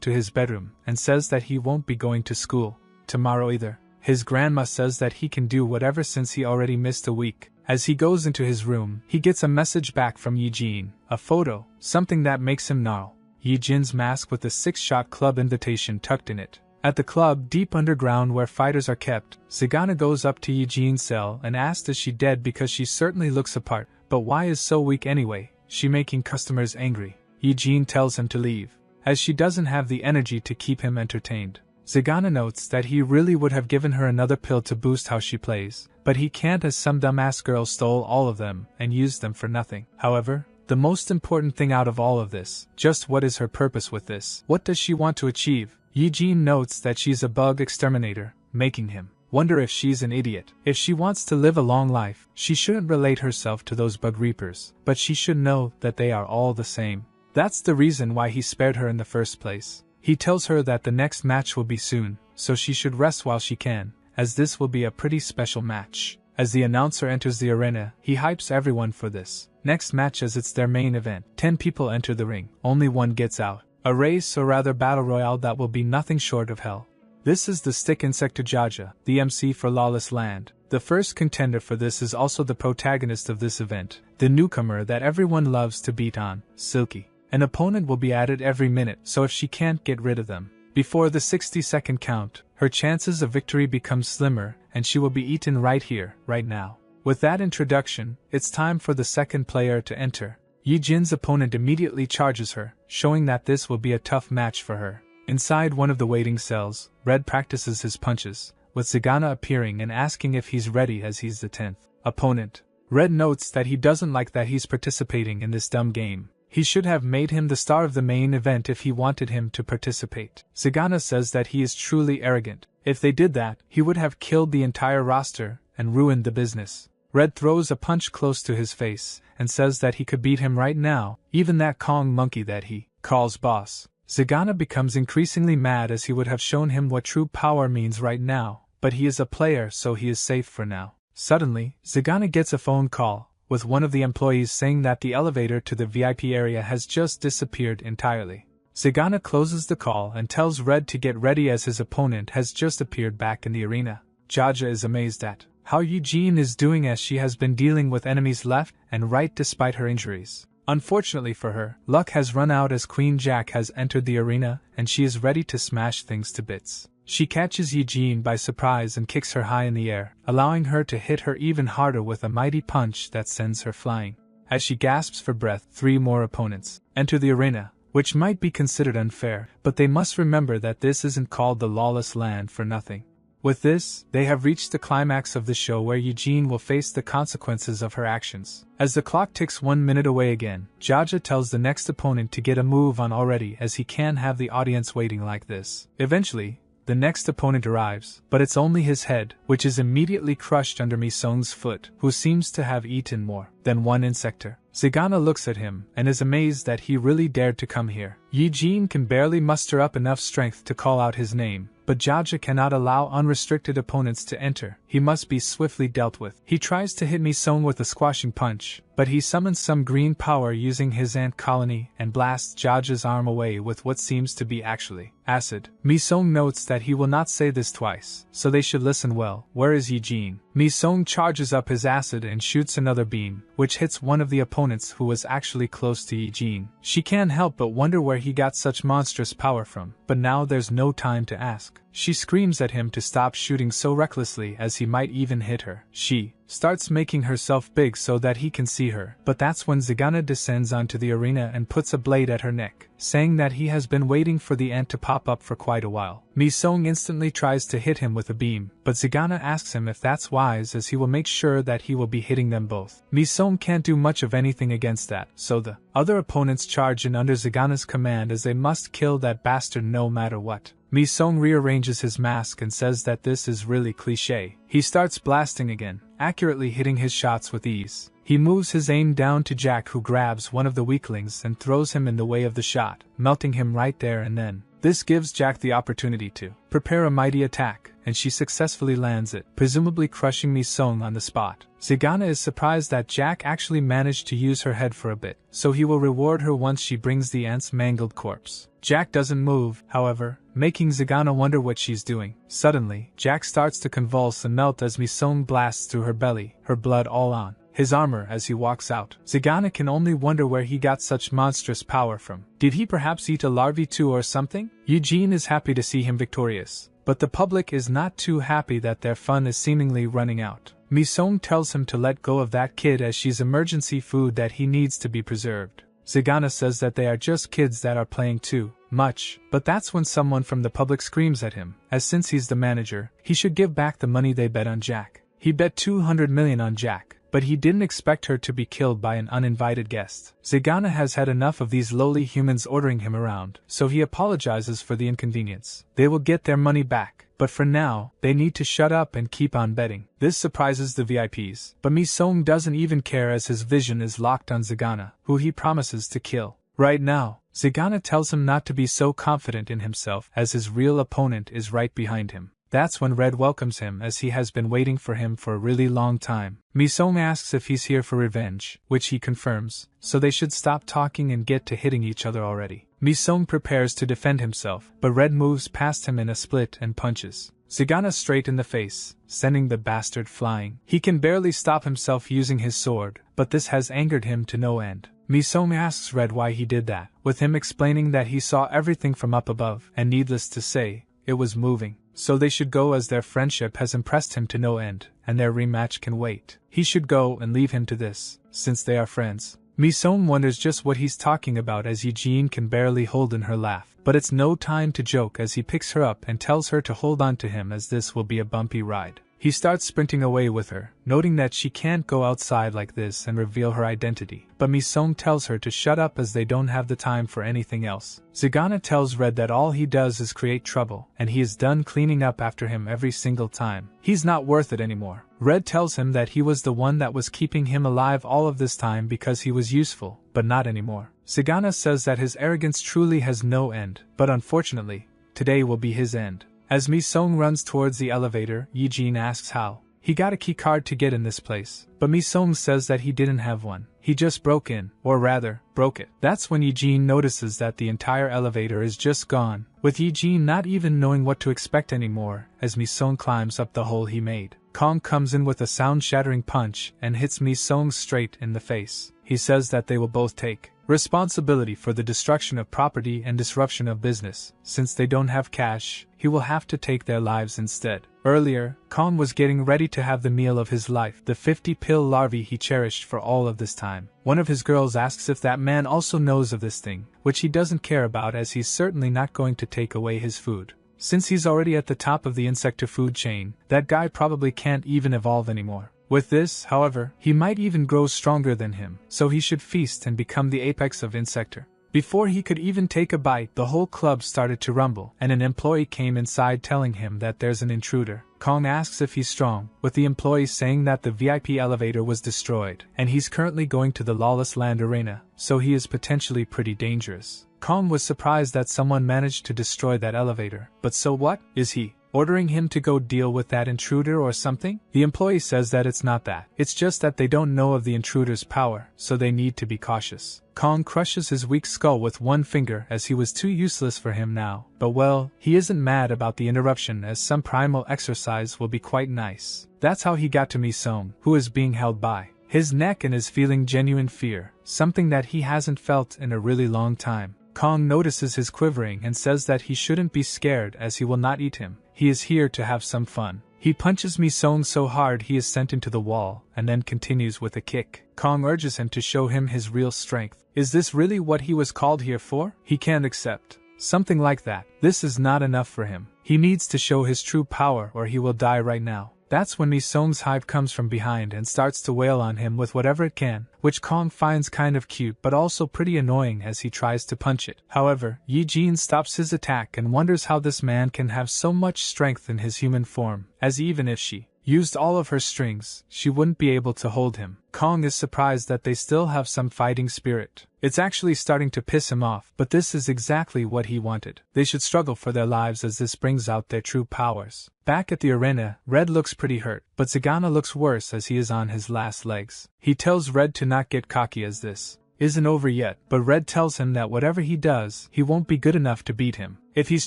to his bedroom and says that he won't be going to school tomorrow either. His grandma says that he can do whatever since he already missed a week. As he goes into his room, he gets a message back from Eugene, a photo, something that makes him gnarl. Eugene's mask with the 6-shot club invitation tucked in it. At the club deep underground where fighters are kept, Zagana goes up to Eugene's cell and asks is she dead because she certainly looks apart, but why is so weak anyway, she making customers angry. Eugene tells him to leave, as she doesn't have the energy to keep him entertained. Zagana notes that he really would have given her another pill to boost how she plays, but he can't as some dumbass girl stole all of them and used them for nothing. However, the most important thing out of all of this, just what is her purpose with this? What does she want to achieve? Eugene notes that she's a bug exterminator, making him wonder if she's an idiot. If she wants to live a long life, she shouldn't relate herself to those bug reapers, but she should know that they are all the same. That's the reason why he spared her in the first place. He tells her that the next match will be soon, so she should rest while she can, as this will be a pretty special match. As the announcer enters the arena, he hypes everyone for this next match as it's their main event. 10 people enter the ring, only one gets out. A race or rather battle royale that will be nothing short of hell. This is the Stick Insector Jaja, the MC for Lawless Land. The first contender for this is also the protagonist of this event, the newcomer that everyone loves to beat on, Silky. An opponent will be added every minute, so if she can't get rid of them before the 60-second count, her chances of victory become slimmer and she will be eaten right here, right now. With that introduction, it's time for the second player to enter. Eugene's opponent immediately charges her, showing that this will be a tough match for her. Inside one of the waiting cells, Red practices his punches, with Zagana appearing and asking if he's ready as he's the 10th opponent. Red notes that he doesn't like that he's participating in this dumb game. He should have made him the star of the main event if he wanted him to participate. Zagana says that he is truly arrogant. If they did that, he would have killed the entire roster and ruined the business. Red throws a punch close to his face and says that he could beat him right now, even that Kong monkey that he calls boss. Zagana becomes increasingly mad as he would have shown him what true power means right now, but he is a player so he is safe for now. Suddenly, Zagana gets a phone call, with one of the employees saying that the elevator to the VIP area has just disappeared entirely. Zagana closes the call and tells Red to get ready as his opponent has just appeared back in the arena. Jaja is amazed at how Eugene is doing as she has been dealing with enemies left and right despite her injuries. Unfortunately for her, luck has run out as Queen Jack has entered the arena and she is ready to smash things to bits. She catches Eugene by surprise and kicks her high in the air, allowing her to hit her even harder with a mighty punch that sends her flying. As she gasps for breath, 3 more opponents enter the arena, which might be considered unfair, but they must remember that this isn't called the lawless land for nothing. With this, they have reached the climax of the show where Eugene will face the consequences of her actions. As the clock ticks 1 minute away again, Jaja tells the next opponent to get a move on already as he can't have the audience waiting like this. Eventually, the next opponent arrives, but it's only his head, which is immediately crushed under Mi-sung's foot, who seems to have eaten more than one insector. Zagana looks at him and is amazed that he really dared to come here. Eugene can barely muster up enough strength to call out his name, but Jaja cannot allow unrestricted opponents to enter. He must be swiftly dealt with. He tries to hit Mi-sung with a squashing punch, but he summons some green power using his ant colony and blasts Jaja's arm away with what seems to be actually acid. Mi-sung notes that he will not say this twice, so they should listen well. Where is Eugene? Mi-sung charges up his acid and shoots another beam, which hits one of the opponents who was actually close to Eugene. She can't help but wonder where he got such monstrous power from, but now there's no time to ask. She screams at him to stop shooting so recklessly as he might even hit her. She starts making herself big so that he can see her, but that's when Zagana descends onto the arena and puts a blade at her neck, saying that he has been waiting for the ant to pop up for quite a while. Mi-sung instantly tries to hit him with a beam, but Zagana asks him if that's wise as he will make sure that he will be hitting them both. Mi-sung can't do much of anything against that, so the other opponents charge in under Zagana's command as they must kill that bastard no matter what. Mi-sung rearranges his mask and says that this is really cliché. He starts blasting again, accurately hitting his shots with ease. He moves his aim down to Jack, who grabs one of the weaklings and throws him in the way of the shot, melting him right there and then. This gives Jack the opportunity to prepare a mighty attack, and she successfully lands it, presumably crushing Mi-sung on the spot. Zagana is surprised that Jack actually managed to use her head for a bit, so he will reward her once she brings the ant's mangled corpse. Jack doesn't move, however, making Zagana wonder what she's doing. Suddenly, Jack starts to convulse and melt as Mi-sung blasts through her belly, her blood all on his armor as he walks out. Zagana can only wonder where he got such monstrous power from. Did he perhaps eat a larvae too or something? Eugene is happy to see him victorious, but the public is not too happy that their fun is seemingly running out. Mi-sung tells him to let go of that kid as she's emergency food that he needs to be preserved. Zagana says that they are just kids that are playing too much, but that's when someone from the public screams at him, as since he's the manager, he should give back the money they bet on Jack. He bet 200 million on Jack, but he didn't expect her to be killed by an uninvited guest. Zagana has had enough of these lowly humans ordering him around, so he apologizes for the inconvenience. They will get their money back, but for now, they need to shut up and keep on betting. This surprises the VIPs, but Mi-sung doesn't even care as his vision is locked on Zagana, who he promises to kill. Right now, Zagana tells him not to be so confident in himself as his real opponent is right behind him. That's when Red welcomes him as he has been waiting for him for a really long time. Mi-sung asks if he's here for revenge, which he confirms, so they should stop talking and get to hitting each other already. Mi-sung prepares to defend himself, but Red moves past him in a split and punches Zagana straight in the face, sending the bastard flying. He can barely stop himself using his sword, but this has angered him to no end. Mi-sung asks Red why he did that, with him explaining that he saw everything from up above, and needless to say, it was moving. So they should go as their friendship has impressed him to no end, and their rematch can wait. He should go and leave him to this, since they are friends. Mi-sung wonders just what he's talking about as Eugene can barely hold in her laugh, but it's no time to joke as he picks her up and tells her to hold on to him as this will be a bumpy ride. He starts sprinting away with her, noting that she can't go outside like this and reveal her identity, but Mi-sung tells her to shut up as they don't have the time for anything else. Zagana tells Red that all he does is create trouble, and he is done cleaning up after him every single time. He's not worth it anymore. Red tells him that he was the one that was keeping him alive all of this time because he was useful, but not anymore. Zagana says that his arrogance truly has no end, but unfortunately, today will be his end. As Mi-sung runs towards the elevator, Eugene asks how He got a key card to get in this place, but Mi-sung says that he didn't have one. He just broke in, or rather, broke it. That's when Eugene notices that the entire elevator is just gone, with Eugene not even knowing what to expect anymore as Mi-sung climbs up the hole he made. Kong comes in with a sound-shattering punch and hits Mi-sung straight in the face. He says that they will both take responsibility for the destruction of property and disruption of business. Since they don't have cash, he will have to take their lives instead. Earlier, Kong was getting ready to have the meal of his life, the 50-pill larvae he cherished for all of this time. One of his girls asks if that man also knows of this thing, which he doesn't care about as he's certainly not going to take away his food. Since he's already at the top of the insecto-food chain, that guy probably can't even evolve anymore. With this, however, he might even grow stronger than him, so he should feast and become the apex of insector. Before he could even take a bite, the whole club started to rumble, and an employee came inside telling him that there's an intruder. Kong asks if he's strong, with the employee saying that the VIP elevator was destroyed, and he's currently going to the Lawless Land Arena, so he is potentially pretty dangerous. Kong was surprised that someone managed to destroy that elevator, but so what? Is he ordering him to go deal with that intruder or something? The employee says that it's not that. It's just that they don't know of the intruder's power, so they need to be cautious. Kong crushes his weak skull with one finger as he was too useless for him now. But well, he isn't mad about the interruption as some primal exercise will be quite nice. That's how he got to Mi-sung, who is being held by his neck and is feeling genuine fear, something that he hasn't felt in a really long time. Kong notices his quivering and says that he shouldn't be scared as he will not eat him. He is here to have some fun. He punches Mi-sung so hard he is sent into the wall, and then continues with a kick. Kong urges him to show him his real strength. Is this really what he was called here for? He can't accept something like that. This is not enough for him. He needs to show his true power or he will die right now. That's when Mi-sung's hive comes from behind and starts to wail on him with whatever it can, which Kong finds kind of cute but also pretty annoying as he tries to punch it. However, Eugene stops his attack and wonders how this man can have so much strength in his human form, as even if she used all of her strings, she wouldn't be able to hold him. Kong is surprised that they still have some fighting spirit. It's actually starting to piss him off, but this is exactly what he wanted. They should struggle for their lives as this brings out their true powers. Back at the arena, Red looks pretty hurt, but Zagana looks worse as he is on his last legs. He tells Red to not get cocky as this isn't over yet, but Red tells him that whatever he does, he won't be good enough to beat him. If he's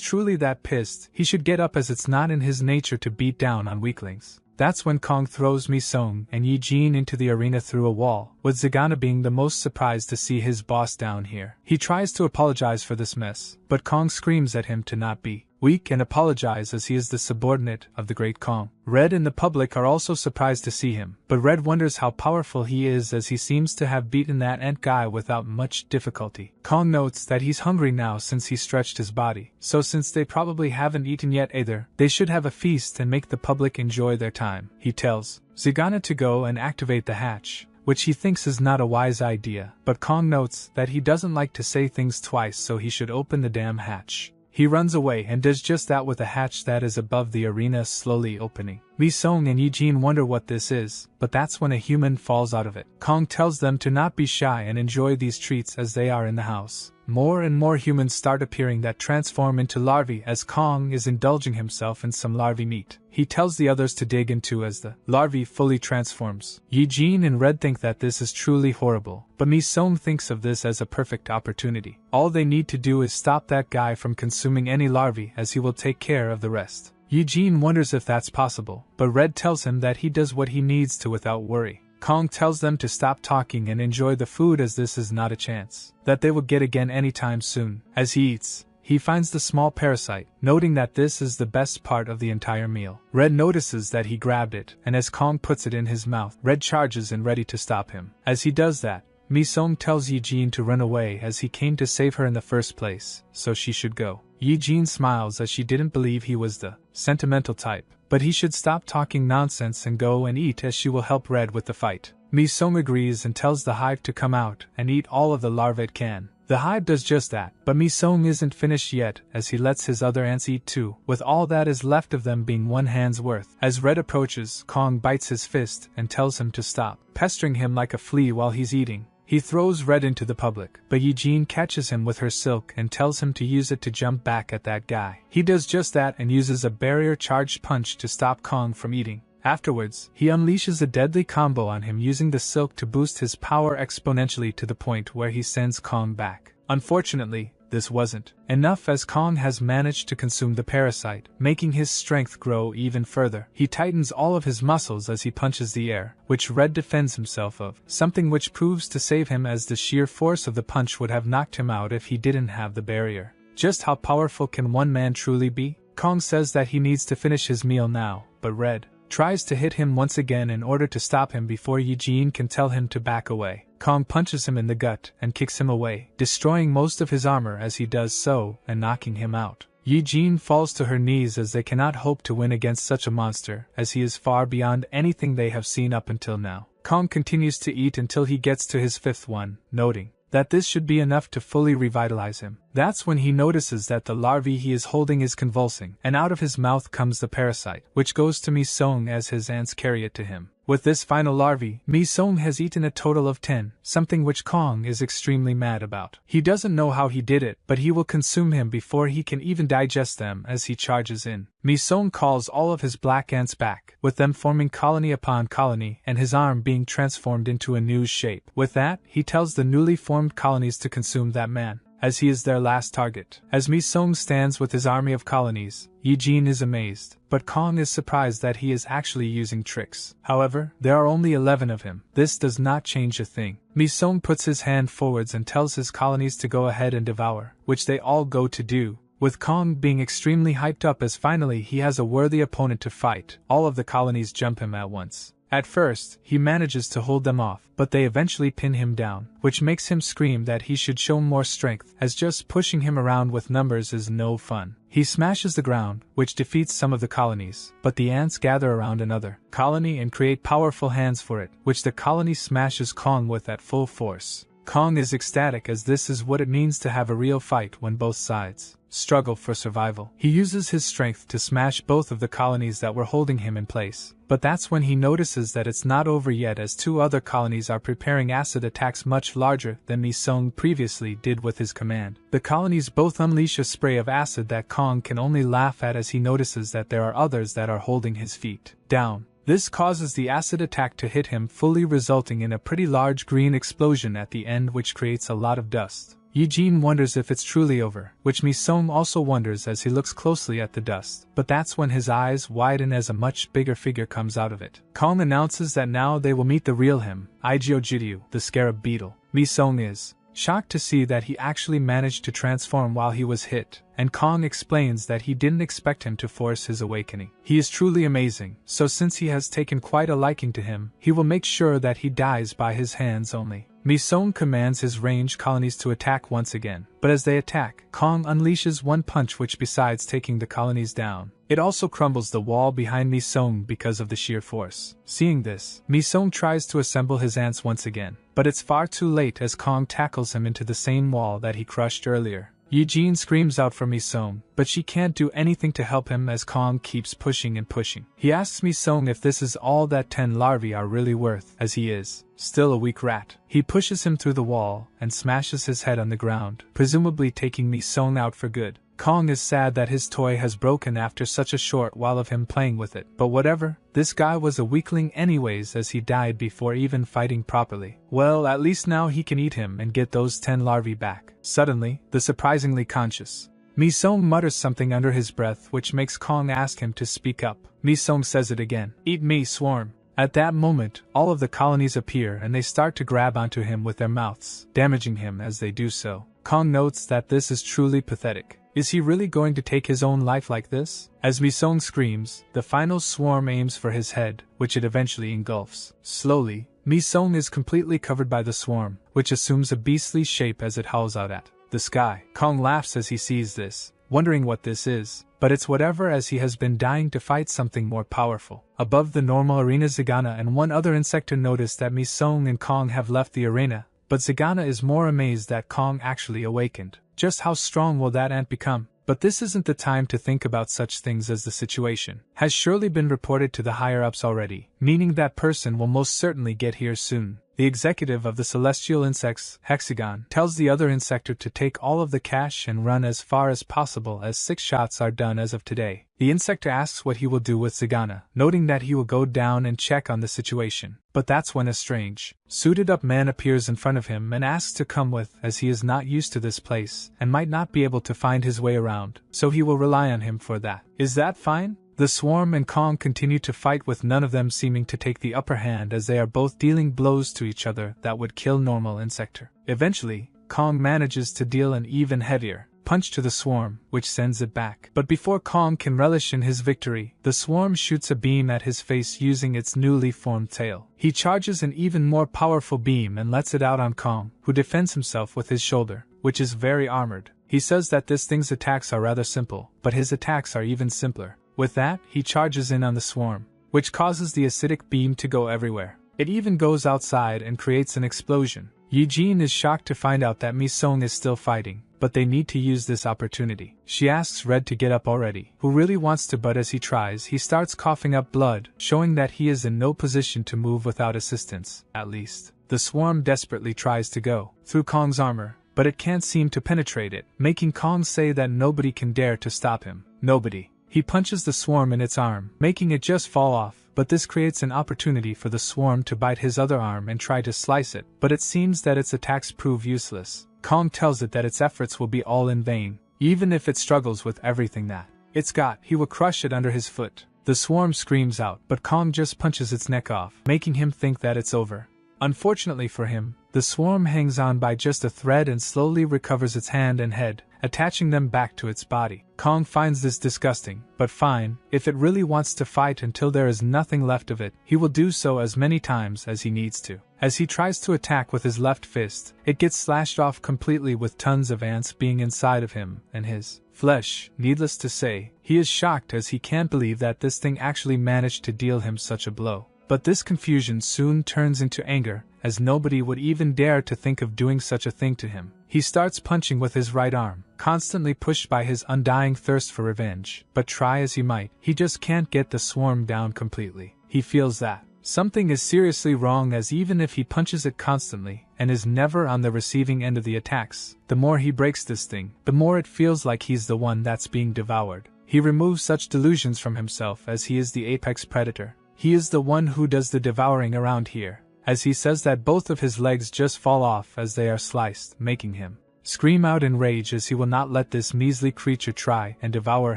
truly that pissed, he should get up as it's not in his nature to beat down on weaklings. That's when Kong throws Mi-sung and Eugene into the arena through a wall, with Zagana being the most surprised to see his boss down here. He tries to apologize for this mess, but Kong screams at him to not be weak and apologize as he is the subordinate of the great Kong. Red and the public are also surprised to see him, but Red wonders how powerful he is as he seems to have beaten that ant guy without much difficulty. Kong notes that he's hungry now since he stretched his body, so since they probably haven't eaten yet either, they should have a feast and make the public enjoy their time. He tells Zagana to go and activate the hatch, which he thinks is not a wise idea, but Kong notes that he doesn't like to say things twice, so he should open the damn hatch. He runs away and does just that with a hatch that is above the arena slowly opening. Mi-sung and Eugene wonder what this is, but that's when a human falls out of it. Kong tells them to not be shy and enjoy these treats as they are in the house. More and more humans start appearing that transform into larvae as Kong is indulging himself in some larvae meat. He tells the others to dig into as the larvae fully transforms. Eugene and Red think that this is truly horrible, but Mi-sung thinks of this as a perfect opportunity. All they need to do is stop that guy from consuming any larvae as he will take care of the rest. Eugene wonders if that's possible, but Red tells him that he does what he needs to without worry. Kong tells them to stop talking and enjoy the food as this is not a chance that they will get again anytime soon. As he eats, he finds the small parasite, noting that this is the best part of the entire meal. Red notices that he grabbed it, and as Kong puts it in his mouth, Red charges in ready to stop him. As he does that, Mi-sung tells Eugene to run away as he came to save her in the first place, so she should go. Eugene smiles as she didn't believe he was the sentimental type, but he should stop talking nonsense and go and eat as she will help Red with the fight. Mi-sung agrees and tells the hive to come out and eat all of the larvae it can. The hive does just that, but Mi-sung isn't finished yet as he lets his other ants eat too, with all that is left of them being one hand's worth. As Red approaches, Kong bites his fist and tells him to stop pestering him like a flea while he's eating. He throws Red into the public, but Eugene catches him with her silk and tells him to use it to jump back at that guy. He does just that and uses a barrier-charged punch to stop Kong from eating. Afterwards, he unleashes a deadly combo on him using the silk to boost his power exponentially to the point where he sends Kong back. Unfortunately, this wasn't enough as Kong has managed to consume the parasite, making his strength grow even further. He tightens all of his muscles as he punches the air, which Red defends himself of, something which proves to save him as the sheer force of the punch would have knocked him out if he didn't have the barrier. Just how powerful can one man truly be? Kong says that he needs to finish his meal now, but Red tries to hit him once again in order to stop him before Eugene can tell him to back away. Kong punches him in the gut and kicks him away, destroying most of his armor as he does so and knocking him out. Eugene falls to her knees as they cannot hope to win against such a monster, as he is far beyond anything they have seen up until now. Kong continues to eat until he gets to his fifth one, noting that this should be enough to fully revitalize him. That's when he notices that the larvae he is holding is convulsing, and out of his mouth comes the parasite, which goes to Mi-sung as his ants carry it to him. With this final larvae, Mi-sung has eaten a total of 10, something which Kong is extremely mad about. He doesn't know how he did it, but he will consume him before he can even digest them as he charges in. Mi-sung calls all of his black ants back, with them forming colony upon colony and his arm being transformed into a new shape. With that, he tells the newly formed colonies to consume that man, as he is their last target. As Mi-sung stands with his army of colonies, Eugene is amazed, but Kong is surprised that he is actually using tricks. However, there are only 11 of him. This does not change a thing. Mi-sung puts his hand forwards and tells his colonies to go ahead and devour, which they all go to do, with Kong being extremely hyped up as finally he has a worthy opponent to fight. All of the colonies jump him at once. At first, he manages to hold them off, but they eventually pin him down, which makes him scream that he should show more strength, as just pushing him around with numbers is no fun. He smashes the ground, which defeats some of the colonies, but the ants gather around another colony and create powerful hands for it, which the colony smashes Kong with at full force. Kong is ecstatic as this is what it means to have a real fight when both sides struggle for survival. He uses his strength to smash both of the colonies that were holding him in place, but that's when he notices that it's not over yet as two other colonies are preparing acid attacks much larger than Mi-sung previously did with his command. The colonies both unleash a spray of acid that Kong can only laugh at as he notices that there are others that are holding his feet down. This causes the acid attack to hit him fully, resulting in a pretty large green explosion at the end which creates a lot of dust. Eugene wonders if it's truly over, which Mi-sung also wonders as he looks closely at the dust, but that's when his eyes widen as a much bigger figure comes out of it. Kong announces that now they will meet the real him, Igyo, the scarab beetle. Mi-sung is shocked to see that he actually managed to transform while he was hit, and Kong explains that he didn't expect him to force his awakening. He is truly amazing, so since he has taken quite a liking to him, he will make sure that he dies by his hands only. Mi-sung commands his range colonies to attack once again, but as they attack, Kong unleashes one punch which besides taking the colonies down, it also crumbles the wall behind Mi-sung because of the sheer force. Seeing this, Mi-sung tries to assemble his ants once again, but it's far too late as Kong tackles him into the same wall that he crushed earlier. Eugene screams out for Mi-sung, but she can't do anything to help him as Kong keeps pushing and pushing. He asks Mi-sung if this is all that 10 larvae are really worth, as he is still a weak rat. He pushes him through the wall and smashes his head on the ground, presumably taking Mi-sung out for good. Kong is sad that his toy has broken after such a short while of him playing with it, but whatever, this guy was a weakling anyways as he died before even fighting properly. Well, at least now he can eat him and get those 10 larvae back. Suddenly, the surprisingly conscious Mi-sung mutters something under his breath which makes Kong ask him to speak up. Mi-sung says it again. Eat me, swarm. At that moment, all of the colonies appear and they start to grab onto him with their mouths, damaging him as they do so. Kong notes that this is truly pathetic. Is he really going to take his own life like this? As Mi-sung screams, the final swarm aims for his head, which it eventually engulfs. Slowly, Mi-sung is completely covered by the swarm, which assumes a beastly shape as it howls out at the sky. Kong laughs as he sees this, wondering what this is, but it's whatever as he has been dying to fight something more powerful. Above the normal arena, Zagana and one other insector notice that Mi-sung and Kong have left the arena, but Zagana is more amazed that Kong actually awakened. Just how strong will that ant become? But this isn't the time to think about such things as the situation has surely been reported to the higher-ups already, meaning that person will most certainly get here soon. The executive of the celestial insects, Hexagon, tells the other insector to take all of the cash and run as far as possible as 6 shots are done as of today. The insector asks what he will do with Zagana, noting that he will go down and check on the situation. But that's when a strange, suited-up man appears in front of him and asks to come with, as he is not used to this place and might not be able to find his way around, so he will rely on him for that. Is that fine? The Swarm and Kong continue to fight, with none of them seeming to take the upper hand, as they are both dealing blows to each other that would kill normal insector. Eventually, Kong manages to deal an even heavier punch to the Swarm, which sends it back. But before Kong can relish in his victory, the Swarm shoots a beam at his face using its newly formed tail. He charges an even more powerful beam and lets it out on Kong, who defends himself with his shoulder, which is very armored. He says that this thing's attacks are rather simple, but his attacks are even simpler. With that, he charges in on the Swarm, which causes the acidic beam to go everywhere. It even goes outside and creates an explosion. Eugene is shocked to find out that Mi-sung is still fighting, but they need to use this opportunity. She asks Red to get up already, who really wants to, but as he tries, he starts coughing up blood, showing that he is in no position to move without assistance, at least. The Swarm desperately tries to go through Kong's armor, but it can't seem to penetrate it, making Kong say that nobody can dare to stop him. Nobody. He punches the Swarm in its arm, making it just fall off, but this creates an opportunity for the Swarm to bite his other arm and try to slice it, but it seems that its attacks prove useless. Kong tells it that its efforts will be all in vain, even if it struggles with everything that it's got. He will crush it under his foot. The Swarm screams out, but Kong just punches its neck off, making him think that it's over. Unfortunately for him, the Swarm hangs on by just a thread and slowly recovers its hand and head, attaching them back to its body. Kong finds this disgusting, but fine. If it really wants to fight until there is nothing left of it, he will do so as many times as he needs to. As he tries to attack with his left fist, it gets slashed off completely, with tons of ants being inside of him and his flesh. Needless to say, he is shocked as he can't believe that this thing actually managed to deal him such a blow. But this confusion soon turns into anger, as nobody would even dare to think of doing such a thing to him. He starts punching with his right arm, constantly pushed by his undying thirst for revenge. But try as he might, he just can't get the Swarm down completely. He feels that something is seriously wrong, as even if he punches it constantly, and is never on the receiving end of the attacks, the more he breaks this thing, the more it feels like he's the one that's being devoured. He removes such delusions from himself, as he is the apex predator. He is the one who does the devouring around here, as he says that both of his legs just fall off as they are sliced, making him scream out in rage, as he will not let this measly creature try and devour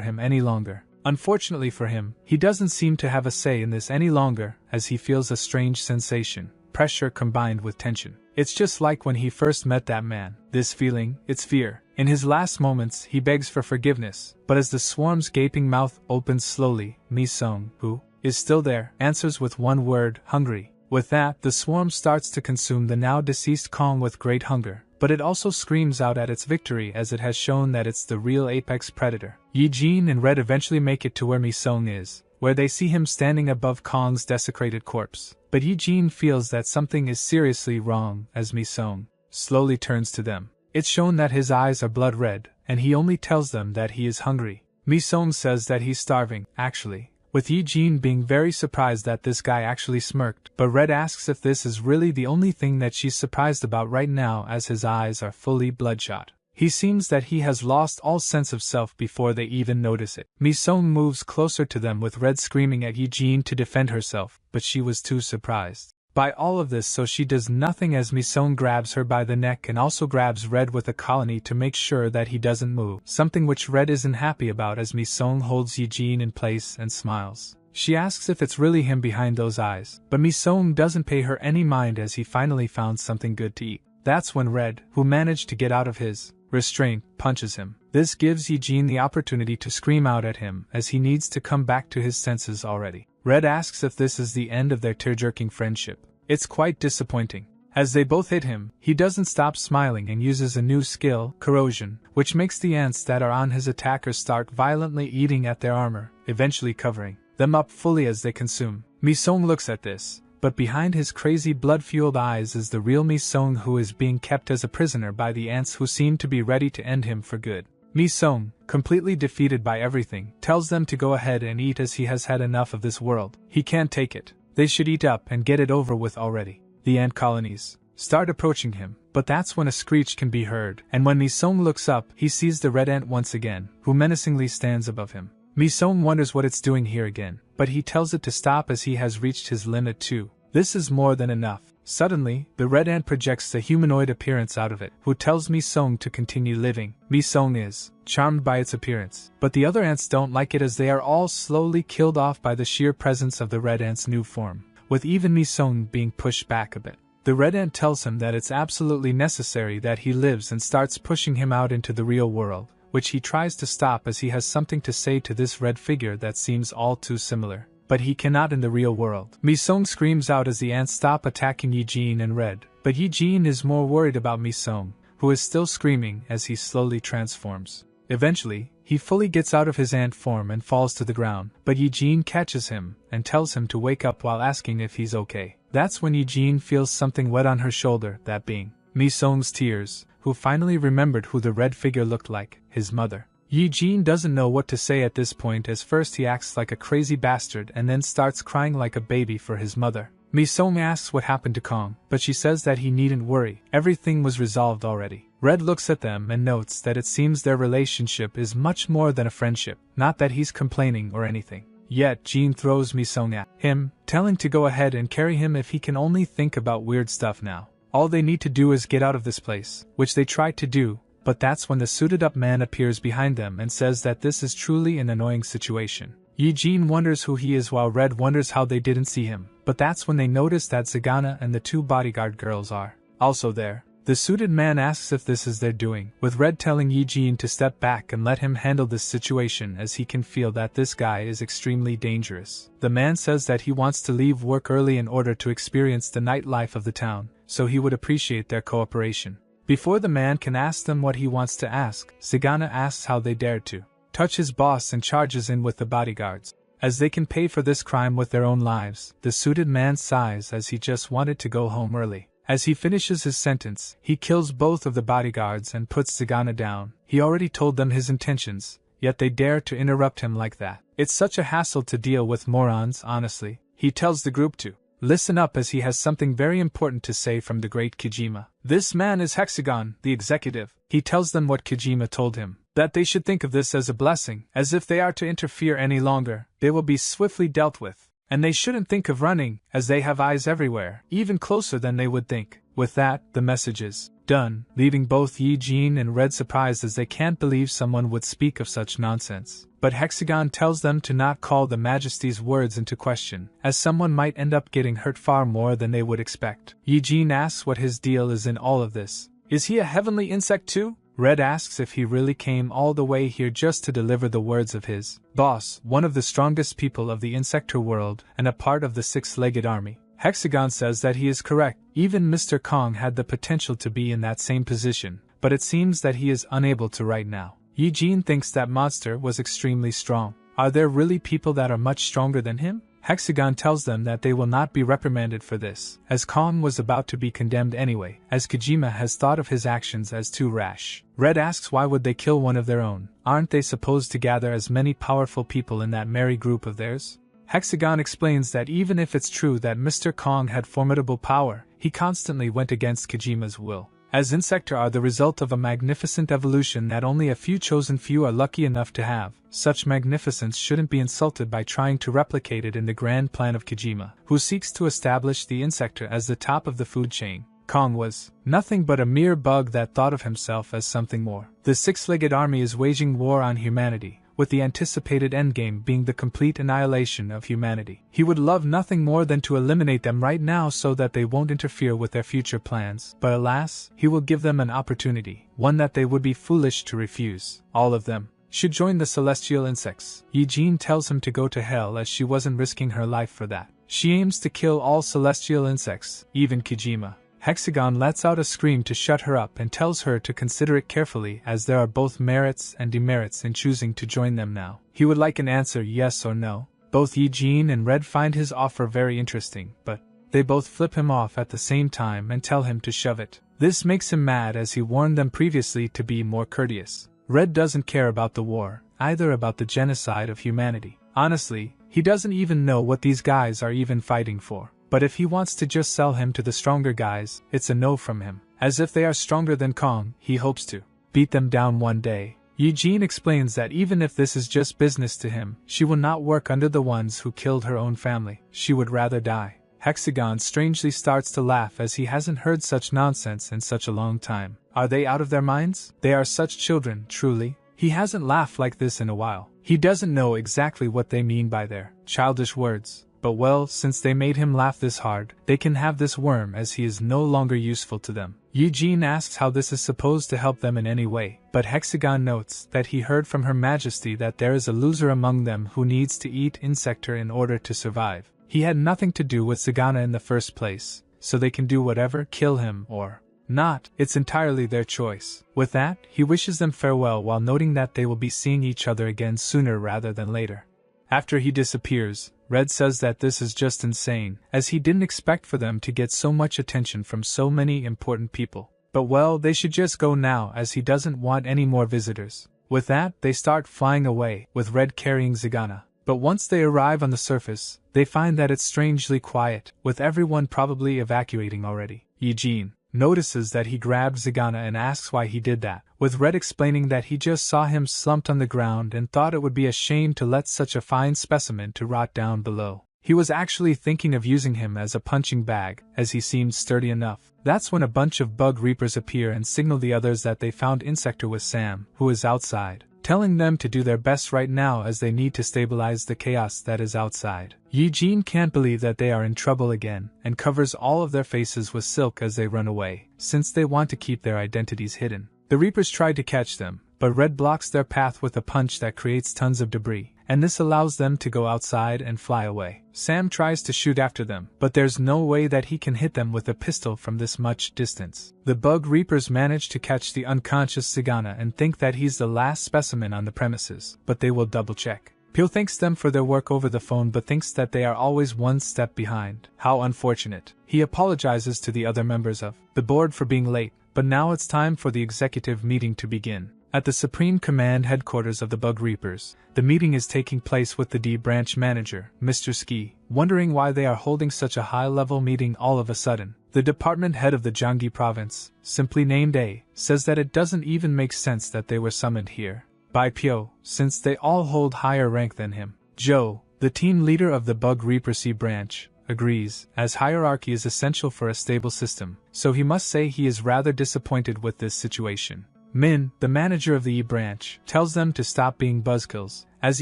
him any longer. Unfortunately for him, he doesn't seem to have a say in this any longer, as he feels a strange sensation, pressure combined with tension. It's just like when he first met that man. This feeling, it's fear. In his last moments, he begs for forgiveness, but as the Swarm's gaping mouth opens slowly, Mi-sung, who is still there, answers with one word: hungry. With that, the Swarm starts to consume the now deceased Kong with great hunger, but it also screams out at its victory, as it has shown that it's the real apex predator. Eugene and Red eventually make it to where Mi-sung is, where they see him standing above Kong's desecrated corpse. But Eugene feels that something is seriously wrong, as Mi-sung slowly turns to them. It's shown that his eyes are blood red, and he only tells them that he is hungry. Mi-sung says that he's starving, actually, with Eugene being very surprised that this guy actually smirked, but Red asks if this is really the only thing that she's surprised about right now, as his eyes are fully bloodshot. He seems that he has lost all sense of self before they even notice it. Mi-sung moves closer to them, with Red screaming at Eugene to defend herself, but she was too surprised by all of this, so she does nothing, as Mi-sung grabs her by the neck and also grabs Red with a colony to make sure that he doesn't move, something which Red isn't happy about, as Mi-sung holds Eugene in place and smiles. She asks if it's really him behind those eyes, but Mi-sung doesn't pay her any mind, as he finally found something good to eat. That's when Red, who managed to get out of his restraint, punches him. This gives Eugene the opportunity to scream out at him, as he needs to come back to his senses already. Red asks if this is the end of their tear-jerking friendship. It's quite disappointing. As they both hit him, he doesn't stop smiling and uses a new skill, corrosion, which makes the ants that are on his attackers start violently eating at their armor, eventually covering them up fully as they consume. Mi-sung looks at this, but behind his crazy blood-fueled eyes is the real Mi-sung, who is being kept as a prisoner by the ants, who seem to be ready to end him for good. Mi-sung, completely defeated by everything, tells them to go ahead and eat, as he has had enough of this world. He can't take it. They should eat up and get it over with already. the ant colonies start approaching him, but that's when a screech can be heard, and when Mi-sung looks up, he sees the red ant once again, who menacingly stands above him. Mi-sung wonders what it's doing here again, but he tells it to stop as he has reached his limit too. This is more than enough. Suddenly, the red ant projects the humanoid appearance out of it, who tells Mi-sung to continue living. Mi-sung is charmed by its appearance, but the other ants don't like it as they are all slowly killed off by the sheer presence of the red ant's new form, with even Mi-sung being pushed back a bit. The red ant tells him that it's absolutely necessary that he lives and starts pushing him out into the real world, which he tries to stop as he has something to say to this red figure that seems all too similar. But he cannot in the real world. Mi-sung screams out as the ants stop attacking Eugene and Red, but Eugene is more worried about Mi-sung, who is still screaming as he slowly transforms. Eventually, he fully gets out of his ant form and falls to the ground, but Eugene catches him and tells him to wake up while asking if he's okay. That's when Eugene feels something wet on her shoulder, that being Mi-sung's tears, who finally remembered who the red figure looked like, his mother. Eugene doesn't know what to say at this point as first he acts like a crazy bastard and then starts crying like a baby for his mother. Mi-sung asks what happened to Kong, but she says that he needn't worry, everything was resolved already. Red looks at them and notes that it seems their relationship is much more than a friendship, not that he's complaining or anything. Yet Jean throws Mi-sung at him, telling to go ahead and carry him if he can only think about weird stuff now. All they need to do is get out of this place, which they try to do, but that's when the suited-up man appears behind them and says that this is truly an annoying situation. Eugene wonders who he is while Red wonders how they didn't see him, but that's when they notice that Zagana and the two bodyguard girls are also there. The suited man asks if this is their doing, with Red telling Eugene to step back and let him handle this situation as he can feel that this guy is extremely dangerous. The man says that he wants to leave work early in order to experience the nightlife of the town, so he would appreciate their cooperation. Before the man can ask them what he wants to ask, Zagana asks how they dared to touch his boss and charges in with the bodyguards. As they can pay for this crime with their own lives, the suited man sighs as he just wanted to go home early. As he finishes his sentence, he kills both of the bodyguards and puts Zagana down. He already told them his intentions, yet they dare to interrupt him like that. It's such a hassle to deal with morons, honestly. He tells the group to listen up as he has something very important to say from the great Kojima. This man is Hexagon, the executive. He tells them what Kojima told him, that they should think of this as a blessing, as if they are to interfere any longer, they will be swiftly dealt with. And they shouldn't think of running, as they have eyes everywhere, even closer than they would think. With that, the message is done, leaving both Eugene and Red surprised as they can't believe someone would speak of such nonsense. But Hexagon tells them to not call the Majesty's words into question, as someone might end up getting hurt far more than they would expect. Eugene asks what his deal is in all of this. Is he a heavenly insect too? Red asks if he really came all the way here just to deliver the words of his boss, one of the strongest people of the insector world and a part of the six-legged army. Hexagon says that he is correct. Even Mr. Kong had the potential to be in that same position, but it seems that he is unable to right now. Eugene thinks that monster was extremely strong. Are there really people that are much stronger than him? Hexagon tells them that they will not be reprimanded for this, as Kong was about to be condemned anyway, as Kojima has thought of his actions as too rash. Red asks why would they kill one of their own? Aren't they supposed to gather as many powerful people in that merry group of theirs? Hexagon explains that even if it's true that Mr. Kong had formidable power, he constantly went against Kojima's will. As insecta are the result of a magnificent evolution that only a few chosen few are lucky enough to have, such magnificence shouldn't be insulted by trying to replicate it in the grand plan of Kojima, who seeks to establish the insecta as the top of the food chain. Kong was nothing but a mere bug that thought of himself as something more. The six-legged army is waging war on humanity, with the anticipated endgame being the complete annihilation of humanity. He would love nothing more than to eliminate them right now so that they won't interfere with their future plans, but alas, he will give them an opportunity, one that they would be foolish to refuse. All of them should join the celestial insects. Eugene tells him to go to hell as she wasn't risking her life for that. She aims to kill all celestial insects, even Kojima. Hexagon lets out a scream to shut her up and tells her to consider it carefully as there are both merits and demerits in choosing to join them now. He would like an answer yes or no. Both Eugene and Red find his offer very interesting, but they both flip him off at the same time and tell him to shove it. This makes him mad as he warned them previously to be more courteous. Red doesn't care about the war, either about the genocide of humanity. Honestly, he doesn't even know what these guys are even fighting for. But if he wants to just sell him to the stronger guys, it's a no from him. As if they are stronger than Kong, he hopes to beat them down one day. Eugene explains that even if this is just business to him, she will not work under the ones who killed her own family. She would rather die. Hexagon strangely starts to laugh as he hasn't heard such nonsense in such a long time. Are they out of their minds? They are such children, truly. He hasn't laughed like this in a while. He doesn't know exactly what they mean by their childish words. But well, since they made him laugh this hard, they can have this worm as he is no longer useful to them. Eugene asks how this is supposed to help them in any way, but Hexagon notes that he heard from Her Majesty that there is a loser among them who needs to eat insector in order to survive. He had nothing to do with Sagana in the first place, so they can do whatever, kill him or not, it's entirely their choice. With that, he wishes them farewell while noting that they will be seeing each other again sooner rather than later. After he disappears, Red says that this is just insane, as he didn't expect for them to get so much attention from so many important people. But well, they should just go now as he doesn't want any more visitors. With that, they start flying away, with Red carrying Zagana. But once they arrive on the surface, they find that it's strangely quiet, with everyone probably evacuating already. Eugene notices that he grabbed Zagana and asks why he did that, with Red explaining that he just saw him slumped on the ground and thought it would be a shame to let such a fine specimen to rot down below. He was actually thinking of using him as a punching bag, as he seemed sturdy enough. That's when a bunch of bug reapers appear and signal the others that they found Insector with Sam, who is outside, telling them to do their best right now as they need to stabilize the chaos that is outside. Eugene can't believe that they are in trouble again, and covers all of their faces with silk as they run away, since they want to keep their identities hidden. The Reapers try to catch them, but Red blocks their path with a punch that creates tons of debris, and this allows them to go outside and fly away. Sam tries to shoot after them, but there's no way that he can hit them with a pistol from this much distance. The Bug Reapers manage to catch the unconscious Sagana and think that he's the last specimen on the premises, but they will double-check. Pio thanks them for their work over the phone but thinks that they are always one step behind. How unfortunate. He apologizes to the other members of the board for being late, but now it's time for the executive meeting to begin. At the Supreme Command headquarters of the Bug Reapers, the meeting is taking place with the D branch manager, Mr. Ski, wondering why they are holding such a high-level meeting all of a sudden. The department head of the Gyeonggi province, simply named A, says that it doesn't even make sense that they were summoned here by Pyo, since they all hold higher rank than him. Joe, the team leader of the Bug Reaper C branch, agrees, as hierarchy is essential for a stable system, so he must say he is rather disappointed with this situation. Min, the manager of the E branch, tells them to stop being buzzkills, as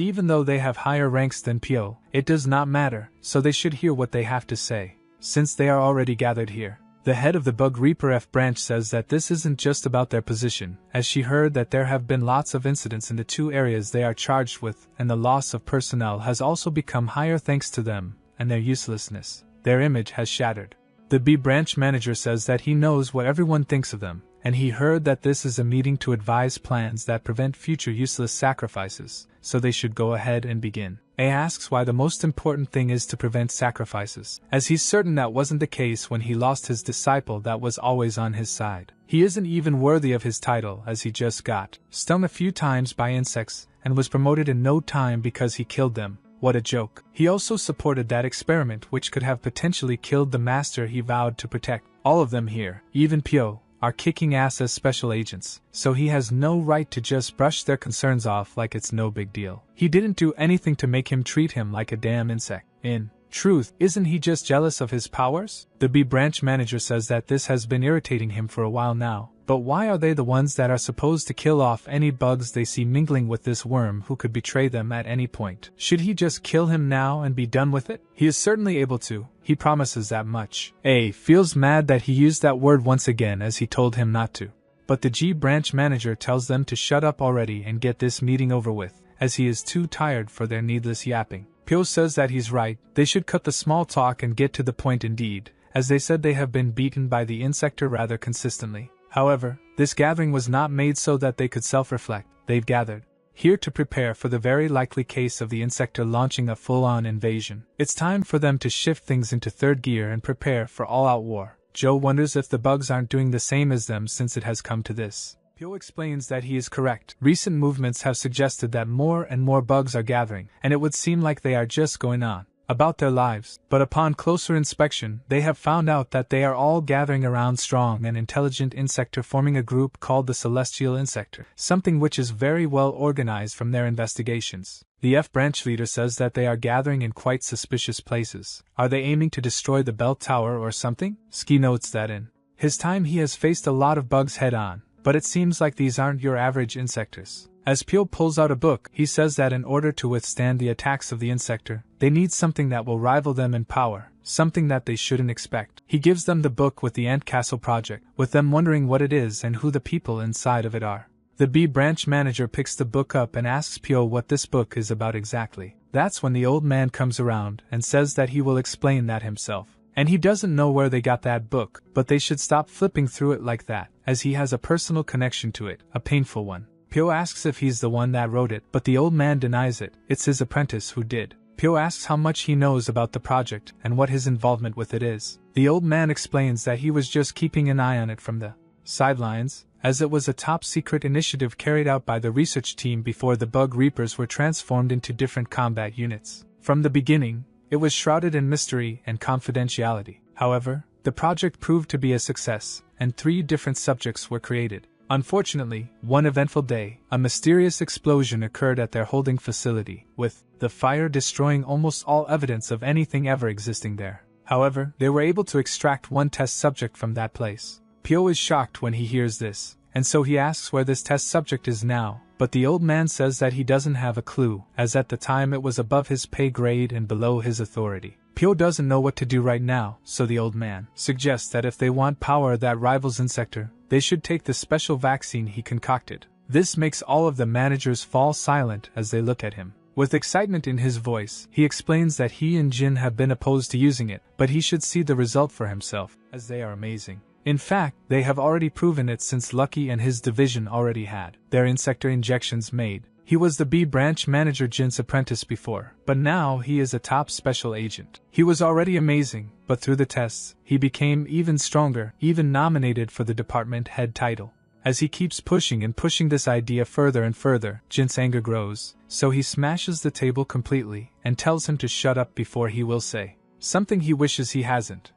even though they have higher ranks than Pyo, it does not matter, so they should hear what they have to say, since they are already gathered here. The head of the Bug Reaper F branch says that this isn't just about their position, as she heard that there have been lots of incidents in the two areas they are charged with, and the loss of personnel has also become higher thanks to them, and their uselessness. Their image has shattered. The B branch manager says that he knows what everyone thinks of them, and he heard that this is a meeting to advise plans that prevent future useless sacrifices, so they should go ahead and begin. A asks why the most important thing is to prevent sacrifices, as he's certain that wasn't the case when he lost his disciple that was always on his side. He isn't even worthy of his title as he just got stung a few times by insects and was promoted in no time because he killed them. What a joke. He also supported that experiment which could have potentially killed the master he vowed to protect. All of them here, even Pyo, are kicking ass as special agents, so he has no right to just brush their concerns off like it's no big deal. He didn't do anything to make him treat him like a damn insect. In truth, isn't he just jealous of his powers? The B branch manager says that this has been irritating him for a while now, but why are they the ones that are supposed to kill off any bugs they see mingling with this worm who could betray them at any point? Should he just kill him now and be done with it? He is certainly able to. He promises that much. A feels mad that he used that word once again as he told him not to. But the G branch manager tells them to shut up already and get this meeting over with, as he is too tired for their needless yapping. Pyo says that he's right, they should cut the small talk and get to the point indeed, as they said they have been beaten by the insector rather consistently. However, this gathering was not made so that they could self-reflect. They've gathered here to prepare for the very likely case of the insector launching a full-on invasion. It's time for them to shift things into third gear and prepare for all-out war. Joe wonders if the bugs aren't doing the same as them since it has come to this. Pyo explains that he is correct. Recent movements have suggested that more and more bugs are gathering, and it would seem like they are just going on. about their lives, but upon closer inspection, they have found out that they are all gathering around strong and intelligent insector forming a group called the Celestial Insector, something which is very well organized from their investigations. The F branch leader says that they are gathering in quite suspicious places. Are they aiming to destroy the bell tower or something? Ski notes that in his time he has faced a lot of bugs head-on, but it seems like these aren't your average insectors. As Pyo pulls out a book, he says that in order to withstand the attacks of the insector, they need something that will rival them in power, something that they shouldn't expect. He gives them the book with the Ant Castle project, with them wondering what it is and who the people inside of it are. The B branch manager picks the book up and asks Pyo what this book is about exactly. That's when the old man comes around and says that he will explain that himself. And he doesn't know where they got that book, but they should stop flipping through it like that, as he has a personal connection to it, a painful one. Pyo asks if he's the one that wrote it, but the old man denies it. It's his apprentice who did. Pyo asks how much he knows about the project and what his involvement with it is. The old man explains that he was just keeping an eye on it from the sidelines, as it was a top-secret initiative carried out by the research team before the Bug Reapers were transformed into different combat units. From the beginning, it was shrouded in mystery and confidentiality. However, the project proved to be a success, and 3 different subjects were created. Unfortunately, one eventful day, a mysterious explosion occurred at their holding facility, with the fire destroying almost all evidence of anything ever existing there. However, they were able to extract one test subject from that place. Pyo is shocked when he hears this, and so he asks where this test subject is now, but the old man says that he doesn't have a clue, as at the time it was above his pay grade and below his authority. Pyo doesn't know what to do right now, so the old man suggests that if they want power that rivals Insector, they should take the special vaccine he concocted. This makes all of the managers fall silent as they look at him. With excitement in his voice, he explains that he and Jin have been opposed to using it, but he should see the result for himself, as they are amazing. In fact, they have already proven it since Lucky and his division already had their insector injections made. He was the B branch manager Jin's apprentice before, but now he is a top special agent. He was already amazing, but through the tests, he became even stronger, even nominated for the department head title. As he keeps pushing and pushing this idea further and further, Jin's anger grows, so he smashes the table completely and tells him to shut up before he will say something he wishes he hasn't.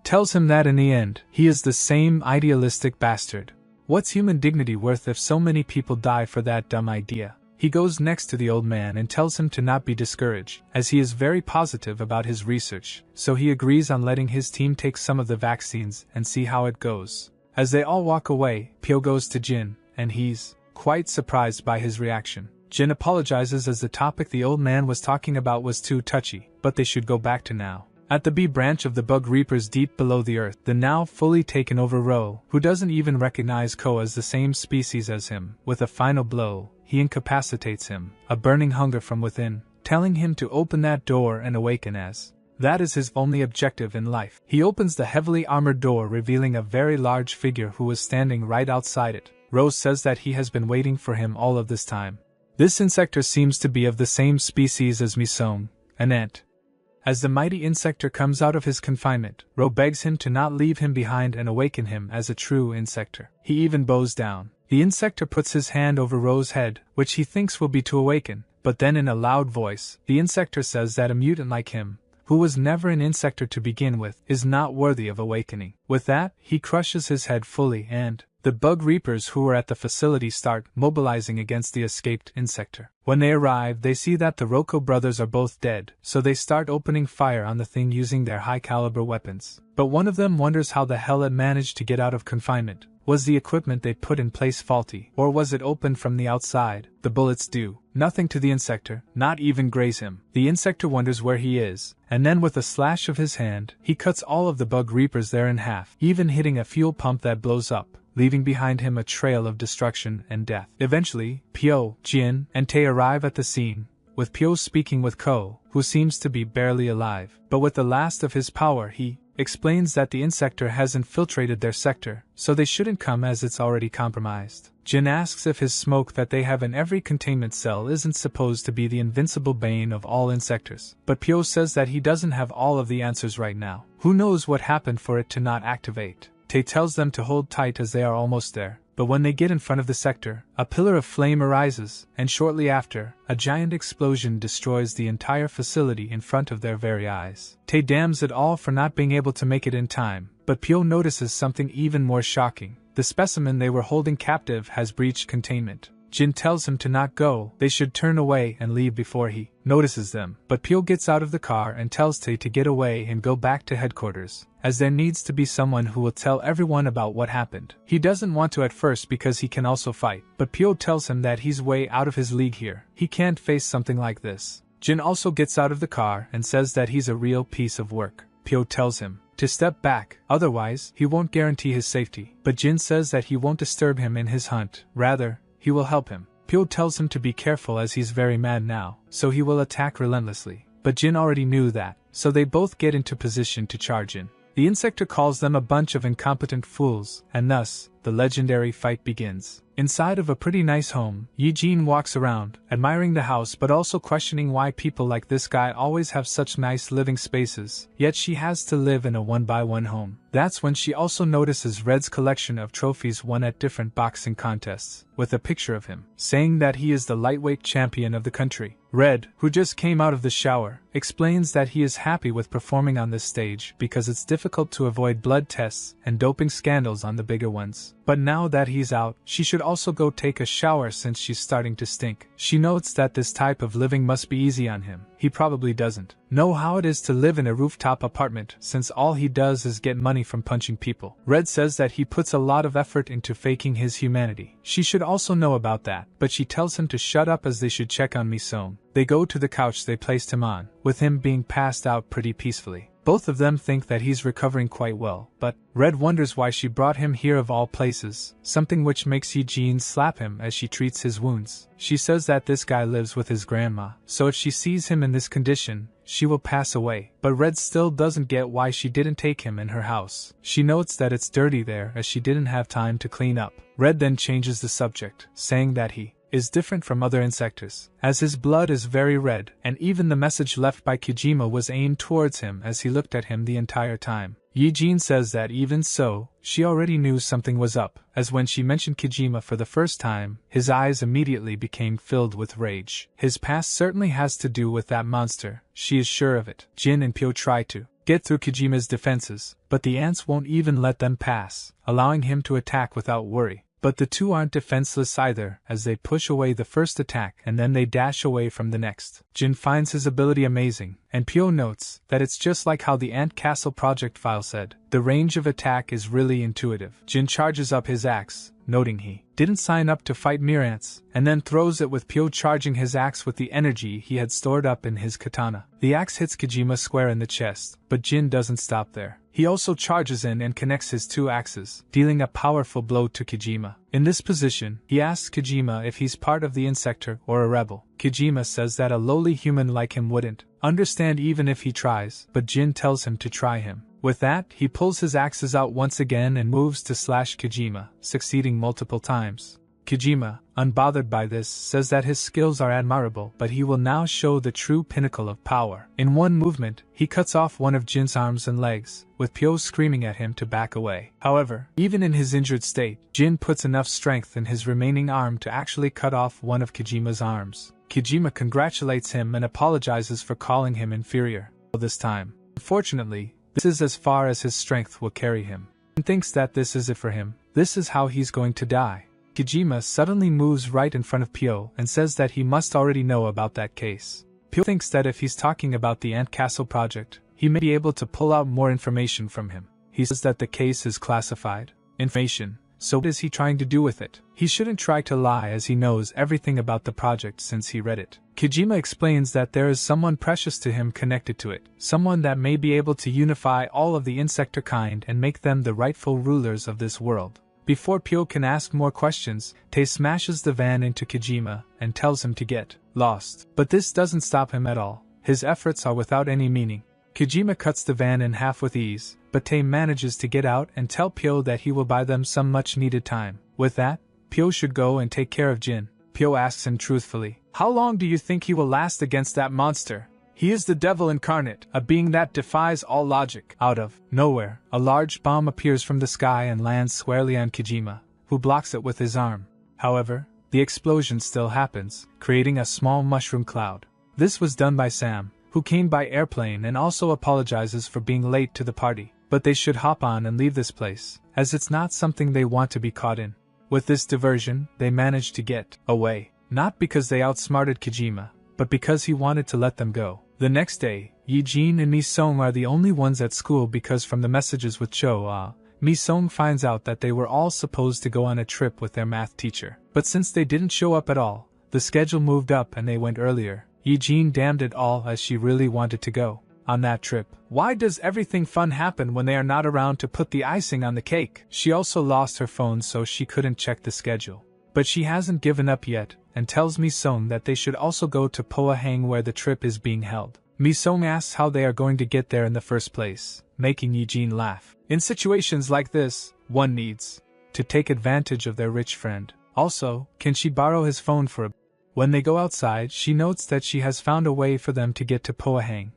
Tells him that in the end, he is the same idealistic bastard. What's human dignity worth if so many people die for that dumb idea? He goes next to the old man and tells him to not be discouraged, as he is very positive about his research, so he agrees on letting his team take some of the vaccines and see how it goes. As they all walk away, Pyo goes to Jin, and he's quite surprised by his reaction. Jin apologizes as the topic the old man was talking about was too touchy, but they should go back to now. At the B branch of the Bug Reapers deep below the earth, the now fully taken over Ro, who doesn't even recognize Ko as the same species as him, with a final blow, he incapacitates him, a burning hunger from within, telling him to open that door and awaken as that is his only objective in life. He opens the heavily armored door, revealing a very large figure who is standing right outside it. Rose says that he has been waiting for him all of this time. This insector seems to be of the same species as Misong, an ant. As the mighty insector comes out of his confinement, Ro begs him to not leave him behind and awaken him as a true insector. He even bows down. The insector puts his hand over Ro's head, which he thinks will be to awaken, but then in a loud voice, the insector says that a mutant like him, who was never an insector to begin with, is not worthy of awakening. With that, he crushes his head fully and the Bug Reapers who are at the facility start mobilizing against the escaped insector. When they arrive, they see that the Roko brothers are both dead, so they start opening fire on the thing using their high-caliber weapons. But one of them wonders how the hell it managed to get out of confinement. Was the equipment they put in place faulty, or was it opened from the outside? The bullets do nothing to the insector, not even graze him. The insector wonders where he is, and then with a slash of his hand, he cuts all of the Bug Reapers there in half, even hitting a fuel pump that blows up, leaving behind him a trail of destruction and death. Eventually, Pyo, Jin, and Tae arrive at the scene, with Pyo speaking with Ko, who seems to be barely alive. But with the last of his power he explains that the insector has infiltrated their sector, so they shouldn't come as it's already compromised. Jin asks if his smoke that they have in every containment cell isn't supposed to be the invincible bane of all insectors. But Pyo says that he doesn't have all of the answers right now. Who knows what happened for it to not activate? Tae tells them to hold tight as they are almost there. But when they get in front of the sector, a pillar of flame arises, and shortly after, a giant explosion destroys the entire facility in front of their very eyes. Tae damns it all for not being able to make it in time, but Pyo notices something even more shocking. The specimen they were holding captive has breached containment. Jin tells him to not go, they should turn away and leave before he notices them. But Pyo gets out of the car and tells Tae to get away and go back to headquarters, as there needs to be someone who will tell everyone about what happened. He doesn't want to at first because he can also fight, but Pyo tells him that he's way out of his league here. He can't face something like this. Jin also gets out of the car and says that he's a real piece of work. Pyo tells him to step back, otherwise he won't guarantee his safety. But Jin says that he won't disturb him in his hunt, rather, he will help him. Pyo tells him to be careful as he's very mad now, so he will attack relentlessly. But Jin already knew that, so they both get into position to charge in. The insector calls them a bunch of incompetent fools, and thus, the legendary fight begins. Inside of a pretty nice home, Yi-jin walks around, admiring the house but also questioning why people like this guy always have such nice living spaces, yet she has to live in a one-by-one home. That's when she also notices Red's collection of trophies won at different boxing contests, with a picture of him, saying that he is the lightweight champion of the country. Red, who just came out of the shower, explains that he is happy with performing on this stage because it's difficult to avoid blood tests and doping scandals on the bigger ones. But now that he's out, she should also go take a shower since she's starting to stink. She notes that this type of living must be easy on him. He probably doesn't know how it is to live in a rooftop apartment since all he does is get money from punching people. Red says that he puts a lot of effort into faking his humanity. She should also know about that, but she tells him to shut up as they should check on Misoon. They go to the couch they placed him on, with him being passed out pretty peacefully. Both of them think that he's recovering quite well, but Red wonders why she brought him here of all places, something which makes Eugene slap him as she treats his wounds. She says that this guy lives with his grandma, so if she sees him in this condition, she will pass away. But Red still doesn't get why she didn't take him in her house. She notes that it's dirty there as she didn't have time to clean up. Red then changes the subject, saying that he is different from other insectors, as his blood is very red, and even the message left by Kojima was aimed towards him as he looked at him the entire time. Eugene says that even so, she already knew something was up, as when she mentioned Kojima for the first time, his eyes immediately became filled with rage. His past certainly has to do with that monster, she is sure of it. Jin and Pyo try to get through Kojima's defenses, but the ants won't even let them pass, allowing him to attack without worry. But the two aren't defenseless either, as they push away the first attack and then they dash away from the next. Jin finds his ability amazing, and Pyo notes that it's just like how the Ant Castle project file said. The range of attack is really intuitive. Jin charges up his axe, noting he didn't sign up to fight mere ants, and then throws it with Pyo charging his axe with the energy he had stored up in his katana. The axe hits Kojima square in the chest, but Jin doesn't stop there. He also charges in and connects his two axes, dealing a powerful blow to Kojima. In this position, he asks Kojima if he's part of the insector or a rebel. Kojima says that a lowly human like him wouldn't understand even if he tries, but Jin tells him to try him. With that, he pulls his axes out once again and moves to slash Kojima, succeeding multiple times. Kojima, unbothered by this, says that his skills are admirable, but he will now show the true pinnacle of power. In one movement, he cuts off one of Jin's arms and legs, with Pyo screaming at him to back away. However, even in his injured state, Jin puts enough strength in his remaining arm to actually cut off one of Kojima's arms. Kojima congratulates him and apologizes for calling him inferior this time. Unfortunately, this is as far as his strength will carry him. He thinks that this is it for him. This is how he's going to die. Kojima suddenly moves right in front of Pyo and says that he must already know about that case. Pyo thinks that if he's talking about the Ant Castle project, he may be able to pull out more information from him. He says that the case is classified information, so what is he trying to do with it? He shouldn't try to lie as he knows everything about the project since he read it. Kojima explains that there is someone precious to him connected to it, someone that may be able to unify all of the insector kind and make them the rightful rulers of this world. Before Pyo can ask more questions, Tae smashes the van into Kojima and tells him to get lost. But this doesn't stop him at all. His efforts are without any meaning. Kojima cuts the van in half with ease, but Tae manages to get out and tell Pyo that he will buy them some much-needed time. With that, Pyo should go and take care of Jin. Pyo asks him truthfully, "How long do you think he will last against that monster? He is the devil incarnate, a being that defies all logic." Out of nowhere, a large bomb appears from the sky and lands squarely on Kojima. who blocks it with his arm. However, the explosion still happens, creating a small mushroom cloud. This was done by Sam, who came by airplane and also apologizes for being late to the party. But they should hop on and leave this place, as it's not something they want to be caught in. With this diversion, they managed to get away, not because they outsmarted Kojima, but because he wanted to let them go. The next day, Yi-jin and Mi-sung are the only ones at school because from the messages with Cho-ah, Mi-sung finds out that they were all supposed to go on a trip with their math teacher. But since they didn't show up at all, the schedule moved up and they went earlier. Yi-jin damned it all as she really wanted to go on that trip. Why does everything fun happen when they are not around to put the icing on the cake? She also lost her phone so she couldn't check the schedule. But she hasn't given up yet, and tells Mi-sung that they should also go to Pohang where the trip is being held. Mi-sung asks how they are going to get there in the first place, making Yi-jin laugh. In situations like this, one needs to take advantage of their rich friend. Also, can she borrow his phone for a... When they go outside, she notes that she has found a way for them to get to Pohang.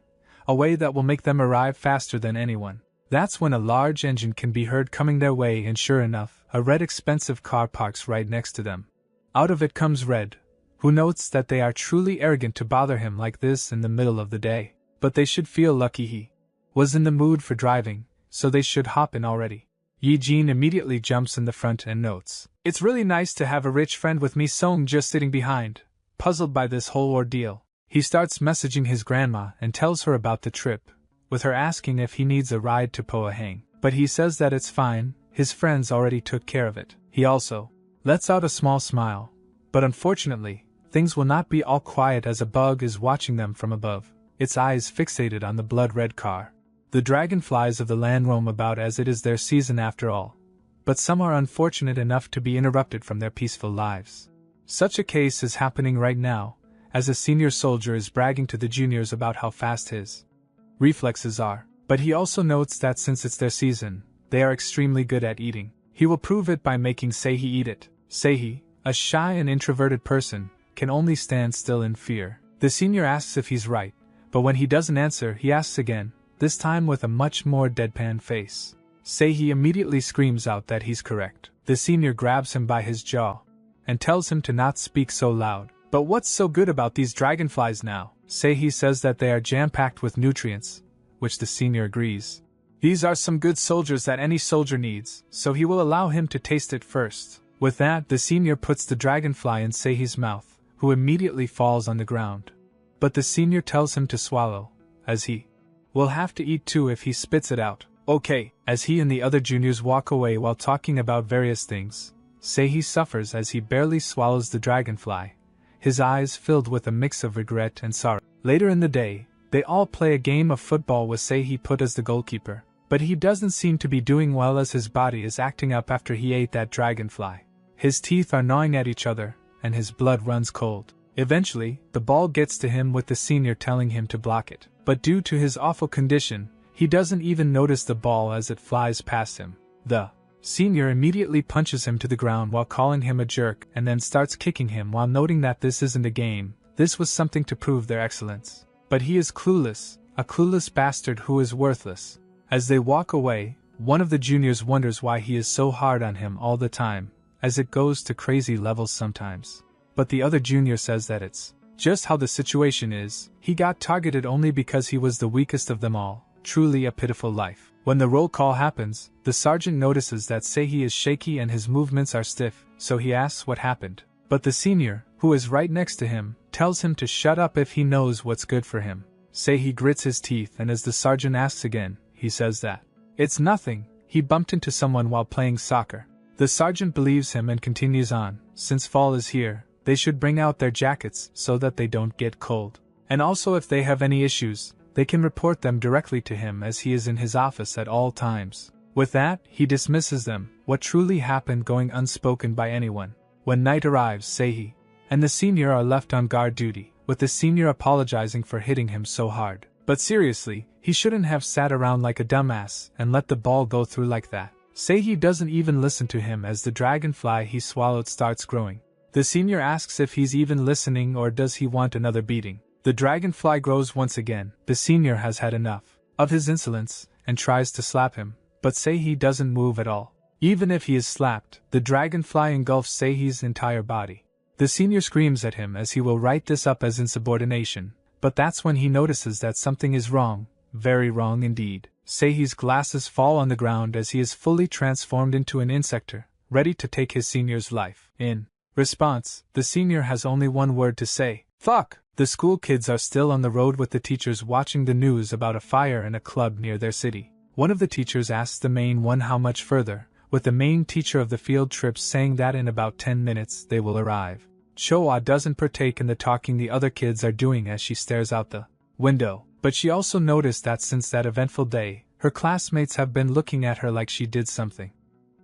A way that will make them arrive faster than anyone. That's when a large engine can be heard coming their way and sure enough, a red expensive car parks right next to them. Out of it comes Red, who notes that they are truly arrogant to bother him like this in the middle of the day. But they should feel lucky he was in the mood for driving, so they should hop in already. Yi-jin immediately jumps in the front and notes, "It's really nice to have a rich friend with Mi-sung just sitting behind." Puzzled by this whole ordeal, he starts messaging his grandma and tells her about the trip, with her asking if he needs a ride to Pohang. But he says that it's fine, his friends already took care of it. He also lets out a small smile. But unfortunately, things will not be all quiet as a bug is watching them from above, its eyes fixated on the blood-red car. The dragonflies of the land roam about as it is their season after all. But some are unfortunate enough to be interrupted from their peaceful lives. Such a case is happening right now, as a senior soldier is bragging to the juniors about how fast his reflexes are. But he also notes that since it's their season, they are extremely good at eating. He will prove it by making Seihi eat it. Seihi, a shy and introverted person, can only stand still in fear. The senior asks if he's right, but when he doesn't answer he asks again, this time with a much more deadpan face. Seihi immediately screams out that he's correct. The senior grabs him by his jaw and tells him to not speak so loud. But what's so good about these dragonflies now? Seihi says that they are jam-packed with nutrients, which the senior agrees. These are some good soldiers that any soldier needs, so he will allow him to taste it first. With that, the senior puts the dragonfly in Seihi's mouth, who immediately falls on the ground. But the senior tells him to swallow, as he will have to eat too if he spits it out. Okay, as he and the other juniors walk away while talking about various things, Seihi suffers as he barely swallows the dragonfly, his eyes filled with a mix of regret and sorrow. Later in the day, they all play a game of football with Seihi put as the goalkeeper, but he doesn't seem to be doing well as his body is acting up after he ate that dragonfly. His teeth are gnawing at each other, and his blood runs cold. Eventually, the ball gets to him with the senior telling him to block it, but due to his awful condition, he doesn't even notice the ball as it flies past him. The senior immediately punches him to the ground while calling him a jerk and then starts kicking him while noting that this isn't a game, this was something to prove their excellence. But he is clueless, a clueless bastard who is worthless. As they walk away, one of the juniors wonders why he is so hard on him all the time, as it goes to crazy levels sometimes. But the other junior says that it's just how the situation is, he got targeted only because he was the weakest of them all, truly a pitiful life. When the roll call happens, the sergeant notices that Seihi is shaky and his movements are stiff, so he asks what happened. But the senior, who is right next to him, tells him to shut up if he knows what's good for him. Seihi grits his teeth and as the sergeant asks again, he says that it's nothing, he bumped into someone while playing soccer. The sergeant believes him and continues on, since fall is here, they should bring out their jackets so that they don't get cold. And also if they have any issues, they can report them directly to him as he is in his office at all times. With that, he dismisses them, what truly happened going unspoken by anyone. When night arrives, Seihi and the senior are left on guard duty, with the senior apologizing for hitting him so hard. But seriously, he shouldn't have sat around like a dumbass and let the ball go through like that. Seihi doesn't even listen to him as the dragonfly he swallowed starts growing. The senior asks if he's even listening or does he want another beating. The dragonfly grows once again. The senior has had enough of his insolence and tries to slap him, but Seihi doesn't move at all. Even if he is slapped, the dragonfly engulfs Seihi's entire body. The senior screams at him as he will write this up as insubordination, but that's when he notices that something is wrong, very wrong indeed. Seihi's glasses fall on the ground as he is fully transformed into an insector, ready to take his senior's life. In response, the senior has only one word to say: fuck! The school kids are still on the road with the teachers watching the news about a fire in a club near their city. One of the teachers asks the main one how much further, with the main teacher of the field trip saying that in about 10 minutes they will arrive. Choa doesn't partake in the talking the other kids are doing as she stares out the window, but she also noticed that since that eventful day, her classmates have been looking at her like she did something.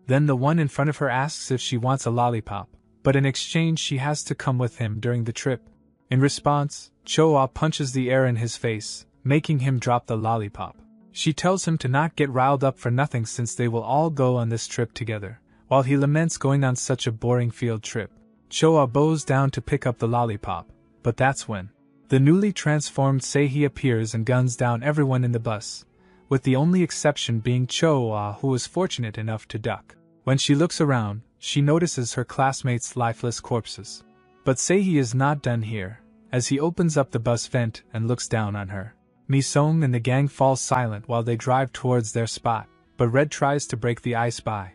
Then the one in front of her asks if she wants a lollipop, but in exchange she has to come with him during the trip. In response, Choa punches the air in his face, making him drop the lollipop. She tells him to not get riled up for nothing since they will all go on this trip together, while he laments going on such a boring field trip. Choa bows down to pick up the lollipop, but that's when the newly transformed Seihi appears and guns down everyone in the bus, with the only exception being Choa, who was fortunate enough to duck. When she looks around, she notices her classmates' lifeless corpses. But Seihi is not done here, as he opens up the bus vent and looks down on her. Mi-sung and the gang fall silent while they drive towards their spot, but Red tries to break the ice by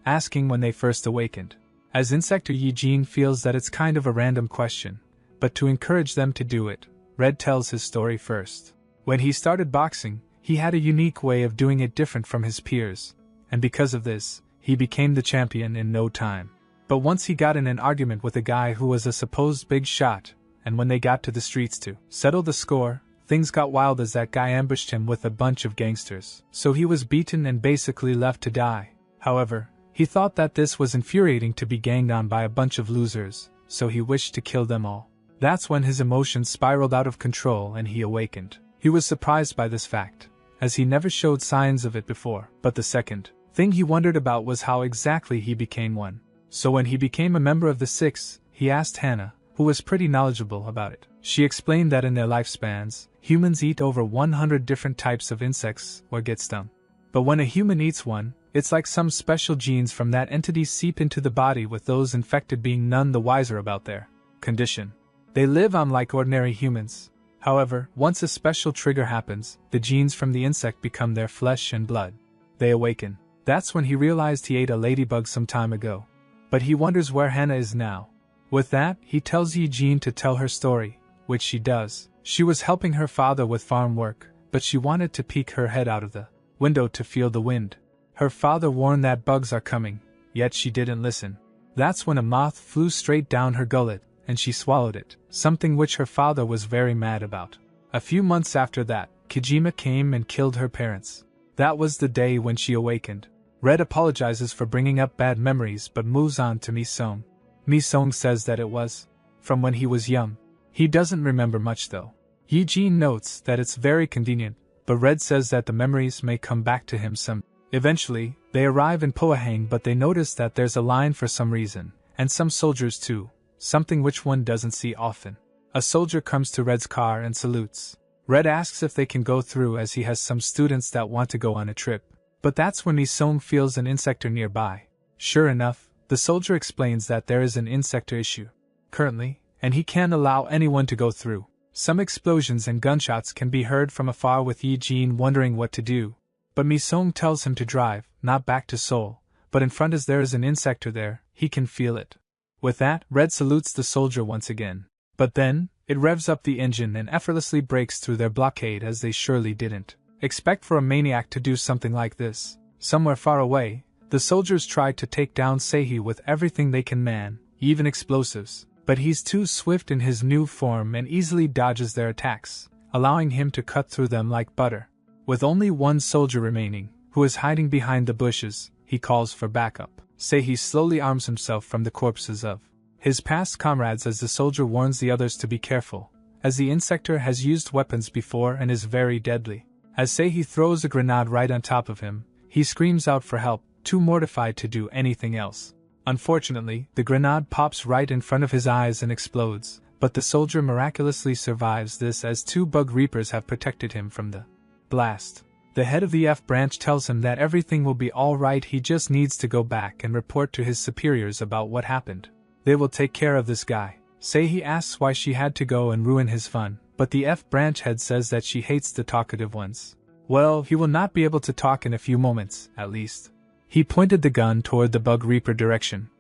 asking when they first awakened. As Insector Yi-jin feels that it's kind of a random question, but to encourage them to do it, Red tells his story first. When he started boxing, he had a unique way of doing it different from his peers, and because of this, he became the champion in no time. But once he got in an argument with a guy who was a supposed big shot, and when they got to the streets to settle the score, things got wild as that guy ambushed him with a bunch of gangsters. So he was beaten and basically left to die. However, he thought that this was infuriating to be ganged on by a bunch of losers, so he wished to kill them all. That's when his emotions spiraled out of control and he awakened. He was surprised by this fact, as he never showed signs of it before, but the second thing he wondered about was how exactly he became one. So when he became a member of the Six, he asked Hannah, who was pretty knowledgeable about it. She explained that in their lifespans, humans eat over 100 different types of insects or get stung. But when a human eats one, it's like some special genes from that entity seep into the body, with those infected being none the wiser about their condition. They live on like ordinary humans. However, once a special trigger happens, the genes from the insect become their flesh and blood. They awaken. That's when he realized he ate a ladybug some time ago. But he wonders where Hannah is now. With that, he tells Yi-jin to tell her story, which she does. She was helping her father with farm work, but she wanted to peek her head out of the window to feel the wind. Her father warned that bugs are coming, yet she didn't listen. That's when a moth flew straight down her gullet, and she swallowed it, something which her father was very mad about. A few months after that, Kijima came and killed her parents. That was the day when she awakened. Red apologizes for bringing up bad memories but moves on to Mi-sung. Mi-sung says that it was from when he was young. He doesn't remember much though. Yi-jin notes that it's very convenient, but Red says that the memories may come back to him some. Eventually, they arrive in Pohang, but they notice that there's a line for some reason, and some soldiers too, something which one doesn't see often. A soldier comes to Red's car and salutes. Red asks if they can go through as he has some students that want to go on a trip. But that's when Mi-sung feels an insector nearby. Sure enough, the soldier explains that there is an insector issue currently, and he can't allow anyone to go through. Some explosions and gunshots can be heard from afar, with Yi-jin wondering what to do. But Mi-sung tells him to drive, not back to Seoul, but in front, as there is an insector there, he can feel it. With that, Red salutes the soldier once again. But then, it revs up the engine and effortlessly breaks through their blockade, as they surely didn't expect for a maniac to do something like this. Somewhere far away, the soldiers try to take down Seihi with everything they can man, even explosives, but he's too swift in his new form and easily dodges their attacks, allowing him to cut through them like butter. With only one soldier remaining, who is hiding behind the bushes, he calls for backup. Seihi slowly arms himself from the corpses of his past comrades as the soldier warns the others to be careful, as the insector has used weapons before and is very deadly. As Seihi throws a grenade right on top of him, he screams out for help, too mortified to do anything else. Unfortunately, the grenade pops right in front of his eyes and explodes, but the soldier miraculously survives this, as two bug reapers have protected him from the blast. The head of the F branch tells him that everything will be alright, he just needs to go back and report to his superiors about what happened. They will take care of this guy. He asks why she had to go and ruin his fun, but the F branch head says that she hates the talkative ones. Well, he will not be able to talk in a few moments, at least. He pointed the gun toward the Bug Reaper direction.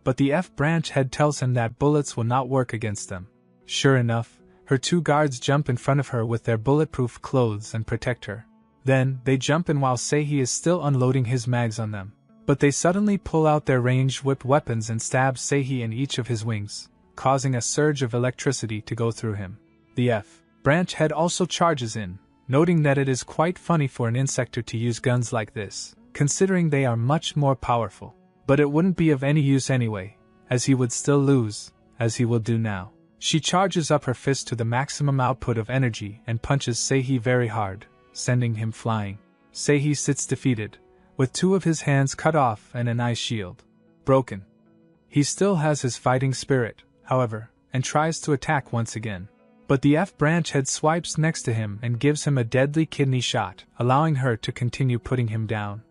But the F branch head tells him that bullets will not work against them. Sure enough, her 2 guards jump in front of her with their bulletproof clothes and protect her. Then, they jump in while he is still unloading his mags on them. But they suddenly pull out their ranged whipped weapons and stab Seihi in each of his wings, causing a surge of electricity to go through him. The F branch head also charges in, noting that it is quite funny for an insector to use guns like this, considering they are much more powerful. But it wouldn't be of any use anyway, as he would still lose, as he will do now. She charges up her fist to the maximum output of energy and punches Seihi very hard, sending him flying. Seihi sits defeated, with 2 of his hands cut off and an eye shield broken. He still has his fighting spirit, however, and tries to attack once again. But the F branch head swipes next to him and gives him a deadly kidney shot, allowing her to continue putting him down.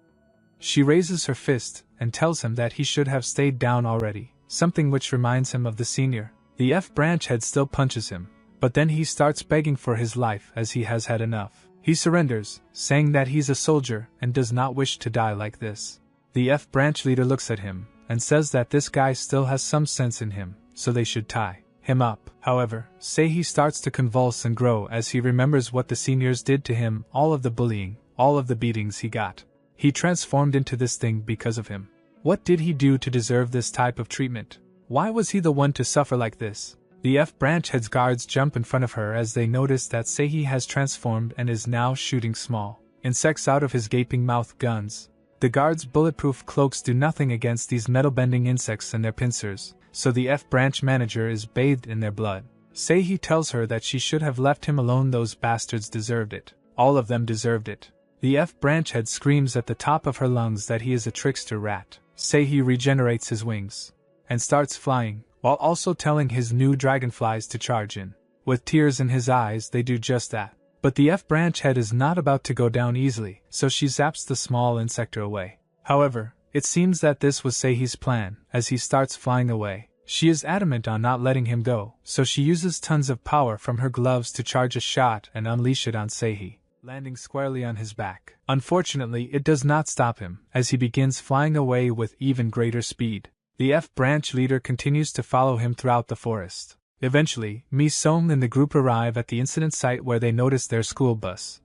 She raises her fist and tells him that he should have stayed down already, something which reminds him of the senior. The F branch head still punches him, but then he starts begging for his life as he has had enough. He surrenders, saying that he's a soldier and does not wish to die like this. The F branch leader looks at him and says that this guy still has some sense in him, so they should tie him up. However, Seihi starts to convulse and grow as he remembers what the seniors did to him, all of the bullying, all of the beatings he got. He transformed into this thing because of him. What did he do to deserve this type of treatment? Why was he the one to suffer like this? The F branch head's guards jump in front of her as they notice that Seihi has transformed and is now shooting small insects out of his gaping mouth guns. The guards' bulletproof cloaks do nothing against these metal-bending insects and their pincers, so the F branch manager is bathed in their blood. Seihi tells her that she should have left him alone, those bastards deserved it. All of them deserved it. The F branch head screams at the top of her lungs that he is a trickster rat. Seihi regenerates his wings and starts flying, while also telling his new dragonflies to charge in. With tears in his eyes, they do just that. But the F branch head is not about to go down easily, so she zaps the small insector away. However, it seems that this was Seihi's plan. As he starts flying away, she is adamant on not letting him go, so she uses tons of power from her gloves to charge a shot and unleash it on Seihi, landing squarely on his back. Unfortunately, it does not stop him, as he begins flying away with even greater speed. The F branch leader continues to follow him throughout the forest. Eventually, Mi-sung and the group arrive at the incident site where they notice their school bus.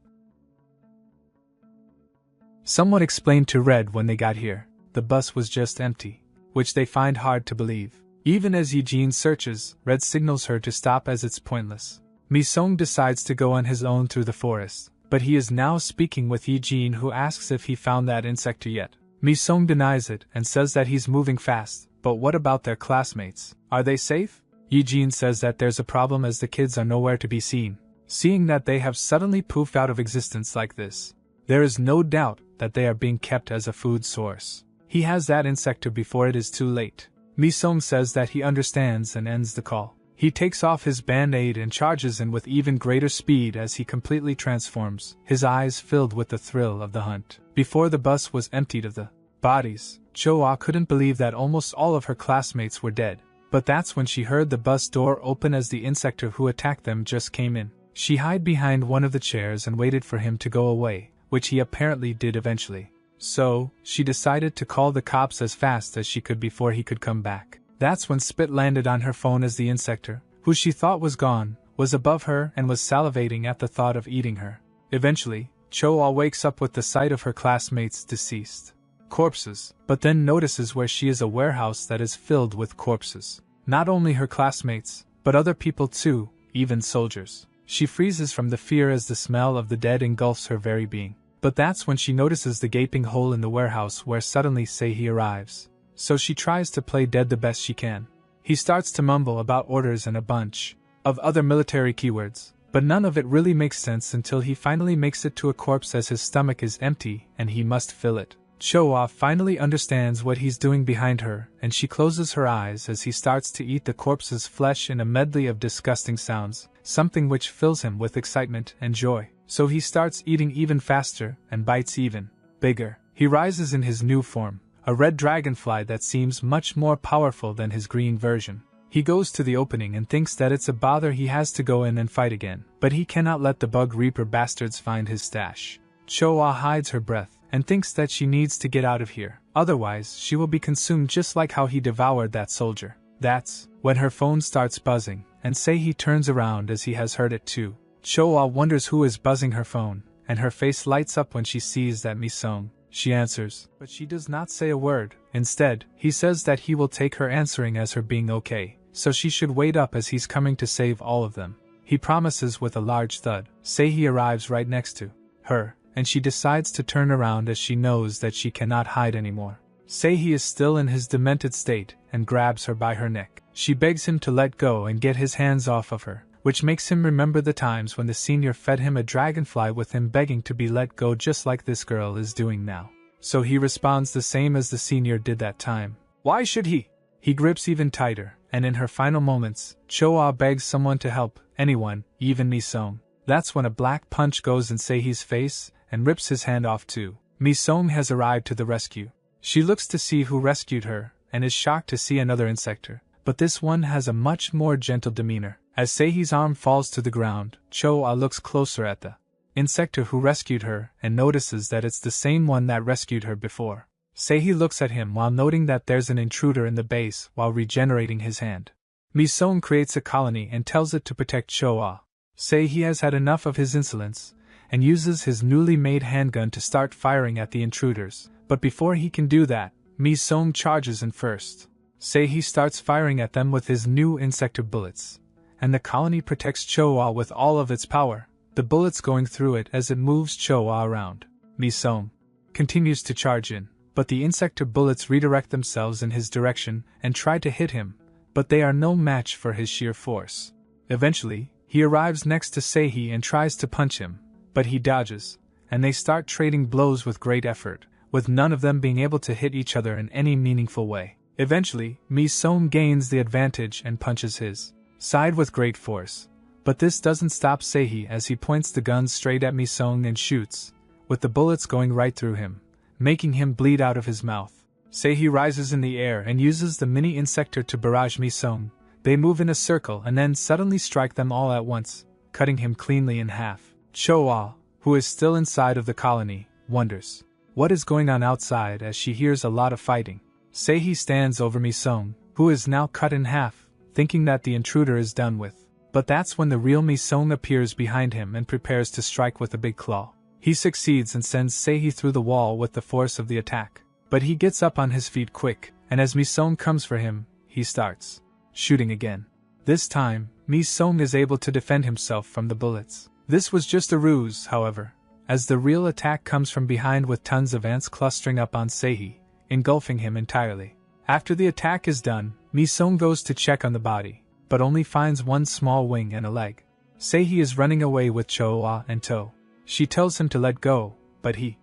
Someone explained to Red when they got here, the bus was just empty, which they find hard to believe. Even as Eugene searches, Red signals her to stop as it's pointless. Mi-sung decides to go on his own through the forest, but he is now speaking with Eugene, who asks if he found that insector yet. Mi-sung denies it and says that he's moving fast, but what about their classmates? Are they safe? Eugene says that there's a problem as the kids are nowhere to be seen. Seeing that they have suddenly poofed out of existence like this, there is no doubt that they are being kept as a food source. He has that insector before it is too late. Mi-sung says that he understands and ends the call. He takes off his band-aid and charges in with even greater speed as he completely transforms, his eyes filled with the thrill of the hunt. Before the bus was emptied of the bodies, Choa couldn't believe that almost all of her classmates were dead. But that's when she heard the bus door open as the insector who attacked them just came in. She hid behind one of the chairs and waited for him to go away, which he apparently did eventually. So, she decided to call the cops as fast as she could before he could come back. That's when Spit landed on her phone as the insector, who she thought was gone, was above her and was salivating at the thought of eating her. Eventually, Choa wakes up with the sight of her classmates deceased corpses, but then notices where she is a warehouse that is filled with corpses. Not only her classmates, but other people too, even soldiers. She freezes from the fear as the smell of the dead engulfs her very being. But that's when she notices the gaping hole in the warehouse where suddenly Seihi arrives. So she tries to play dead the best she can. He starts to mumble about orders and a bunch of other military keywords, but none of it really makes sense until he finally makes it to a corpse as his stomach is empty and he must fill it. Choa finally understands what he's doing behind her, and she closes her eyes as he starts to eat the corpse's flesh in a medley of disgusting sounds, something which fills him with excitement and joy. So he starts eating even faster and bites even bigger. He rises in his new form, a red dragonfly that seems much more powerful than his green version. He goes to the opening and thinks that it's a bother he has to go in and fight again, but he cannot let the bug reaper bastards find his stash. Choa hides her breath and thinks that she needs to get out of here, otherwise she will be consumed just like how he devoured that soldier. That's when her phone starts buzzing, and Seihi turns around as he has heard it too. Choa wonders who is buzzing her phone, and her face lights up when she sees that Mi-sung. She answers, but she does not say a word. Instead, he says that he will take her answering as her being okay, so she should wait up as he's coming to save all of them. He promises with a large thud. Seihi arrives right next to her, and she decides to turn around as she knows that she cannot hide anymore. Seihi is still in his demented state and grabs her by her neck. She begs him to let go and get his hands off of her, which makes him remember the times when the senior fed him a dragonfly with him begging to be let go just like this girl is doing now. So he responds the same as the senior did that time. Why should he? He grips even tighter, and in her final moments, Choa begs someone to help, anyone, even Mi-sung. That's when a black punch goes in Seihi's face and rips his hand off too. Mi-sung has arrived to the rescue. She looks to see who rescued her, and is shocked to see another insector, but this one has a much more gentle demeanor. As Seihi's arm falls to the ground, Choa looks closer at the insector who rescued her and notices that it's the same one that rescued her before. Seihi looks at him while noting that there's an intruder in the base while regenerating his hand. Mi-sung creates a colony and tells it to protect Choa. Seihi has had enough of his insolence and uses his newly made handgun to start firing at the intruders, but before he can do that, Mi-sung charges in first. Seihi starts firing at them with his new insector bullets, and the colony protects Choa with all of its power, the bullets going through it as it moves Choa around. Mi-sung continues to charge in, but the insector bullets redirect themselves in his direction and try to hit him, but they are no match for his sheer force. Eventually, he arrives next to Seihi and tries to punch him, but he dodges, and they start trading blows with great effort, with none of them being able to hit each other in any meaningful way. Eventually, Mi-sung gains the advantage and punches his side with great force, but this doesn't stop Seihi as he points the gun straight at Mi-sung and shoots, with the bullets going right through him, making him bleed out of his mouth. Seihi rises in the air and uses the mini insector to barrage Mi-sung. They move in a circle and then suddenly strike them all at once, cutting him cleanly in half. Choa, who is still inside of the colony, wonders what is going on outside as she hears a lot of fighting. Seihi stands over Mi-sung, who is now cut in half, thinking that the intruder is done with. But that's when the real Mi-sung appears behind him and prepares to strike with a big claw. He succeeds and sends Seihi through the wall with the force of the attack. But he gets up on his feet quick, and as Mi-sung comes for him, he starts shooting again. This time, Mi-sung is able to defend himself from the bullets. This was just a ruse, however, as the real attack comes from behind with tons of ants clustering up on Seihi, engulfing him entirely. After the attack is done, Mi-sung goes to check on the body, but only finds one small wing and a leg. Seihi is running away with Choa and tow. She tells him to let go, but he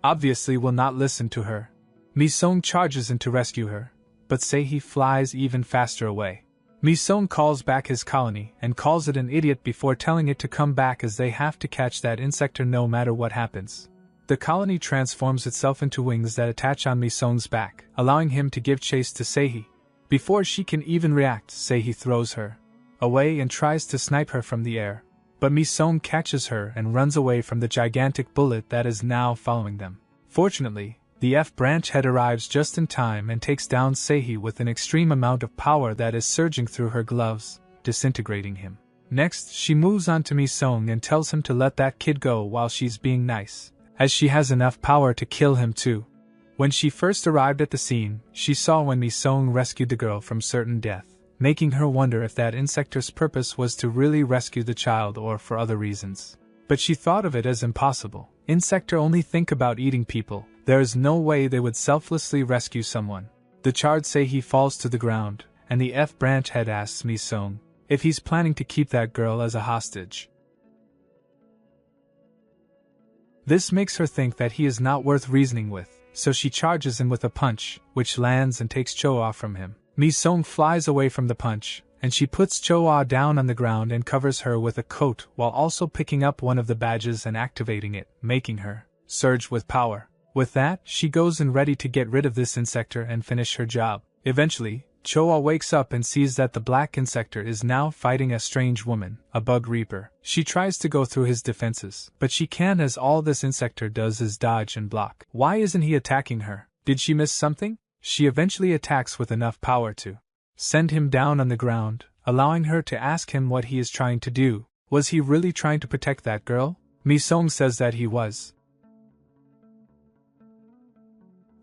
obviously will not listen to her. Mi-sung charges in to rescue her, but Seihi flies even faster away. Mi-sung calls back his colony and calls it an idiot before telling it to come back as they have to catch that insector no matter what happens. The colony transforms itself into wings that attach on Mi-sung's back, allowing him to give chase to Seihi. Before she can even react, Seihi throws her away and tries to snipe her from the air. But Mi-sung catches her and runs away from the gigantic bullet that is now following them. Fortunately, the F-branch head arrives just in time and takes down Seihi with an extreme amount of power that is surging through her gloves, disintegrating him. Next, she moves on to Mi-sung and tells him to let that kid go while she's being nice, as she has enough power to kill him too. When she first arrived at the scene, she saw when Mi-sung rescued the girl from certain death, making her wonder if that insector's purpose was to really rescue the child or for other reasons. But she thought of it as impossible. Insector only think about eating people. There is no way they would selflessly rescue someone. The charred Seihi falls to the ground, and the F-branch head asks Mi-sung if he's planning to keep that girl as a hostage. This makes her think that he is not worth reasoning with, so she charges in with a punch, which lands and takes Choa from him. Mi-sung flies away from the punch, and she puts Choa down on the ground and covers her with a coat while also picking up one of the badges and activating it, making her surge with power. With that, she goes in ready to get rid of this insector and finish her job. Eventually, Choa wakes up and sees that the black insector is now fighting a strange woman, a bug reaper. She tries to go through his defenses, but she can't, as all this insector does is dodge and block. Why isn't he attacking her? Did she miss something? She eventually attacks with enough power to send him down on the ground, allowing her to ask him what he is trying to do. Was he really trying to protect that girl? Mi-song says that he was.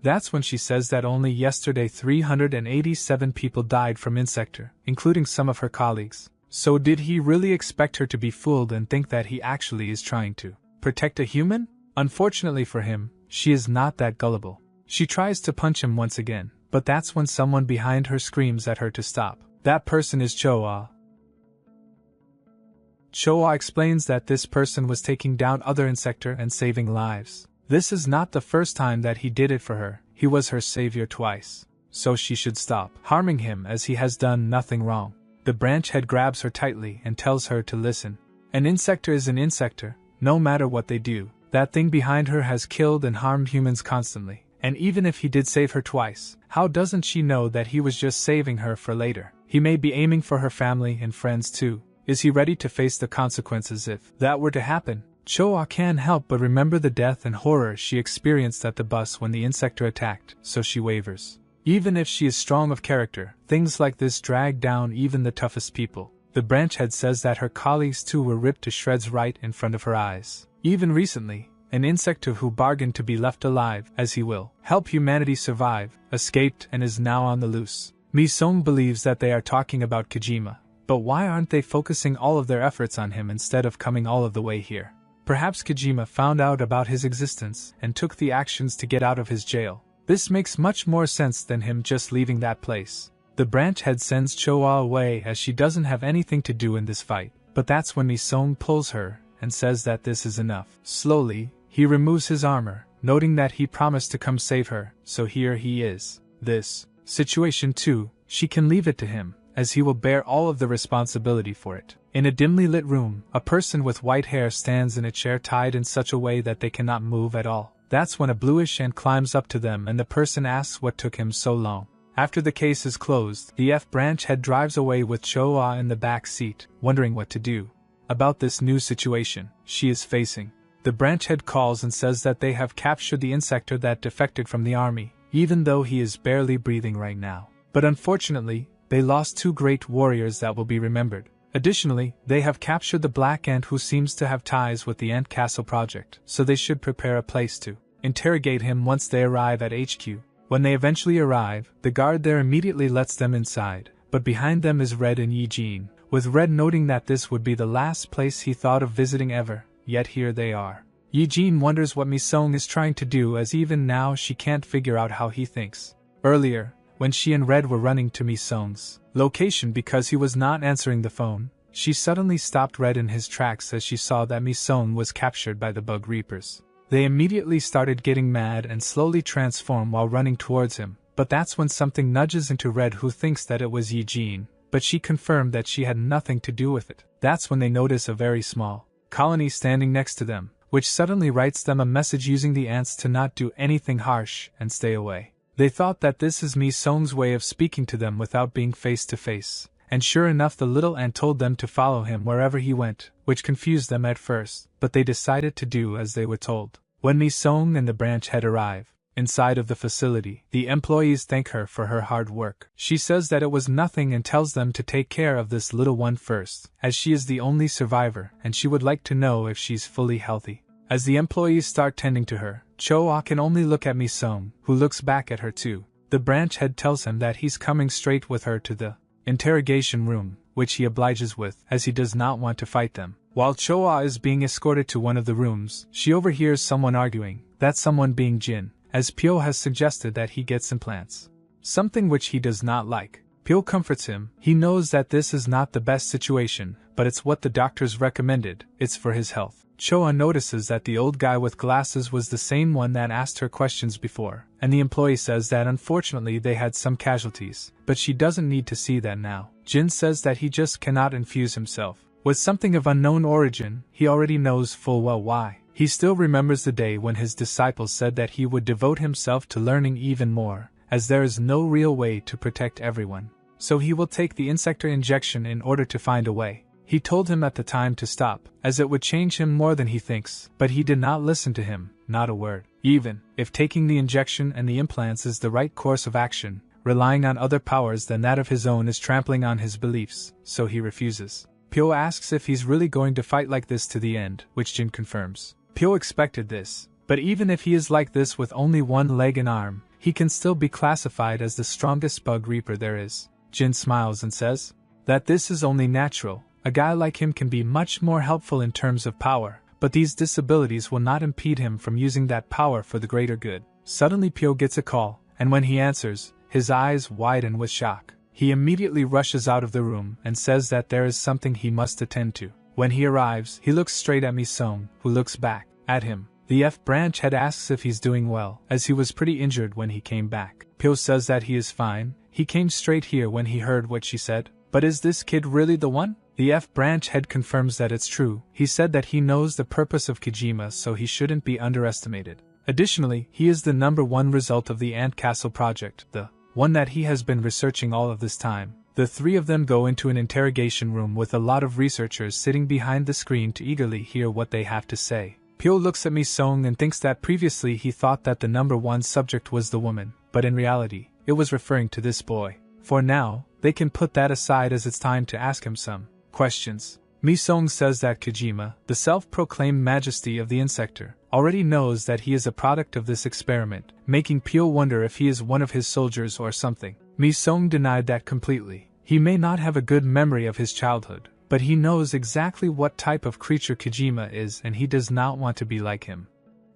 That's when she says that only yesterday 387 people died from insector, including some of her colleagues. So did he really expect her to be fooled and think that he actually is trying to protect a human? Unfortunately for him, she is not that gullible. She tries to punch him once again, but that's when someone behind her screams at her to stop. That person is Choa. Choa explains that this person was taking down other insector and saving lives. This is not the first time that he did it for her. He was her savior twice. So she should stop harming him, as he has done nothing wrong. The branch head grabs her tightly and tells her to listen. An insector is an insector, no matter what they do. That thing behind her has killed and harmed humans constantly. And even if he did save her twice, how doesn't she know that he was just saving her for later? He may be aiming for her family and friends too. Is he ready to face the consequences if that were to happen? Choa can't help but remember the death and horror she experienced at the bus when the insector attacked, so she wavers. Even if she is strong of character, things like this drag down even the toughest people. The branch head says that her colleagues too were ripped to shreds right in front of her eyes. Even recently, an insector who bargained to be left alive, as he will help humanity survive, escaped and is now on the loose. Mi-song believes that they are talking about Kojima, but why aren't they focusing all of their efforts on him instead of coming all of the way here? Perhaps Kojima found out about his existence and took the actions to get out of his jail. This makes much more sense than him just leaving that place. The branch head sends Choa away as she doesn't have anything to do in this fight, but that's when Mi-song pulls her and says that this is enough. Slowly, he removes his armor, noting that he promised to come save her, so here he is. This situation too, she can leave it to him, as he will bear all of the responsibility for it. In a dimly lit room, a person with white hair stands in a chair tied in such a way that they cannot move at all. That's when a bluish ant climbs up to them and the person asks what took him so long. After the case is closed, the F branch head drives away with Choa in the back seat, wondering what to do about this new situation she is facing. The branch head calls and says that they have captured the insector that defected from the army, even though he is barely breathing right now. But unfortunately, they lost two great warriors that will be remembered. Additionally, they have captured the Black Ant who seems to have ties with the Ant Castle project, so they should prepare a place to interrogate him once they arrive at HQ. When they eventually arrive, the guard there immediately lets them inside, but behind them is Red and Eugene, with Red noting that this would be the last place he thought of visiting ever, yet here they are. Eugene wonders what Mi-song is trying to do, as even now she can't figure out how he thinks. Earlier, when she and Red were running to Mi-song's location because he was not answering the phone, she suddenly stopped Red in his tracks as she saw that Mi-song was captured by the Bug Reapers. They immediately started getting mad and slowly transform while running towards him, but that's when something nudges into Red, who thinks that it was Eugene, but she confirmed that she had nothing to do with it. That's when they notice a very small colony standing next to them, which suddenly writes them a message using the ants to not do anything harsh and stay away. They thought that this is Mi-song's way of speaking to them without being face to face, and sure enough the little ant told them to follow him wherever he went, which confused them at first, but they decided to do as they were told. When Mi-song and the branch head arrive inside of the facility, the employees thank her for her hard work. She says that it was nothing and tells them to take care of this little one first, as she is the only survivor and she would like to know if she's fully healthy. As the employees start tending to her, Choa can only look at Mi-song, who looks back at her too. The branch head tells him that he's coming straight with her to the interrogation room, which he obliges with, as he does not want to fight them. While Choa is being escorted to one of the rooms, she overhears someone arguing, that someone being Jin, as Pyo has suggested that he gets implants. Something which he does not like. Pyo comforts him. He knows that this is not the best situation, but it's what the doctors recommended, it's for his health. Choa notices that the old guy with glasses was the same one that asked her questions before, and the employee says that unfortunately they had some casualties, but she doesn't need to see that now. Jin says that he just cannot infuse himself with something of unknown origin. He already knows full well why. He still remembers the day when his disciples said that he would devote himself to learning even more, as there is no real way to protect everyone. So he will take the insector injection in order to find a way. He told him at the time to stop, as it would change him more than he thinks, but he did not listen to him, not a word. Even if taking the injection and the implants is the right course of action, relying on other powers than that of his own is trampling on his beliefs, so he refuses. Pyo asks if he's really going to fight like this to the end, which Jin confirms. Pyo expected this, but even if he is like this with only one leg and arm, he can still be classified as the strongest bug reaper there is. Jin smiles and says that this is only natural. A guy like him can be much more helpful in terms of power, but these disabilities will not impede him from using that power for the greater good. Suddenly Pyo gets a call, and when he answers, his eyes widen with shock. He immediately rushes out of the room and says that there is something he must attend to. When he arrives, he looks straight at Mi-sung, who looks back at him. The F branch head asks if he's doing well, as he was pretty injured when he came back. Pyo says that he is fine. He came straight here when he heard what she said. But is this kid really the one? The F branch head confirms that it's true. He said that he knows the purpose of Kojima, so he shouldn't be underestimated. Additionally, he is the #1 result of the Ant Castle project, the one that he has been researching all of this time. The three of them go into an interrogation room with a lot of researchers sitting behind the screen to eagerly hear what they have to say. Pyo looks at Mi-sung and thinks that previously he thought that the #1 subject was the woman, but in reality, it was referring to this boy. For now, they can put that aside as it's time to ask him some questions. Mi-sung says that Kojima, the self-proclaimed majesty of the insector, already knows that he is a product of this experiment, making Pyo wonder if he is one of his soldiers or something. Mi-sung denied that completely. He may not have a good memory of his childhood, but he knows exactly what type of creature Kojima is, and he does not want to be like him.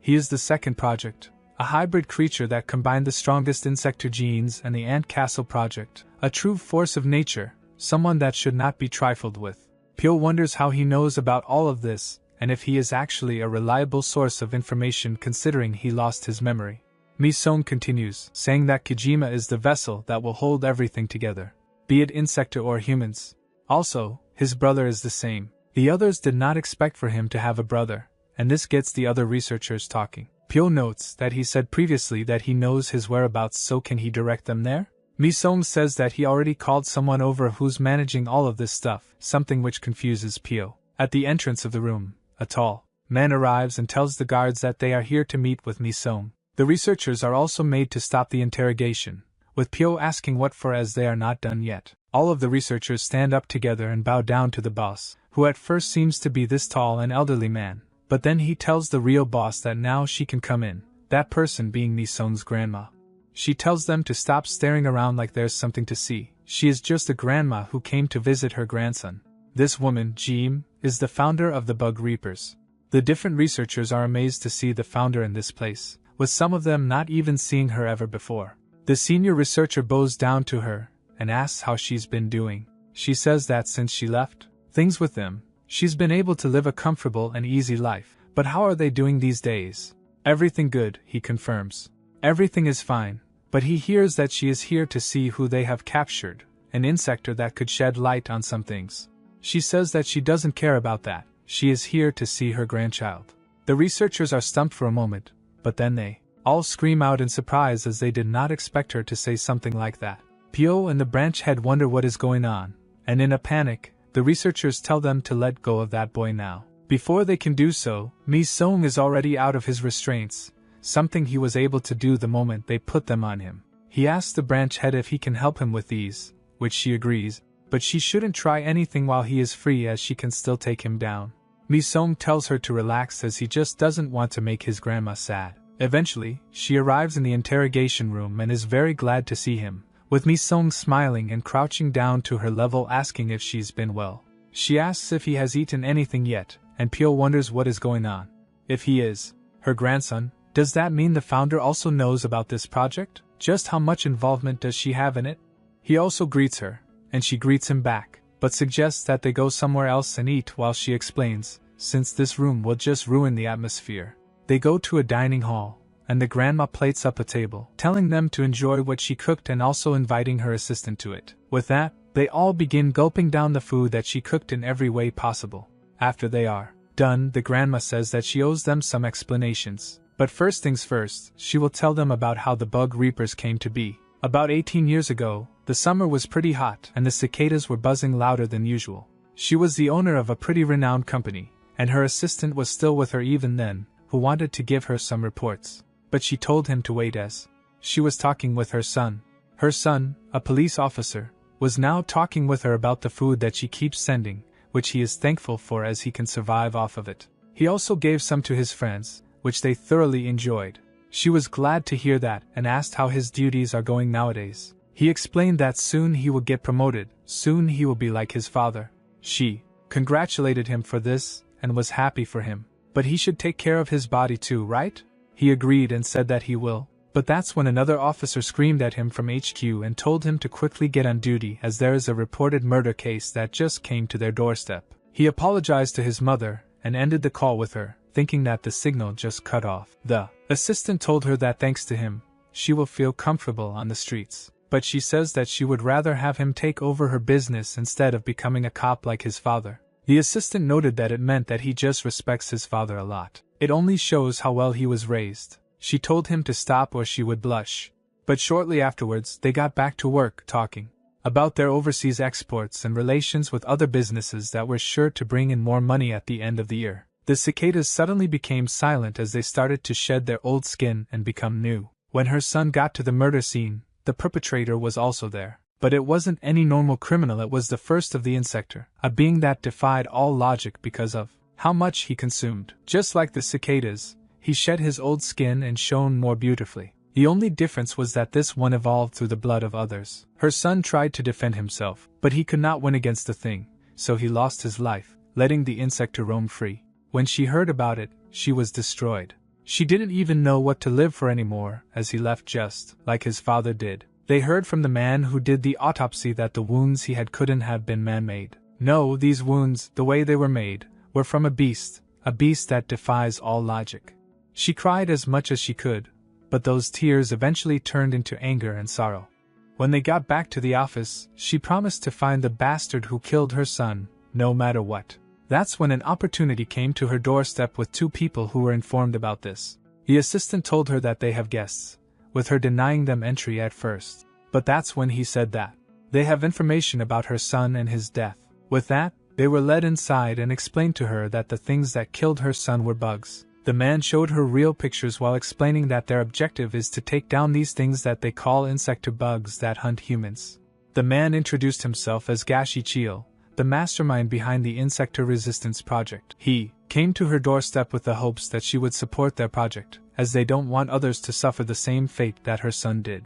He is the second project, a hybrid creature that combined the strongest insector genes and the Ant Castle project, a true force of nature, someone that should not be trifled with. Pyo wonders how he knows about all of this, and if he is actually a reliable source of information considering he lost his memory. Mi-sung continues, saying that Kojima is the vessel that will hold everything together, be it insector or humans. Also, his brother is the same. The others did not expect for him to have a brother, and this gets the other researchers talking. Pyo notes that he said previously that he knows his whereabouts, so can he direct them there? Mi-sung says that he already called someone over who's managing all of this stuff, something which confuses Pyo. At the entrance of the room, a tall man arrives and tells the guards that they are here to meet with Mi-sung. The researchers are also made to stop the interrogation, with Pyo asking what for as they are not done yet. All of the researchers stand up together and bow down to the boss, who at first seems to be this tall and elderly man, but then he tells the real boss that now she can come in, that person being Mi-sung's grandma. She tells them to stop staring around like there's something to see. She is just a grandma who came to visit her grandson. This woman, Jim, is the founder of the Bug Reapers. The different researchers are amazed to see the founder in this place, with some of them not even seeing her ever before. The senior researcher bows down to her and asks how she's been doing. She says that since she left things with them, she's been able to live a comfortable and easy life. But how are they doing these days? Everything good, he confirms. Everything is fine. But he hears that she is here to see who they have captured, an insector that could shed light on some things. She says that she doesn't care about that, she is here to see her grandchild. The researchers are stumped for a moment, but then they all scream out in surprise as they did not expect her to say something like that. Pyo and the branch head wonder what is going on, and in a panic, the researchers tell them to let go of that boy now. Before they can do so, Mi-sung is already out of his restraints, something he was able to do the moment they put them on him. He asks the branch head if he can help him with these, which she agrees, but she shouldn't try anything while he is free as she can still take him down. Mi-sung tells her to relax as he just doesn't want to make his grandma sad. Eventually, she arrives in the interrogation room and is very glad to see him, with Mi-sung smiling and crouching down to her level asking if she's been well. She asks if he has eaten anything yet, and Pyo wonders what is going on. If he is her grandson, does that mean the founder also knows about this project? Just how much involvement does she have in it? He also greets her, and she greets him back, but suggests that they go somewhere else and eat while she explains, since this room will just ruin the atmosphere. They go to a dining hall, and the grandma plates up a table, telling them to enjoy what she cooked and also inviting her assistant to it. With that, they all begin gulping down the food that she cooked in every way possible. After they are done, the grandma says that she owes them some explanations. But first things first, she will tell them about how the bug reapers came to be. About 18 years ago, the summer was pretty hot and the cicadas were buzzing louder than usual. She was the owner of a pretty renowned company, and her assistant was still with her even then, who wanted to give her some reports. But she told him to wait as she was talking with her son. Her son, a police officer, was now talking with her about the food that she keeps sending, which he is thankful for as he can survive off of it. He also gave some to his friends, which they thoroughly enjoyed. She was glad to hear that and asked how his duties are going nowadays. He explained that soon he will get promoted, soon he will be like his father. She congratulated him for this and was happy for him. But he should take care of his body too, right? He agreed and said that he will. But that's when another officer screamed at him from HQ and told him to quickly get on duty as there is a reported murder case that just came to their doorstep. He apologized to his mother and ended the call with her, thinking that the signal just cut off. The assistant told her that thanks to him, she will feel comfortable on the streets. But she says that she would rather have him take over her business instead of becoming a cop like his father. The assistant noted that it meant that he just respects his father a lot. It only shows how well he was raised. She told him to stop or she would blush. But shortly afterwards, they got back to work, talking about their overseas exports and relations with other businesses that were sure to bring in more money at the end of the year. The cicadas suddenly became silent as they started to shed their old skin and become new. When her son got to the murder scene, the perpetrator was also there. But it wasn't any normal criminal, it was the first of the insector, a being that defied all logic because of how much he consumed. Just like the cicadas, he shed his old skin and shone more beautifully. The only difference was that this one evolved through the blood of others. Her son tried to defend himself, but he could not win against the thing, so he lost his life, letting the insector roam free. When she heard about it, she was destroyed. She didn't even know what to live for anymore, as he left just like his father did. They heard from the man who did the autopsy that the wounds he had couldn't have been man-made. No, these wounds, the way they were made, were from a beast that defies all logic. She cried as much as she could, but those tears eventually turned into anger and sorrow. When they got back to the office, she promised to find the bastard who killed her son, no matter what. That's when an opportunity came to her doorstep with two people who were informed about this. The assistant told her that they have guests, with her denying them entry at first. But that's when he said that they have information about her son and his death. With that, they were led inside and explained to her that the things that killed her son were bugs. The man showed her real pictures while explaining that their objective is to take down these things that they call insector bugs that hunt humans. The man introduced himself as Gashi Chio, the mastermind behind the Insector Resistance Project. He came to her doorstep with the hopes that she would support their project, as they don't want others to suffer the same fate that her son did.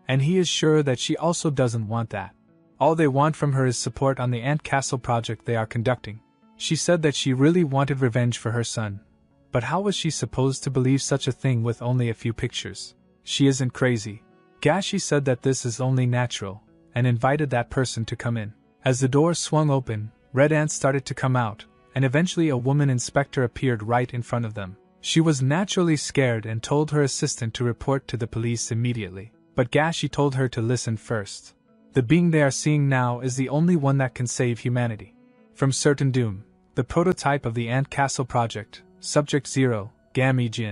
And he is sure that she also doesn't want that. All they want from her is support on the Ant Castle project they are conducting. She said that she really wanted revenge for her son. But how was she supposed to believe such a thing with only a few pictures? She isn't crazy. Gashi said that this is only natural, and invited that person to come in. As the door swung open, red ants started to come out, and eventually a woman inspector appeared right in front of them. She was naturally scared and told her assistant to report to the police immediately. But Gashi told her to listen first. The being they are seeing now is the only one that can save humanity from certain doom. The prototype of the Ant Castle project, Subject 0, Gamijin.